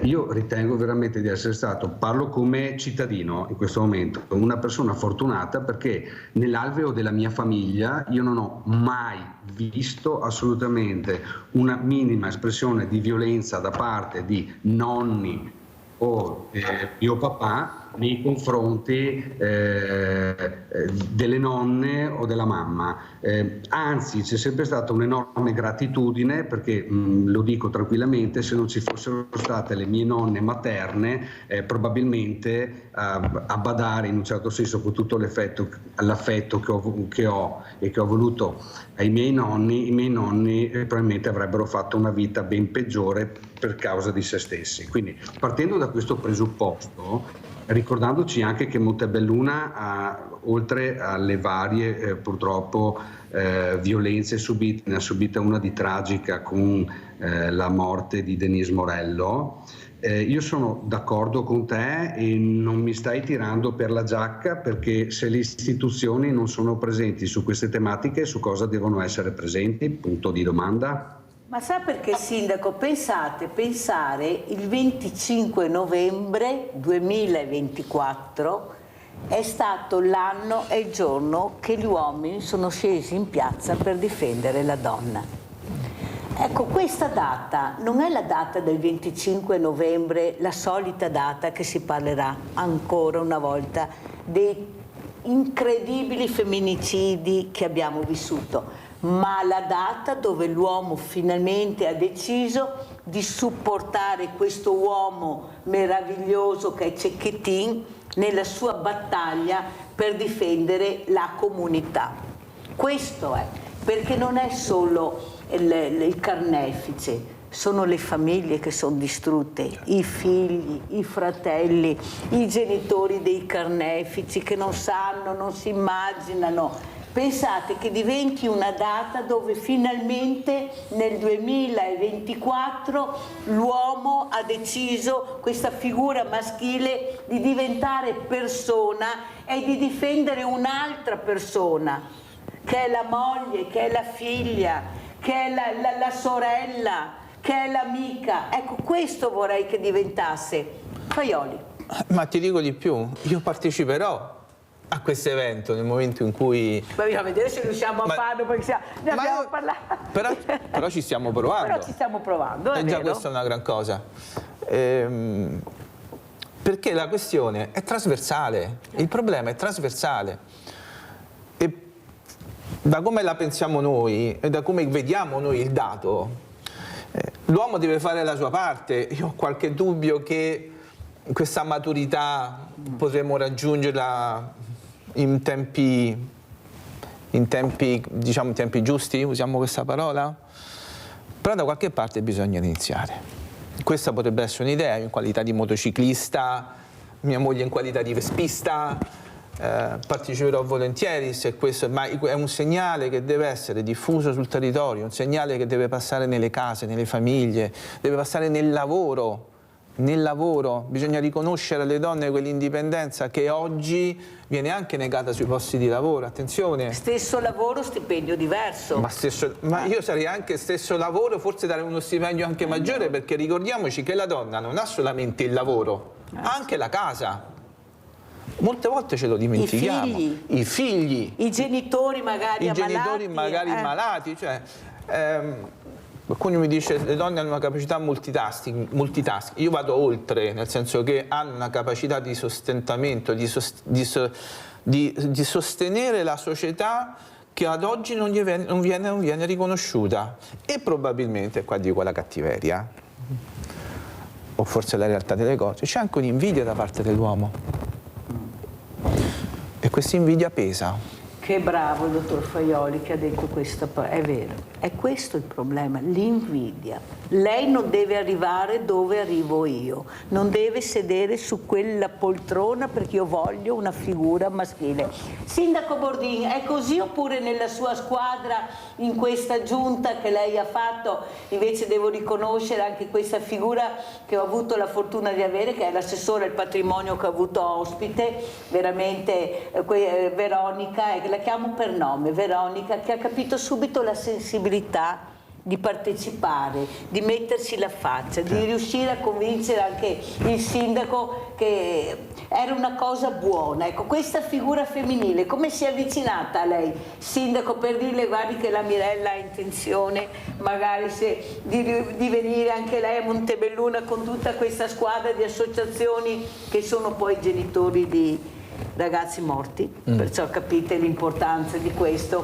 io ritengo veramente di essere stato, parlo come cittadino in questo momento, una persona fortunata, perché nell'alveo della mia famiglia io non ho mai visto assolutamente una minima espressione di violenza da parte di nonni o mio papà nei confronti delle nonne o della mamma. Anzi, c'è sempre stata un'enorme gratitudine, perché lo dico tranquillamente, se non ci fossero state le mie nonne materne, probabilmente a badare in un certo senso con tutto l'affetto che ho e che ho voluto ai miei nonni probabilmente avrebbero fatto una vita ben peggiore per causa di se stessi. Quindi, partendo da questo presupposto, ricordandoci anche che Montebelluna, oltre alle varie purtroppo violenze subite, ne ha subita una di tragica con la morte di Denise Morello. Io sono d'accordo con te e non mi stai tirando per la giacca, perché se le istituzioni non sono presenti su queste tematiche, su cosa devono essere presenti? Punto di domanda. Ma sa perché, Sindaco? Pensare il 25 novembre 2024 è stato l'anno e il giorno che gli uomini sono scesi in piazza per difendere la donna. Ecco, questa data non è la data del 25 novembre, la solita data che si parlerà ancora una volta dei incredibili femminicidi che abbiamo vissuto, ma la data dove l'uomo finalmente ha deciso di supportare questo uomo meraviglioso che è Cecchettin nella sua battaglia per difendere la comunità. Questo è, perché non è solo il carnefice, sono le famiglie che sono distrutte, i figli, i fratelli, i genitori dei carnefici che non sanno, non si immaginano. Pensate che diventi una data dove finalmente nel 2024 l'uomo ha deciso, questa figura maschile, di diventare persona e di difendere un'altra persona, che è la moglie, che è la figlia, che è la sorella, che è l'amica. Ecco, questo vorrei che diventasse. Faioli. Ma ti dico di più, io parteciperò a questo evento nel momento in cui... Bisogna vedere se riusciamo a farlo, perché ne abbiamo parlato. Però ci stiamo provando. Però ci stiamo provando, è già vero? questa è una gran cosa. Perché la questione è trasversale, il problema è trasversale. E da come la pensiamo noi e da come vediamo noi il dato, l'uomo deve fare la sua parte. Io ho qualche dubbio che questa maturità potremo raggiungerla in tempi giusti, usiamo questa parola, però da qualche parte bisogna iniziare. Questa potrebbe essere un'idea, in qualità di motociclista, mia moglie in qualità di vespista, parteciperò volentieri se questo, ma è un segnale che deve essere diffuso sul territorio, un segnale che deve passare nelle case, nelle famiglie, deve passare nel lavoro, nel lavoro, bisogna riconoscere alle donne quell'indipendenza che oggi viene anche negata sui posti di lavoro, attenzione. Stesso lavoro, stipendio diverso. Ma io sarei anche stesso lavoro, forse dare uno stipendio anche maggiore, perché ricordiamoci che la donna non ha solamente il lavoro, ha anche la casa. Molte volte ce lo dimentichiamo. I figli. I genitori magari malati. Cioè, qualcuno mi dice che le donne hanno una capacità multitasking. Io vado oltre, nel senso che hanno una capacità di sostentamento, di sostenere la società che ad oggi non viene riconosciuta. E probabilmente, qua dico la cattiveria, o forse la realtà delle cose, c'è anche un'invidia da parte dell'uomo. E questa invidia pesa. Che bravo il dottor Faioli che ha detto questo, è vero, è questo il problema, l'invidia. Lei non deve arrivare dove arrivo io, non deve sedere su quella poltrona perché io voglio una figura maschile. Sindaco Bordin, è così oppure nella sua squadra, in questa giunta che lei ha fatto, invece devo riconoscere anche questa figura che ho avuto la fortuna di avere, che è l'assessore al patrimonio che ho avuto ospite, veramente Veronica, la chiamo per nome, Veronica, che ha capito subito la sensibilità di partecipare, di mettersi la faccia, di riuscire a convincere anche il sindaco che era una cosa buona. Ecco, questa figura femminile, come si è avvicinata a lei, sindaco, per dirle guardi che la Mirella ha intenzione magari di venire anche lei a Montebelluna con tutta questa squadra di associazioni che sono poi genitori di ragazzi morti, perciò capite l'importanza di questo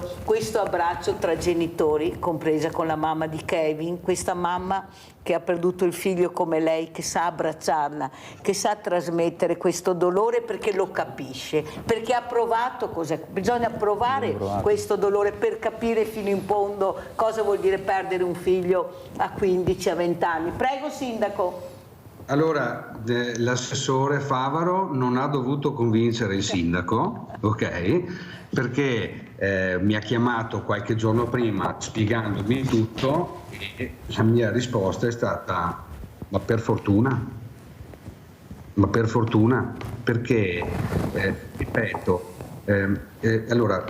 abbraccio tra genitori, compresa con la mamma di Kevin, questa mamma che ha perduto il figlio come lei, che sa abbracciarla, che sa trasmettere questo dolore perché lo capisce, perché ha provato cos'è, bisogna provare questo dolore per capire fino in fondo cosa vuol dire perdere un figlio a 15, a 20 anni. Prego sindaco. Allora, l'assessore Favaro non ha dovuto convincere il sindaco, ok? Perché mi ha chiamato qualche giorno prima spiegandomi tutto e la mia risposta è stata ma per fortuna, perché, ripeto, allora,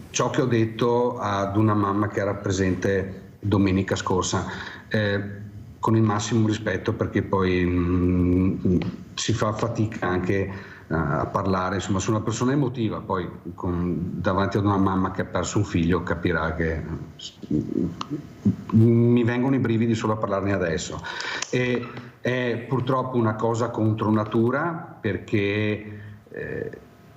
ciò che ho detto ad una mamma che era presente domenica scorsa, con il massimo rispetto, perché poi si fa fatica anche a parlare, insomma sono una persona emotiva, poi davanti ad una mamma che ha perso un figlio capirà che mi vengono i brividi solo a parlarne adesso. E è purtroppo una cosa contro natura, perché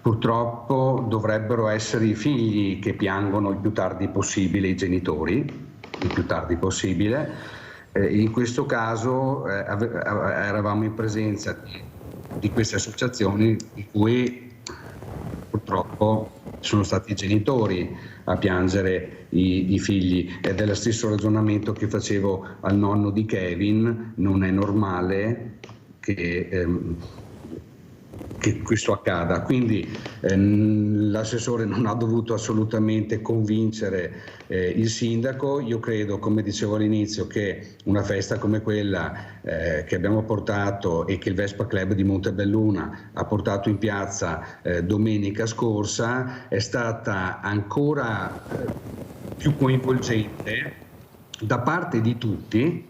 purtroppo dovrebbero essere i figli che piangono il più tardi possibile i genitori, il più tardi possibile. In questo caso eravamo in presenza di queste associazioni di cui purtroppo sono stati i genitori a piangere i figli, ed è lo stesso ragionamento che facevo al nonno di Kevin. Non è normale che questo accada, quindi l'assessore non ha dovuto assolutamente convincere il sindaco. Io credo, come dicevo all'inizio, che una festa come quella che abbiamo portato e che il Vespa Club di Montebelluna ha portato in piazza domenica scorsa è stata ancora più coinvolgente da parte di tutti,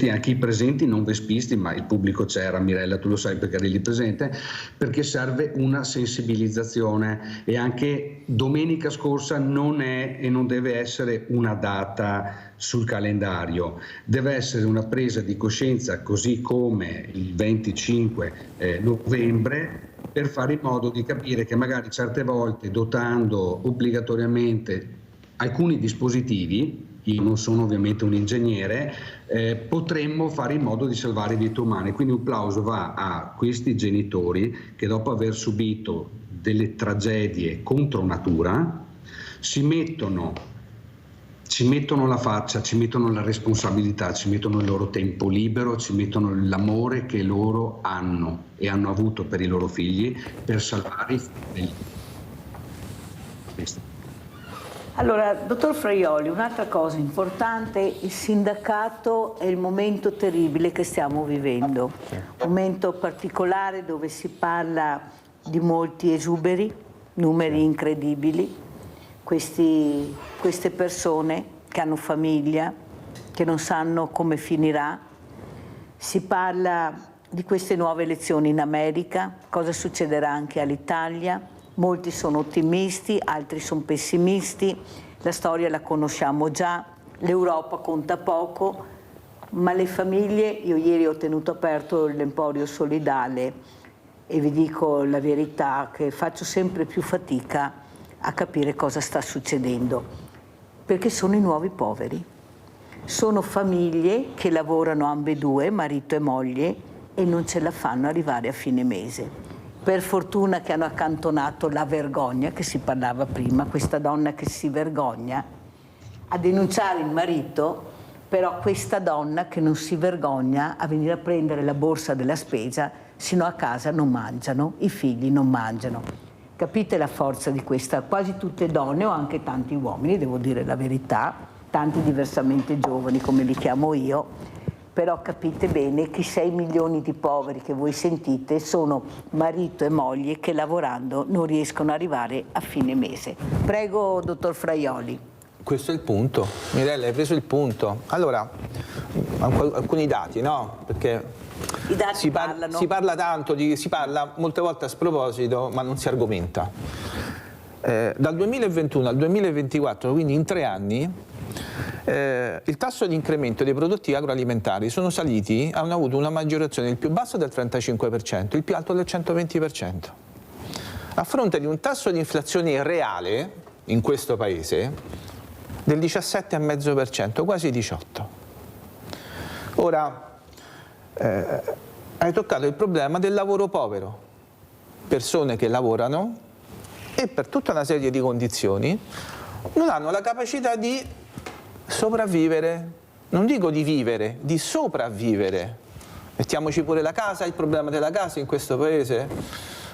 anche i presenti non vespisti, ma il pubblico c'era, Mirella tu lo sai perché eri lì presente, perché serve una sensibilizzazione, e anche domenica scorsa non è e non deve essere una data sul calendario, deve essere una presa di coscienza, così come il 25 novembre, per fare in modo di capire che magari certe volte, dotando obbligatoriamente alcuni dispositivi, io non sono ovviamente un ingegnere, potremmo fare in modo di salvare vite umane. Quindi un plauso va a questi genitori che, dopo aver subito delle tragedie contro natura, ci mettono la faccia, ci mettono la responsabilità, ci mettono il loro tempo libero, ci mettono l'amore che loro hanno e hanno avuto per i loro figli, per salvare i figli. Allora, dottor Fraioli, un'altra cosa importante, il sindacato è il momento terribile che stiamo vivendo, un momento particolare dove si parla di molti esuberi, numeri incredibili, queste persone che hanno famiglia, che non sanno come finirà, si parla di queste nuove elezioni in America, cosa succederà anche all'Italia. Molti sono ottimisti, altri sono pessimisti, la storia la conosciamo già, l'Europa conta poco, ma le famiglie, io ieri ho tenuto aperto l'Emporio Solidale e vi dico la verità che faccio sempre più fatica a capire cosa sta succedendo, perché sono i nuovi poveri, sono famiglie che lavorano ambedue, marito e moglie, e non ce la fanno arrivare a fine mese. Per fortuna che hanno accantonato la vergogna, che si parlava prima, questa donna che si vergogna a denunciare il marito, però questa donna che non si vergogna a venire a prendere la borsa della spesa, sino a casa non mangiano, i figli non mangiano. Capite la forza di questa? Quasi tutte donne o anche tanti uomini, devo dire la verità, tanti diversamente giovani come li chiamo io, però capite bene che 6 milioni di poveri che voi sentite sono marito e moglie che lavorando non riescono ad arrivare a fine mese. Prego, dottor Fraioli. Questo è il punto. Mirella, hai preso il punto. Allora, alcuni dati, no? Perché i dati si parla tanto, si parla molte volte a sproposito, ma non si argomenta. Dal 2021 al 2024, quindi in 3 anni, il tasso di incremento dei prodotti agroalimentari hanno avuto una maggiorazione, il più basso del 35%, il più alto del 120%. A fronte di un tasso di inflazione reale in questo paese del 17,5%, quasi 18%. Ora, hai toccato il problema del lavoro povero, persone che lavorano e per tutta una serie di condizioni non hanno la capacità di sopravvivere, non dico di vivere, di sopravvivere. Mettiamoci pure la casa, il problema della casa in questo paese.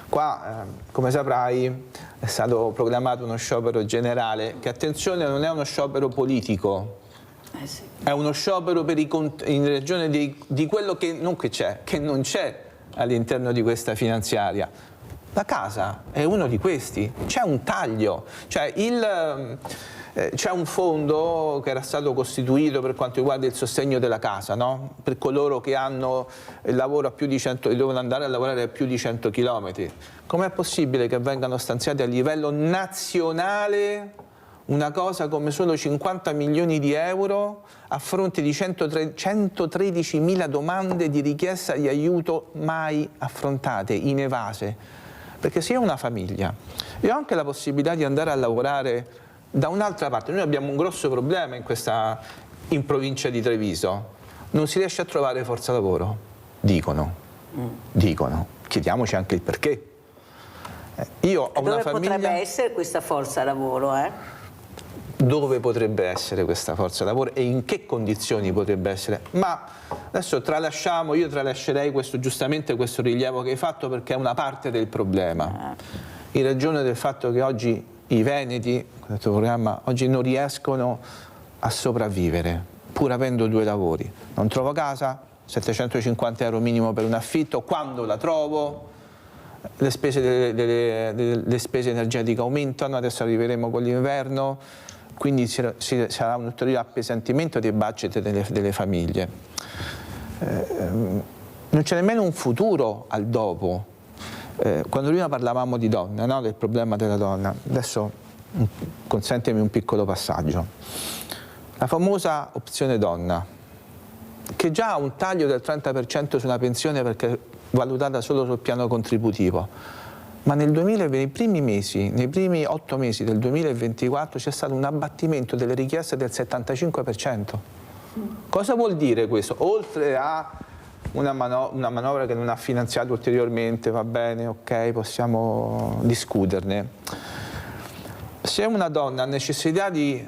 Qua, come saprai, è stato proclamato uno sciopero generale, che attenzione non è uno sciopero politico, è uno sciopero in ragione di quello che non c'è all'interno di questa finanziaria. La casa è uno di questi, c'è un taglio, c'è un fondo che era stato costituito per quanto riguarda il sostegno della casa, no? Per coloro che hanno il lavoro a più di 100, devono andare a lavorare a più di 100 km. Com'è possibile che vengano stanziati a livello nazionale una cosa come solo 50 milioni di euro a fronte di 113.000 domande di richiesta di aiuto mai affrontate, inevase? Perché se io ho una famiglia e ho anche la possibilità di andare a lavorare da un'altra parte, noi abbiamo un grosso problema in provincia di Treviso, non si riesce a trovare forza lavoro, dicono, chiediamoci anche il perché. Io ho una famiglia... Dove potrebbe essere questa forza lavoro? Dove potrebbe essere questa forza lavoro e in che condizioni potrebbe essere? Ma adesso io tralascerei giustamente questo rilievo che hai fatto, perché è una parte del problema, in ragione del fatto che oggi i veneti, questo programma, oggi non riescono a sopravvivere, pur avendo 2 lavori. Non trovo casa, 750 euro minimo per un affitto, quando la trovo le spese energetiche aumentano, adesso arriveremo con l'inverno, quindi sarà un ulteriore appesantimento dei budget delle famiglie. Non c'è nemmeno un futuro al dopo. Quando prima parlavamo di donna, no? Del problema della donna, adesso consentimi un piccolo passaggio. La famosa opzione donna, che già ha un taglio del 30% su una pensione perché è valutata solo sul piano contributivo, ma nei primi 8 mesi del 2024 c'è stato un abbattimento delle richieste del 75%. Cosa vuol dire questo? Oltre a una manovra che non ha finanziato ulteriormente, va bene, ok, possiamo discuterne. Se una donna ha necessità di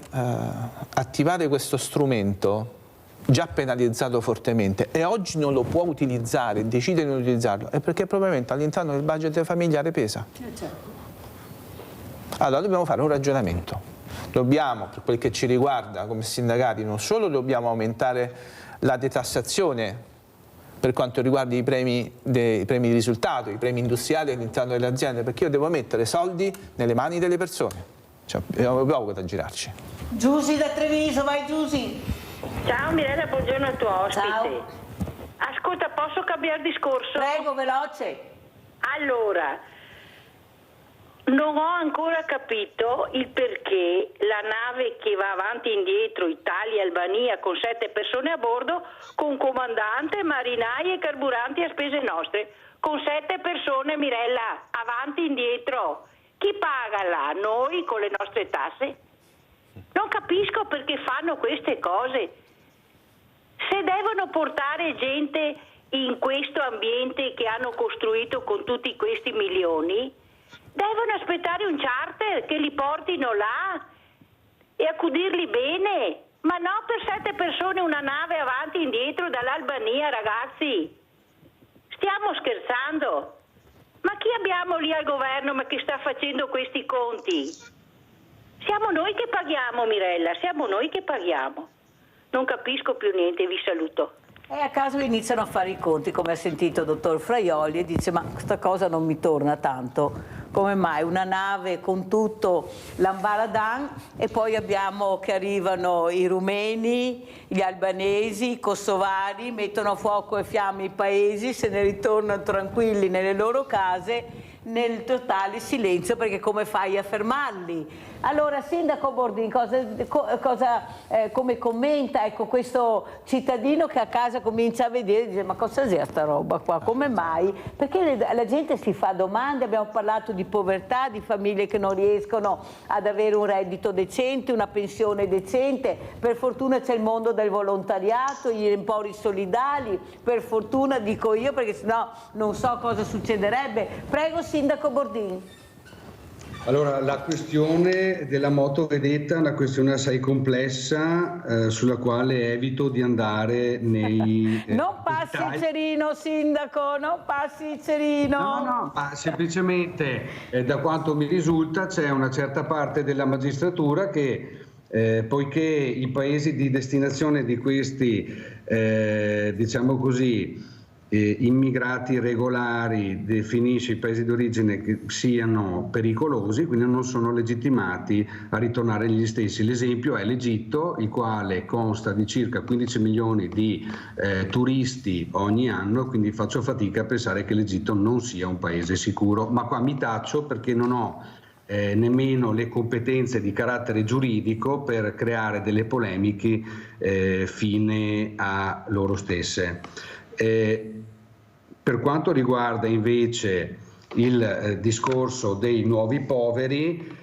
attivare questo strumento, già penalizzato fortemente, e oggi non lo può utilizzare, decide di non utilizzarlo, è perché probabilmente all'interno del budget familiare pesa. Allora dobbiamo fare un ragionamento. Dobbiamo, per quel che ci riguarda come sindacati, non solo dobbiamo aumentare la detassazione per quanto riguarda i premi di risultato, i premi industriali all'interno delle aziende, perché io devo mettere soldi nelle mani delle persone, cioè abbiamo poco da girarci. Giusy da Treviso, vai Giusy. Ciao Mirella, buongiorno al tuo ospite. Ciao. Ascolta, posso cambiare discorso? Prego, veloce. Allora, non ho ancora capito il perché la nave che va avanti e indietro, Italia-Albania, con 7 persone a bordo, con comandante, marinai e carburanti a spese nostre, con 7 persone, Mirella, avanti e indietro. Chi paga là? Noi con le nostre tasse? Non capisco perché fanno queste cose. Se devono portare gente in questo ambiente che hanno costruito con tutti questi milioni, devono aspettare un charter che li portino là e accudirli bene. Ma no, per 7 persone una nave avanti e indietro dall'Albania, ragazzi. Stiamo scherzando. Ma chi abbiamo lì al governo che sta facendo questi conti? Siamo noi che paghiamo, Mirella, siamo noi che paghiamo. Non capisco più niente, vi saluto. E a caso iniziano a fare i conti, come ha sentito il dottor Fraioli, e dice ma questa cosa non mi torna tanto. Come mai una nave con tutto l'ambaradan e poi abbiamo che arrivano i rumeni, gli albanesi, i kosovari, mettono a fuoco e fiamme i paesi, se ne ritornano tranquilli nelle loro case nel totale silenzio, perché come fai a fermarli? Allora, Sindaco Bordin, come commenta questo cittadino che a casa comincia a vedere e dice ma cosa è sta roba qua, come mai? Perché la gente si fa domande, abbiamo parlato di povertà, di famiglie che non riescono ad avere un reddito decente, una pensione decente, per fortuna c'è il mondo del volontariato, gli empori solidali, per fortuna dico io perché sennò non so cosa succederebbe. Prego Sindaco Bordin. Allora, la questione della motovedetta è una questione assai complessa sulla quale evito di andare nei non passi il cerino, Sindaco, non passi il cerino. No, ma semplicemente da quanto mi risulta c'è una certa parte della magistratura che poiché i paesi di destinazione di questi, diciamo così, immigrati regolari definisce i paesi d'origine che siano pericolosi, quindi non sono legittimati a ritornare gli stessi. L'esempio è l'Egitto, il quale consta di circa 15 milioni di turisti ogni anno, quindi faccio fatica a pensare che l'Egitto non sia un paese sicuro, ma qua mi taccio perché non ho nemmeno le competenze di carattere giuridico per creare delle polemiche fine a loro stesse. Per quanto riguarda invece il discorso dei nuovi poveri,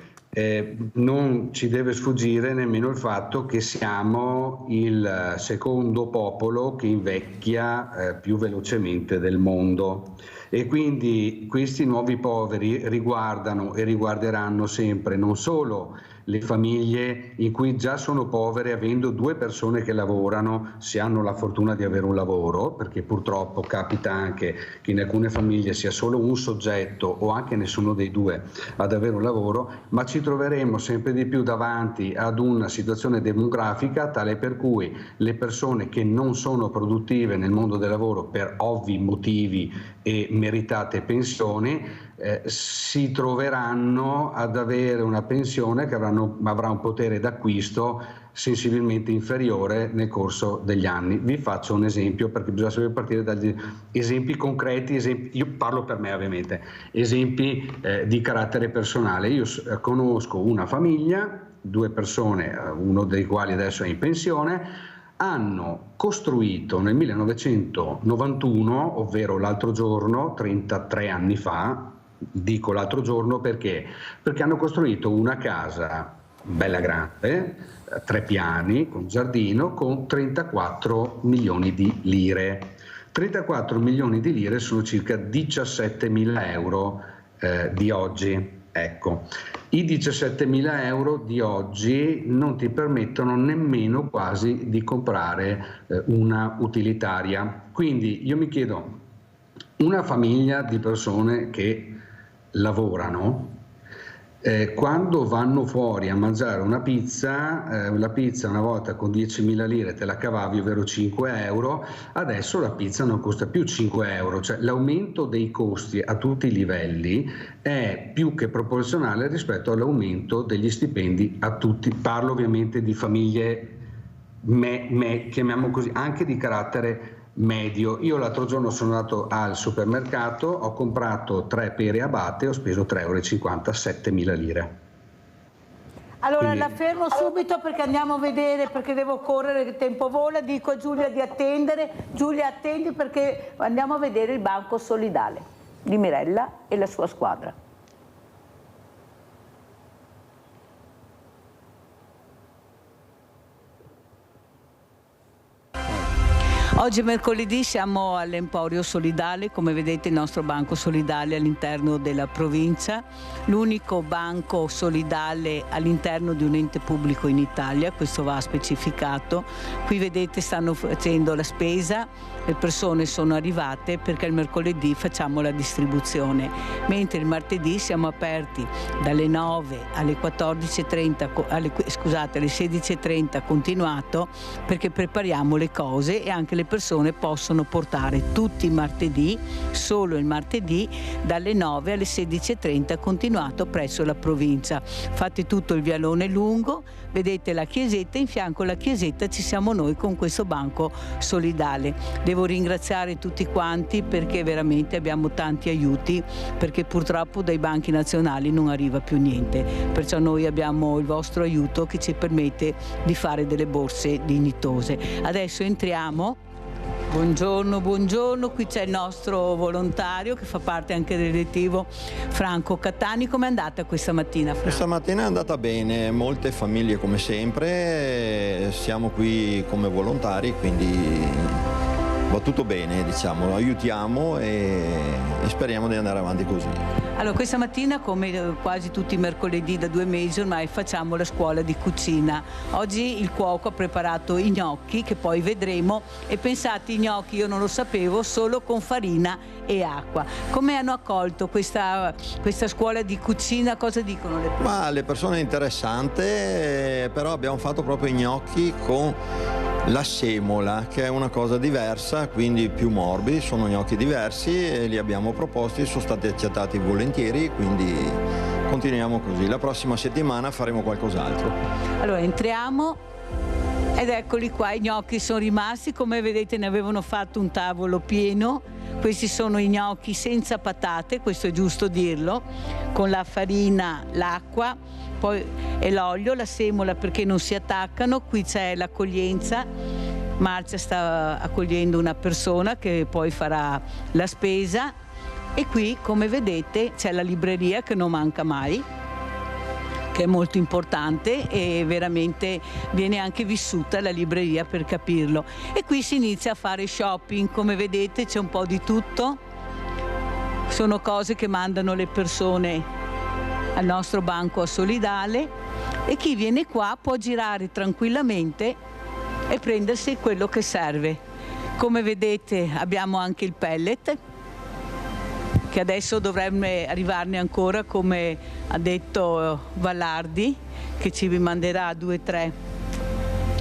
non ci deve sfuggire nemmeno il fatto che siamo il secondo popolo che invecchia più velocemente del mondo e quindi questi nuovi poveri riguardano e riguarderanno sempre non solo le famiglie in cui già sono povere avendo 2 persone che lavorano, se hanno la fortuna di avere un lavoro, perché purtroppo capita anche che in alcune famiglie sia solo un soggetto o anche nessuno dei 2 ad avere un lavoro, ma ci troveremo sempre di più davanti ad una situazione demografica tale per cui le persone che non sono produttive nel mondo del lavoro per ovvi motivi e meritate pensioni si troveranno ad avere una pensione che avrà un potere d'acquisto sensibilmente inferiore nel corso degli anni. Vi faccio un esempio perché bisogna sempre partire dagli esempi concreti, io parlo per me ovviamente, esempi di carattere personale. Io conosco una famiglia, 2 persone, uno dei quali adesso è in pensione, hanno costruito nel 1991, ovvero l'altro giorno, 33 anni fa, dico l'altro giorno perché hanno costruito una casa bella grande, 3 piani con giardino, con 34 milioni di lire. 34 milioni di lire sono circa 17.000 euro di oggi. Ecco, i 17.000 euro di oggi non ti permettono nemmeno quasi di comprare una utilitaria. Quindi io mi chiedo, una famiglia di persone che lavorano Quando vanno fuori a mangiare una pizza, la pizza una volta con 10.000 lire te la cavavi, ovvero 5 euro, adesso la pizza non costa più 5 euro, cioè l'aumento dei costi a tutti i livelli è più che proporzionale rispetto all'aumento degli stipendi a tutti. Parlo ovviamente di famiglie chiamiamo così, anche di carattere medio. Io l'altro giorno sono andato al supermercato, ho comprato 3 pere Abate, ho speso 3,50 euro, 7.000 lire. Allora Quindi... la fermo subito perché andiamo a vedere, perché devo correre, il tempo vola, dico a Giulia di attendere. Giulia, attendi perché andiamo a vedere il Banco Solidale di Mirella e la sua squadra. Oggi mercoledì siamo all'Emporio Solidale, come vedete il nostro banco solidale all'interno della provincia, l'unico banco solidale all'interno di un ente pubblico in Italia, questo va specificato. Qui vedete stanno facendo la spesa, le persone sono arrivate perché il mercoledì facciamo la distribuzione, mentre il martedì siamo aperti dalle 9 alle 14.30, alle 16.30 continuato, perché prepariamo le cose e anche le persone possono portare tutti i martedì, solo il martedì, dalle 9 alle 16.30 continuato presso la provincia. Fate tutto il vialone lungo, vedete la chiesetta, in fianco alla chiesetta ci siamo noi con questo banco solidale. Devo ringraziare tutti quanti perché veramente abbiamo tanti aiuti, perché purtroppo dai banchi nazionali non arriva più niente, perciò noi abbiamo il vostro aiuto che ci permette di fare delle borse dignitose. Adesso entriamo. Buongiorno, buongiorno, qui c'è il nostro volontario che fa parte anche del direttivo, Franco Catani. Com'è andata questa mattina, Franco? Questa mattina è andata bene, molte famiglie come sempre, siamo qui come volontari, quindi va tutto bene, diciamo, aiutiamo e speriamo di andare avanti così. Allora, questa mattina, come quasi tutti i mercoledì da 2 mesi ormai, facciamo la scuola di cucina. Oggi il cuoco ha preparato i gnocchi, che poi vedremo, e pensate, i gnocchi io non lo sapevo, solo con farina e acqua. Come hanno accolto questa scuola di cucina? Cosa dicono le persone? Ma le persone interessante, però abbiamo fatto proprio i gnocchi con la semola, che è una cosa diversa, quindi più morbidi, sono gnocchi diversi e li abbiamo proposti, sono stati accettati volentieri, quindi continuiamo così. La prossima settimana faremo qualcos'altro. Allora entriamo ed eccoli qua, i gnocchi sono rimasti, come vedete ne avevano fatto un tavolo pieno. Questi sono i gnocchi senza patate, questo è giusto dirlo, con la farina, l'acqua, poi e l'olio, la semola perché non si attaccano. Qui c'è l'accoglienza, Marcia sta accogliendo una persona che poi farà la spesa, e qui come vedete c'è la libreria che non manca mai, che è molto importante e veramente viene anche vissuta la libreria per capirlo. E qui si inizia a fare shopping, come vedete c'è un po' di tutto, sono cose che mandano le persone al nostro banco solidale e chi viene qua può girare tranquillamente e prendersi quello che serve. Come vedete abbiamo anche il pellet, che adesso dovrebbe arrivarne ancora, come ha detto Vallardi, che ci manderà 2 o 3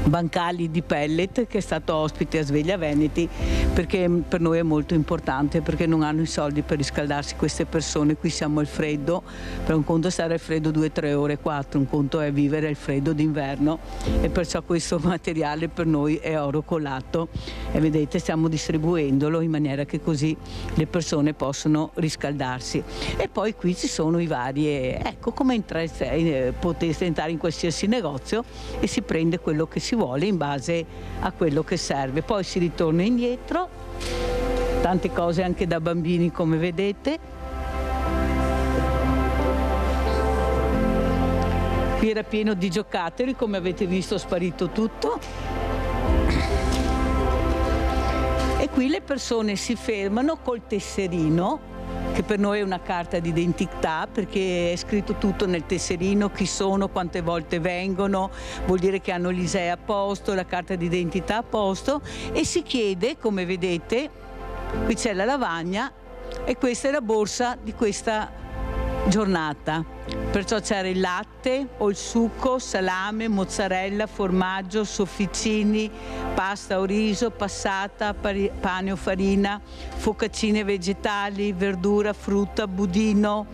bancali di pellet, che è stato ospite a Sveglia Veneti, perché per noi è molto importante, perché non hanno i soldi per riscaldarsi queste persone. Qui siamo al freddo, per un conto stare al freddo 2, 3 ore, 4, un conto è vivere il freddo d'inverno, e perciò questo materiale per noi è oro colato e vedete stiamo distribuendolo in maniera che così le persone possono riscaldarsi. E poi qui ci sono i vari, ecco, come potete entrare in qualsiasi negozio e si prende quello che si vuole in base a quello che serve, poi si ritorna indietro, tante cose anche da bambini come vedete. Qui era pieno di giocattoli, come avete visto è sparito tutto, e qui le persone si fermano col tesserino, che per noi è una carta d'identità, perché è scritto tutto nel tesserino, chi sono, quante volte vengono, vuol dire che hanno l'ISEE a posto, la carta d'identità a posto, e si chiede, come vedete, qui c'è la lavagna e questa è la borsa di questa giornata. Perciò c'era il latte o il succo, salame, mozzarella, formaggio, sofficini, pasta o riso, passata, pane o farina, focaccine vegetali, verdura, frutta, budino,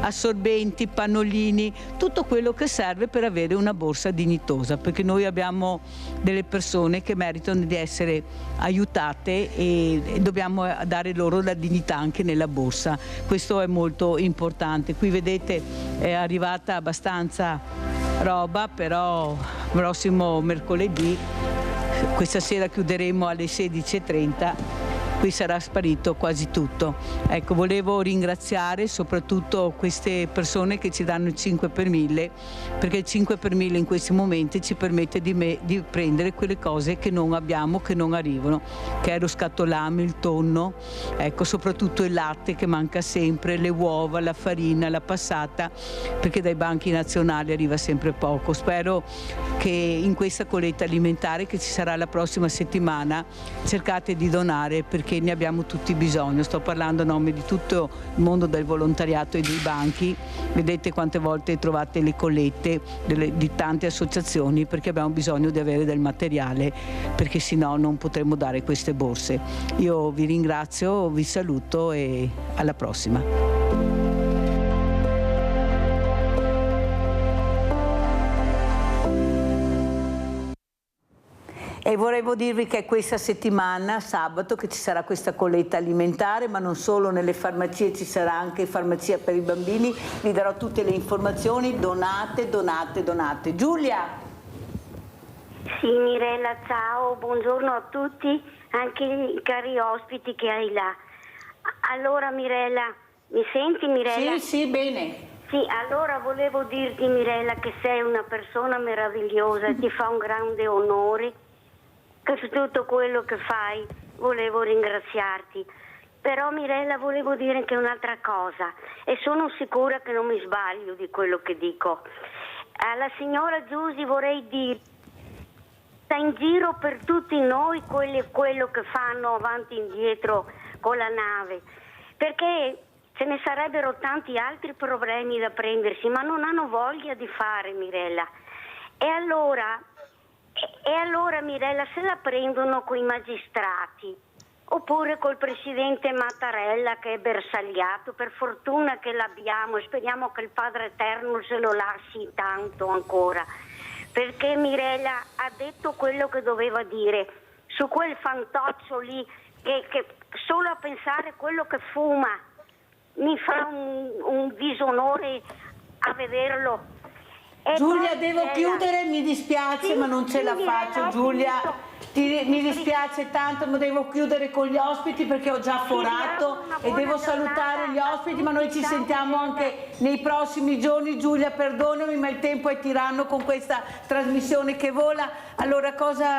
assorbenti, pannolini, tutto quello che serve per avere una borsa dignitosa, perché noi abbiamo delle persone che meritano di essere aiutate e dobbiamo dare loro la dignità anche nella borsa. Questo è molto importante. Qui vedete è arrivata abbastanza roba, però prossimo mercoledì, questa sera chiuderemo alle 16:30, qui sarà sparito quasi tutto. Ecco, volevo ringraziare soprattutto queste persone che ci danno il 5 per 1000, perché il 5 per 1000 in questi momenti ci permette di prendere quelle cose che non abbiamo, che non arrivano, che è lo scatolame, il tonno, ecco, soprattutto il latte che manca sempre, le uova, la farina, la passata, perché dai banchi nazionali arriva sempre poco. Spero che in questa colletta alimentare che ci sarà la prossima settimana cercate di donare, perché ne abbiamo tutti bisogno. Sto parlando a nome di tutto il mondo del volontariato e dei banchi. Vedete quante volte trovate le collette di tante associazioni, perché abbiamo bisogno di avere del materiale, perché sennò non potremo dare queste borse. Io vi ringrazio, vi saluto e alla prossima. E volevo dirvi che questa settimana, sabato, che ci sarà questa colletta alimentare, ma non solo, nelle farmacie ci sarà anche farmacia per i bambini. Vi darò tutte le informazioni, donate, donate, donate. Giulia? Sì, Mirella, ciao, buongiorno a tutti, anche i cari ospiti che hai là. Allora Mirella, mi senti Mirella? Sì, sì, bene. Sì, allora volevo dirti Mirella che sei una persona meravigliosa e ti fa un grande onore che su tutto quello che fai volevo ringraziarti. Però Mirella volevo dire anche un'altra cosa e sono sicura che non mi sbaglio di quello che dico. Alla signora Giusi vorrei dire: sta in giro per tutti noi quello che fanno avanti e indietro con la nave, perché ce ne sarebbero tanti altri problemi da prendersi, ma non hanno voglia di fare, Mirella. E allora Mirella, se la prendono coi magistrati oppure col presidente Mattarella che è bersagliato, per fortuna che l'abbiamo e speriamo che il Padre Eterno se lo lasci tanto ancora, perché Mirella ha detto quello che doveva dire su quel fantoccio lì che solo a pensare quello che fuma mi fa un disonore a vederlo. Giulia, devo chiudere, mi dispiace, sì, ma non ce la faccio, Giulia. Mi dispiace tanto, ma devo chiudere con gli ospiti perché ho già forato e devo salutare gli ospiti, ma noi ci sentiamo anche nei prossimi giorni. Giulia, perdonami, ma il tempo è tiranno con questa trasmissione che vola. Allora,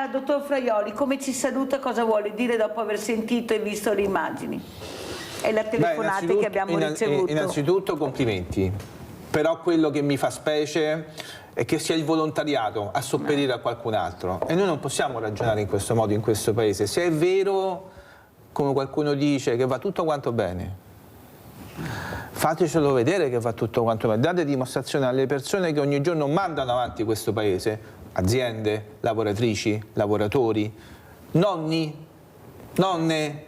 dottor Fraioli, come ci saluta, cosa vuole dire dopo aver sentito e visto le immagini e le telefonate che abbiamo ricevuto? Innanzitutto complimenti. Però quello che mi fa specie è che sia il volontariato a sopperire a qualcun altro, e noi non possiamo ragionare in questo modo in questo paese. Se è vero, come qualcuno dice, che va tutto quanto bene, fatecelo vedere che va tutto quanto bene, date dimostrazione alle persone che ogni giorno mandano avanti questo paese, aziende, lavoratrici, lavoratori, nonni, nonne.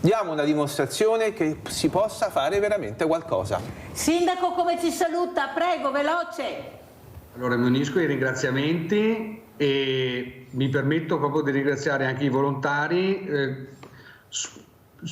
Diamo una dimostrazione che si possa fare veramente qualcosa. Sindaco, come ci saluta? Prego, veloce. Allora, mi unisco ai ringraziamenti e mi permetto proprio di ringraziare anche i volontari.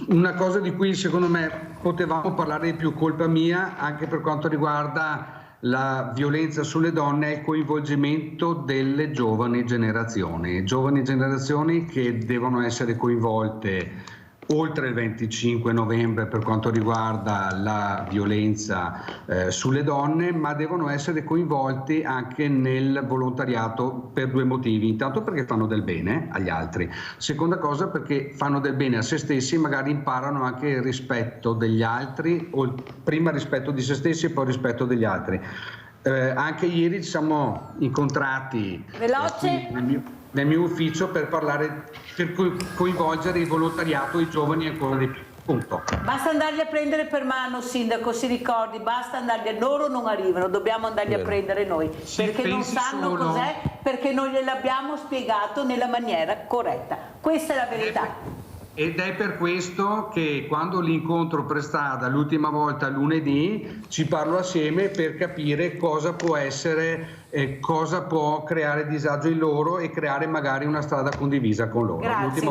Una cosa di cui secondo me potevamo parlare di più, colpa mia, anche per quanto riguarda la violenza sulle donne, è il coinvolgimento delle giovani generazioni che devono essere coinvolte oltre il 25 novembre per quanto riguarda la violenza sulle donne, ma devono essere coinvolti anche nel volontariato per due motivi. Intanto perché fanno del bene agli altri, seconda cosa perché fanno del bene a se stessi e magari imparano anche il rispetto degli altri, o prima rispetto di se stessi e poi rispetto degli altri. Anche ieri ci siamo incontrati nel mio ufficio per coinvolgere il volontariato, i giovani ancora di più. Punto. Basta andarli a prendere per mano, sindaco, si ricordi, basta andarli, loro non arrivano, dobbiamo andarli a prendere noi, perché non sanno cos'è, perché non gliel'abbiamo spiegato nella maniera corretta. Questa è la verità. Ed è per questo che quando l'incontro per strada l'ultima volta lunedì ci parlo assieme per capire cosa può essere, cosa può creare disagio in loro e creare magari una strada condivisa con loro.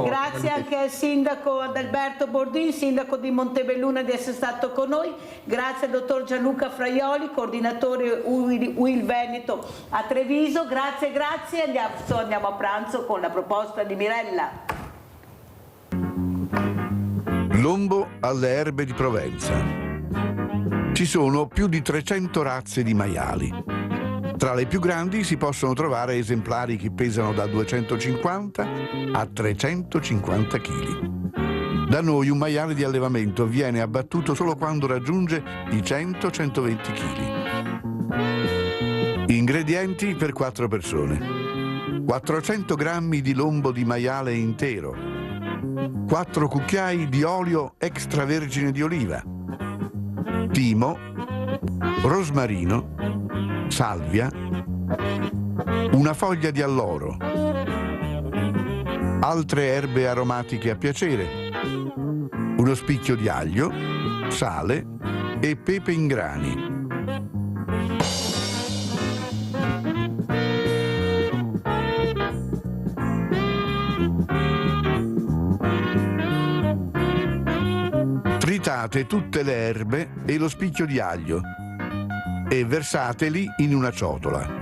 Grazie anche al sindaco Adalberto Bordin, sindaco di Montebelluna, di essere stato con noi. Grazie al dottor Gianluca Fraioli, coordinatore UIL Veneto a Treviso. Grazie, andiamo a pranzo con la proposta di Mirella. Lombo alle erbe di Provenza. Ci sono più di 300 razze di maiali. Tra le più grandi si possono trovare esemplari che pesano da 250 a 350 kg. Da noi un maiale di allevamento viene abbattuto solo quando raggiunge i 100-120 kg. Ingredienti per 4 persone. 400 grammi di lombo di maiale intero, 4 cucchiai di olio extravergine di oliva, timo, rosmarino, salvia, una foglia di alloro, altre erbe aromatiche a piacere, uno spicchio di aglio, sale e pepe in grani. Tritate tutte le erbe e lo spicchio di aglio e versateli in una ciotola.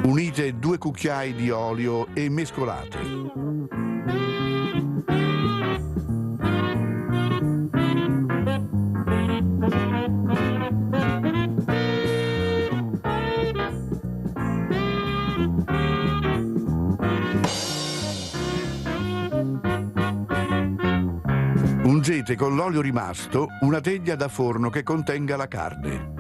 Unite 2 cucchiai di olio e mescolate. Ungete con l'olio rimasto una teglia da forno che contenga la carne.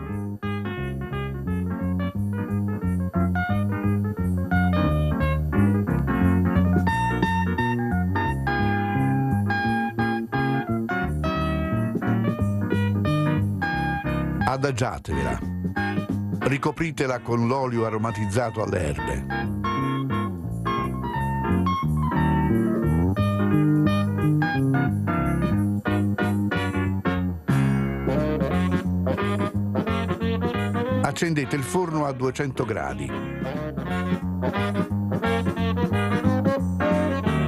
Adagiatevela. Ricopritela con l'olio aromatizzato alle erbe. Accendete il forno a 200 gradi.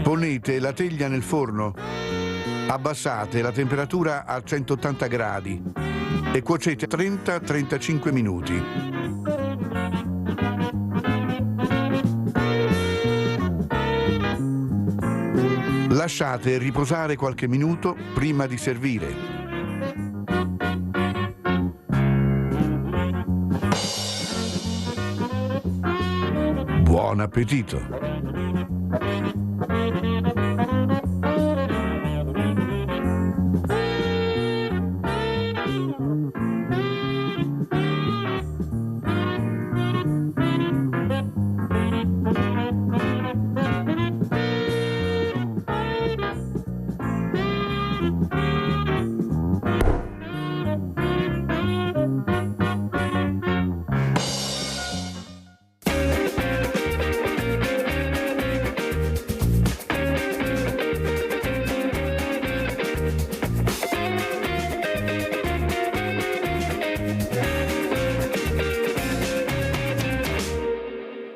Ponete la teglia nel forno. Abbassate la temperatura a 180 gradi e cuocete 30-35 minuti. Lasciate riposare qualche minuto prima di servire. Buon appetito!